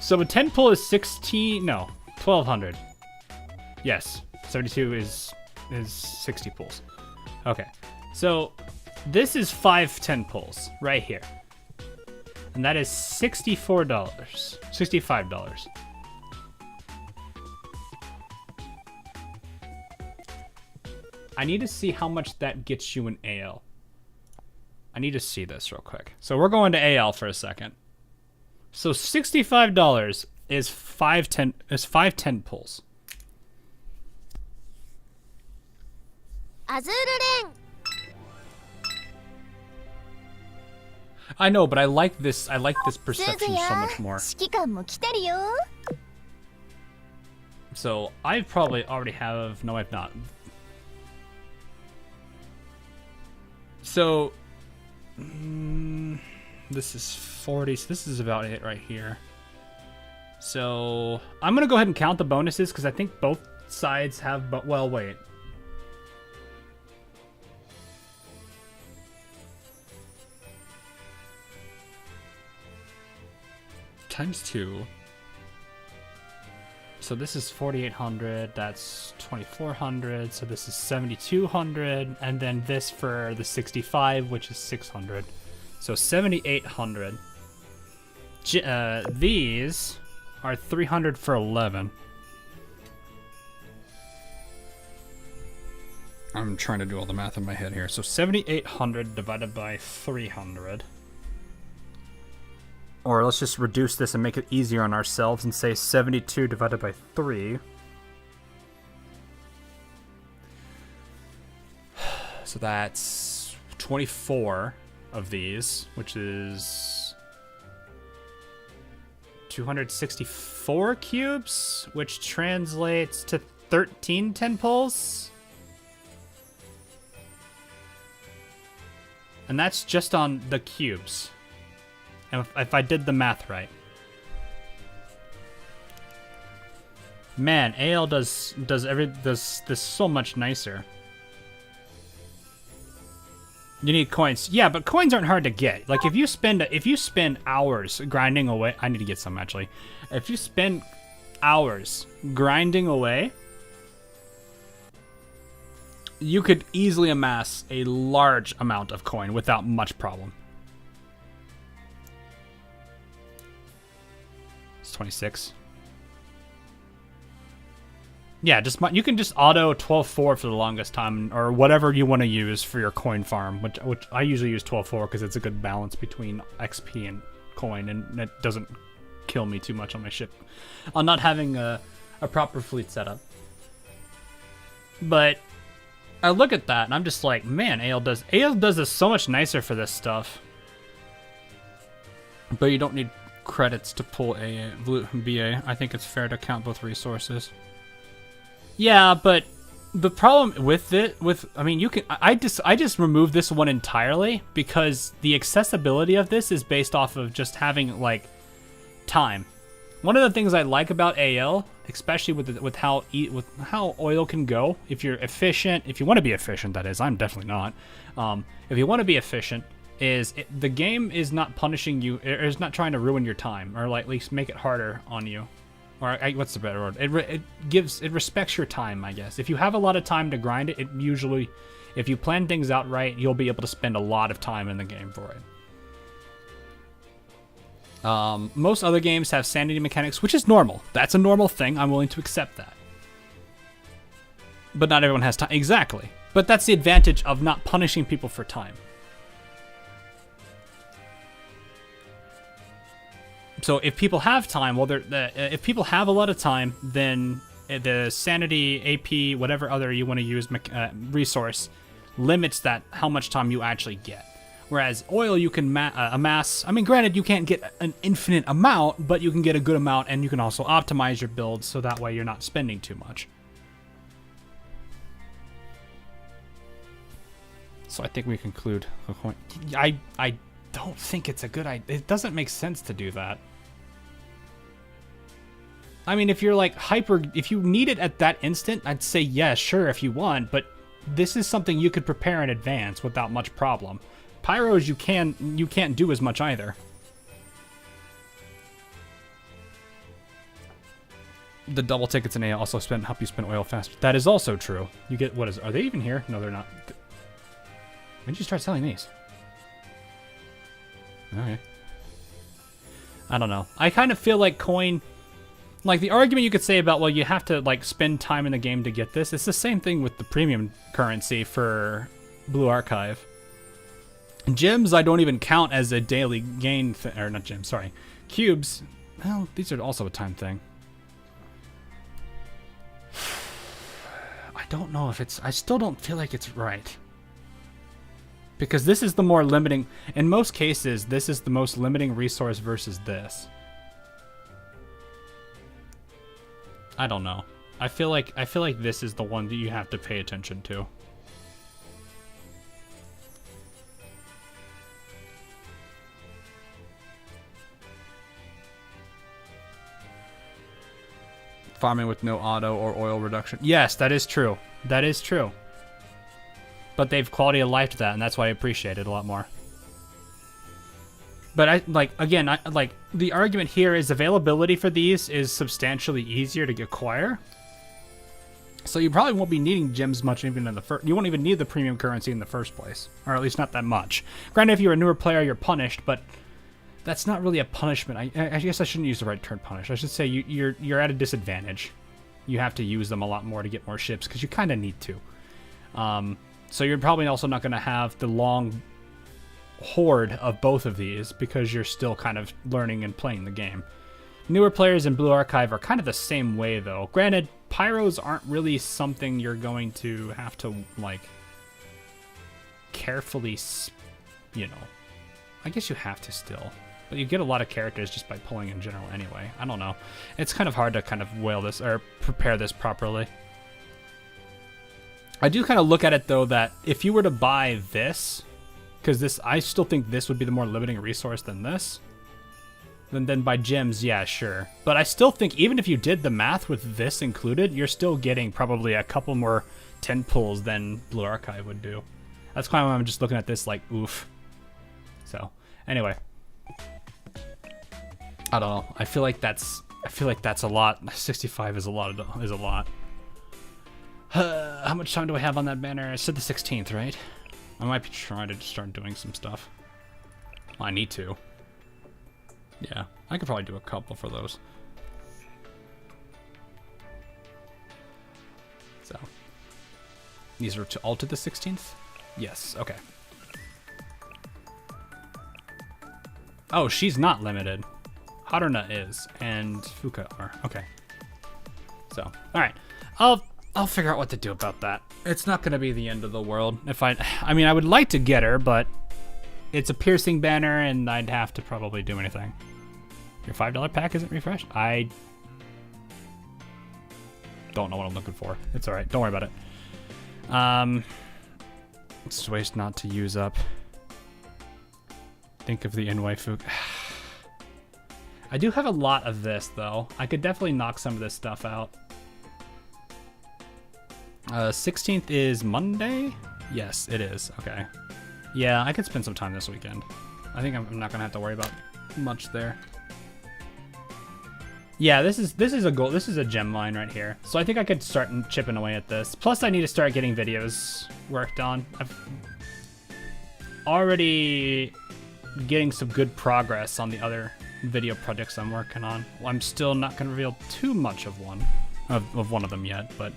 So a 10 pull is 1,200. Yes, 72 is 60 pulls. Okay, so this is 5 10 pulls right here, and that is $64, $65. I need to see how much that gets you in AL. I need to see this real quick. So we're going to AL for a second. So $65 is 5 10 pulls. I know, but I like this perception so much more. So I probably already have. No, I've not. So this is 40. So this is about it right here. So I'm gonna go ahead and count the bonuses because I think both sides have. But well, wait. Times 2. So this is 4,800. That's 2,400. So this is 7,200, and then this for the 65, which is 600. So 7,800. These are 300 for 11. I'm trying to do all the math in my head here. So 7,800 divided by 300. Or let's just reduce this and make it easier on ourselves and say 72 divided by 3. So that's 24 of these, which is 264 cubes, which translates to 13 tentpoles. And that's just on the cubes. And if I did the math right. Man, AL does this so much nicer. You need coins. Yeah, but coins aren't hard to get. Like if you spend hours grinding away, I need to get some actually. If you spend hours grinding away, you could easily amass a large amount of coin without much problem. It's 26. Yeah, you can just auto 12.4 for the longest time, or whatever you want to use for your coin farm, which I usually use 12.4 because it's a good balance between XP and coin, and it doesn't kill me too much on my ship. On not having a proper fleet setup. But I look at that and I'm just like, man, AL does this so much nicer for this stuff. But you don't need credits to pull BA. I think it's fair to count both resources. Yeah, but the problem with I mean, you can, I just removed this one entirely because the accessibility of this is based off of just having like time. One of the things I like about AL, especially with how oil can go, if you're efficient, if you want to be efficient, that is, I'm definitely not. If you want to be efficient, the game is not punishing you, or is not trying to ruin your time, or like at least make it harder on you. Or what's the better word? It respects your time, I guess. If you have a lot of time to grind it, usually, if you plan things out right, you'll be able to spend a lot of time in the game for it. Most other games have sanity mechanics, which is normal. That's a normal thing. I'm willing to accept that. But not everyone has time. Exactly. But that's the advantage of not punishing people for time. So if people have time, if people have a lot of time, then the sanity, AP, whatever other you want to use resource limits how much time you actually get. Whereas oil, you can amass. I mean, granted, you can't get an infinite amount, but you can get a good amount, and you can also optimize your build so that way you're not spending too much. So I think we conclude. I don't think it's a good idea. It doesn't make sense to do that. I mean, if you're like if you need it at that instant, I'd say yeah, sure, if you want, but this is something you could prepare in advance without much problem. Pyros, you can't do as much either. The double tickets in A also help you spend oil faster. That is also true. You get, are they even here? No, they're not. When did you start selling these? Okay. I don't know. I kind of feel like coin, like the argument you could say about, well, you have to like spend time in the game to get this. It's the same thing with the premium currency for Blue Archive. Gems I don't even count as a daily gain or not gems, sorry. Cubes, well, these are also a time thing. I don't know if I still don't feel like it's right. Because this is the more limiting, in most cases, this is the most limiting resource versus this. I don't know. I feel like this is the one that you have to pay attention to. Farming with no auto or oil reduction. Yes, that is true. That is true. But they've quality of life to that, and that's why I appreciate it a lot more. But I like the argument here is availability for these is substantially easier to acquire. So you probably won't be needing gems much even in the first. You won't even need the premium currency in the first place, or at least not that much. Granted, if you're a newer player, you're punished, but that's not really a punishment. I guess I shouldn't use the right term, punish. I should say you're at a disadvantage. You have to use them a lot more to get more ships because you kind of need to. So you're probably also not going to have the long horde of both of these because you're still kind of learning and playing the game. Newer players in Blue Archive are kind of the same way, though. Granted, pyros aren't really something you're going to have to, like, carefully, you know. I guess you have to still. But you get a lot of characters just by pulling in general anyway. I don't know. It's kind of hard to kind of whale this, or prepare this properly. I do kind of look at it, though, that if you were to buy this, because this, I still think this would be the more limiting resource than this. Then buy gems, yeah, sure. But I still think even if you did the math with this included, you're still getting probably a couple more 10 pulls than Blue Archive would do. That's kind of why I'm just looking at this like, oof. So, anyway. I don't know. I feel like that's a lot. 65 is a lot. How much time do I have on that banner? I said the 16th, right? I might be trying to start doing some stuff. Well, I need to. Yeah, I could probably do a couple for those. So, these are all to the 16th? Yes, okay. Oh, she's not limited. Haruna is, and Fuka are. Okay. So, alright. I'll figure out what to do about that. It's not gonna be the end of the world. I mean, I would like to get her, but it's a piercing banner, and I'd have to probably do anything. Your $5 pack isn't refreshed? I don't know what I'm looking for. It's alright. Don't worry about it. It's waste not to use up. Think of the in-waifu. I do have a lot of this, though. I could definitely knock some of this stuff out. 16th is Monday? Yes, it is. Okay. Yeah, I could spend some time this weekend. I think I'm not gonna have to worry about much there. Yeah, this is a goal. This is a gem line right here. So I think I could start chipping away at this. Plus, I need to start getting videos worked on. I've already getting some good progress on the other video projects I'm working on. Well, I'm still not gonna reveal too much of one of them yet, but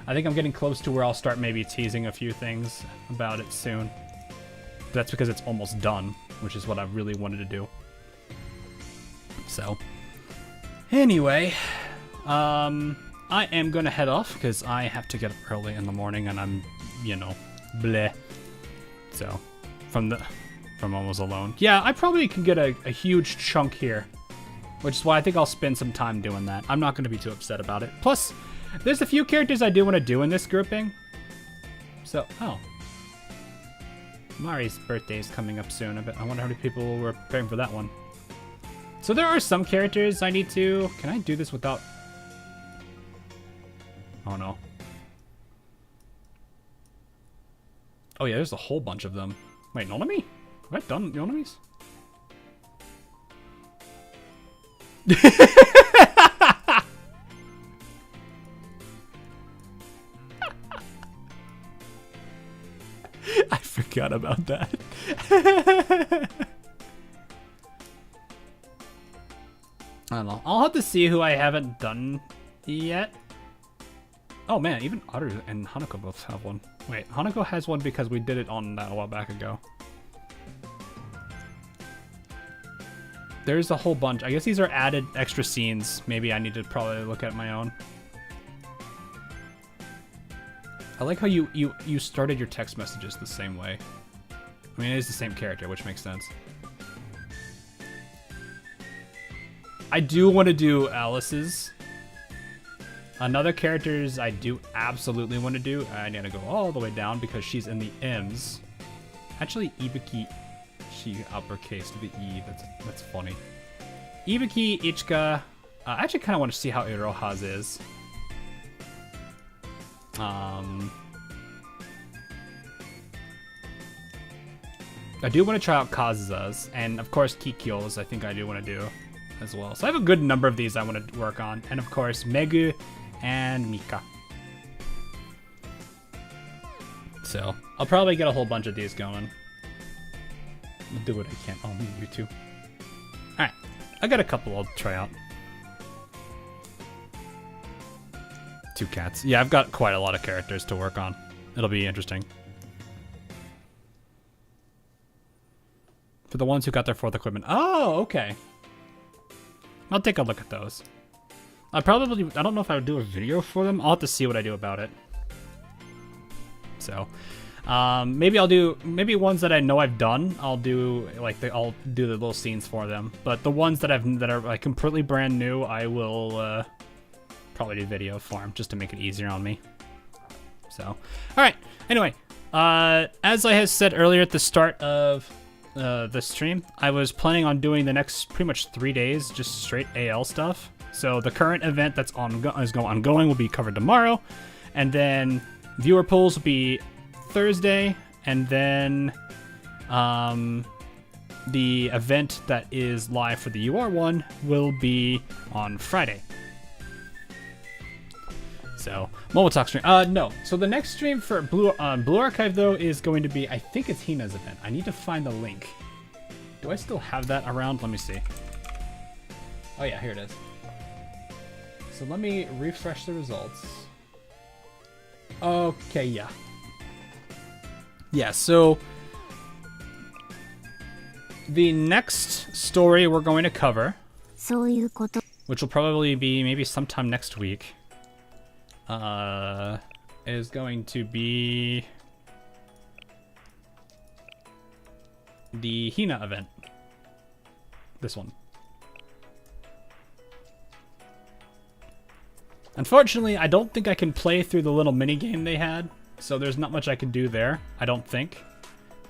I think I'm getting close to where I'll start maybe teasing a few things about it soon. That's because it's almost done, which is what I really wanted to do. So, anyway, I am gonna head off because I have to get up early in the morning and I'm, you know, bleh. So, from Almost Alone. Yeah, I probably can get a huge chunk here, which is why I think I'll spend some time doing that. I'm not gonna be too upset about it. Plus, there's a few characters I do want to do in this grouping. So, oh. Mari's birthday is coming up soon. I wonder how many people were preparing for that one. So there are some characters I need to... Can I do this without... Oh, no. Oh, yeah, there's a whole bunch of them. Wait, Nonami? Have I done Nonamis? I forgot about that. I don't know. I'll have to see who I haven't done yet. Oh man, even Otter and Hanako both have one. Wait, Hanako has one because we did it on that a while back ago. There's a whole bunch. I guess these are added extra scenes. Maybe I need to probably look at my own. I like how you started your text messages the same way. I mean, it is the same character, which makes sense. I do want to do Alice's. Another characters I do absolutely want to do. I need to go all the way down because she's in the M's. Actually, Ibuki, she uppercased the E. That's funny. Ibuki, Ichika. I actually kind of want to see how Iroha's is. I do want to try out Kazuza's, and of course Kikyo's I think I do want to do as well. So I have a good number of these I want to work on, and of course Megu and Mika. So I'll probably get a whole bunch of these going. I'll do what I can. Oh, me, you too. Alright, I got a couple I'll try out. 2 cats. Yeah, I've got quite a lot of characters to work on. It'll be interesting. For the ones who got their 4th equipment. Oh, okay. I'll take a look at those. I don't know if I would do a video for them. I'll have to see what I do about it. So, maybe ones that I know I've done. I'll do the little scenes for them. But the ones that are like completely brand new, I will probably do video for them just to make it easier on me. So, all right. Anyway, as I had said earlier at the start of the stream, I was planning on doing the next pretty much 3 days just straight AL stuff. So the current event that's ongoing will be covered tomorrow, and then viewer polls will be Thursday, and then the event that is live for the UR one will be on Friday. So Momotalk stream. No. So the next stream for Blue Archive though is going to be, I think it's Hina's event. I need to find the link. Do I still have that around? Let me see. Oh yeah, here it is. So let me refresh the results. Okay, yeah. Yeah, so the next story we're going to cover, which will probably be maybe sometime next week, is going to be the Hina event. This one. Unfortunately, I don't think I can play through the little mini game they had, so there's not much I can do there, I don't think.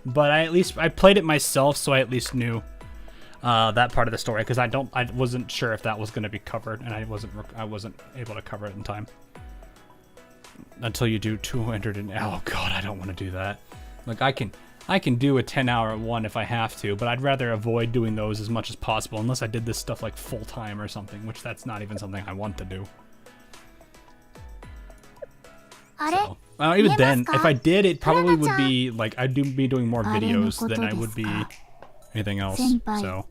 But I played it myself, so I at least knew that part of the story, because I wasn't sure if that was going to be covered, and I wasn't able to cover it in time. Until you do 200 and oh god, I don't want to do that. Like I can do a 10-hour one if I have to, but I'd rather avoid doing those as much as possible unless I did this stuff like full time or something, which that's not even something I want to do. So, even then, if I did, it probably would be like I'd be doing more videos than I would be anything else. So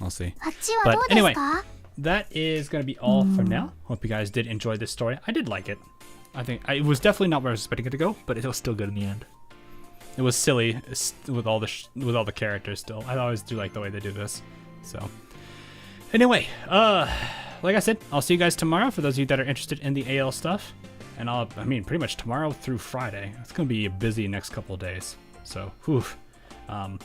I'll see. But anyway, that is going to be all for now. Hope you guys did enjoy this story. I did like it. I think it was definitely not where I was expecting it to go, but it was still good in the end. It was silly with all the characters still. I always do like the way they do this. So anyway, like I said, I'll see you guys tomorrow for those of you that are interested in the AL stuff. And pretty much tomorrow through Friday. It's going to be a busy next couple of days. So, whew. But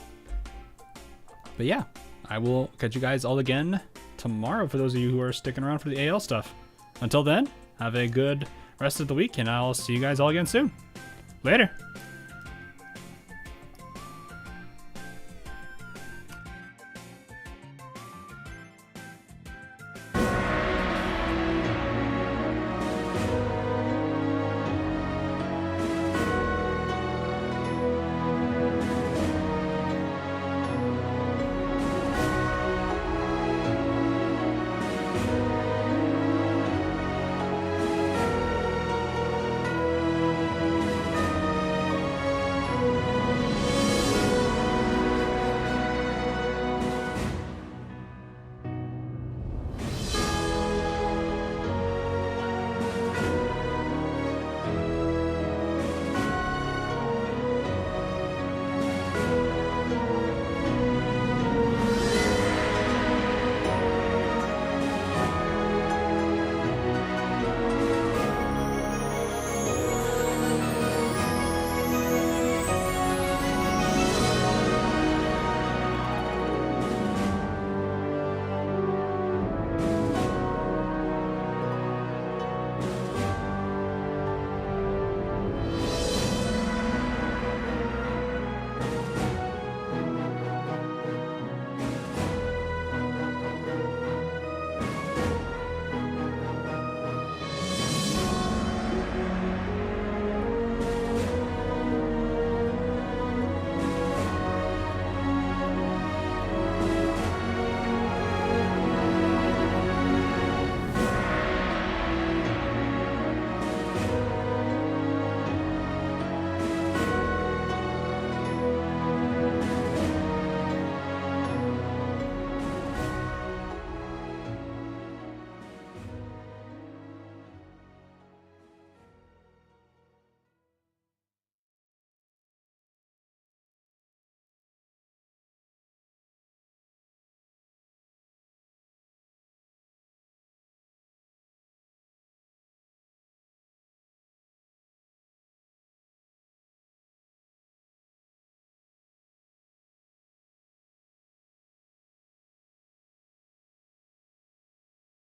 yeah, I will catch you guys all again tomorrow for those of you who are sticking around for the AL stuff. Until then, have a good rest of the week, and I'll see you guys all again soon. Later.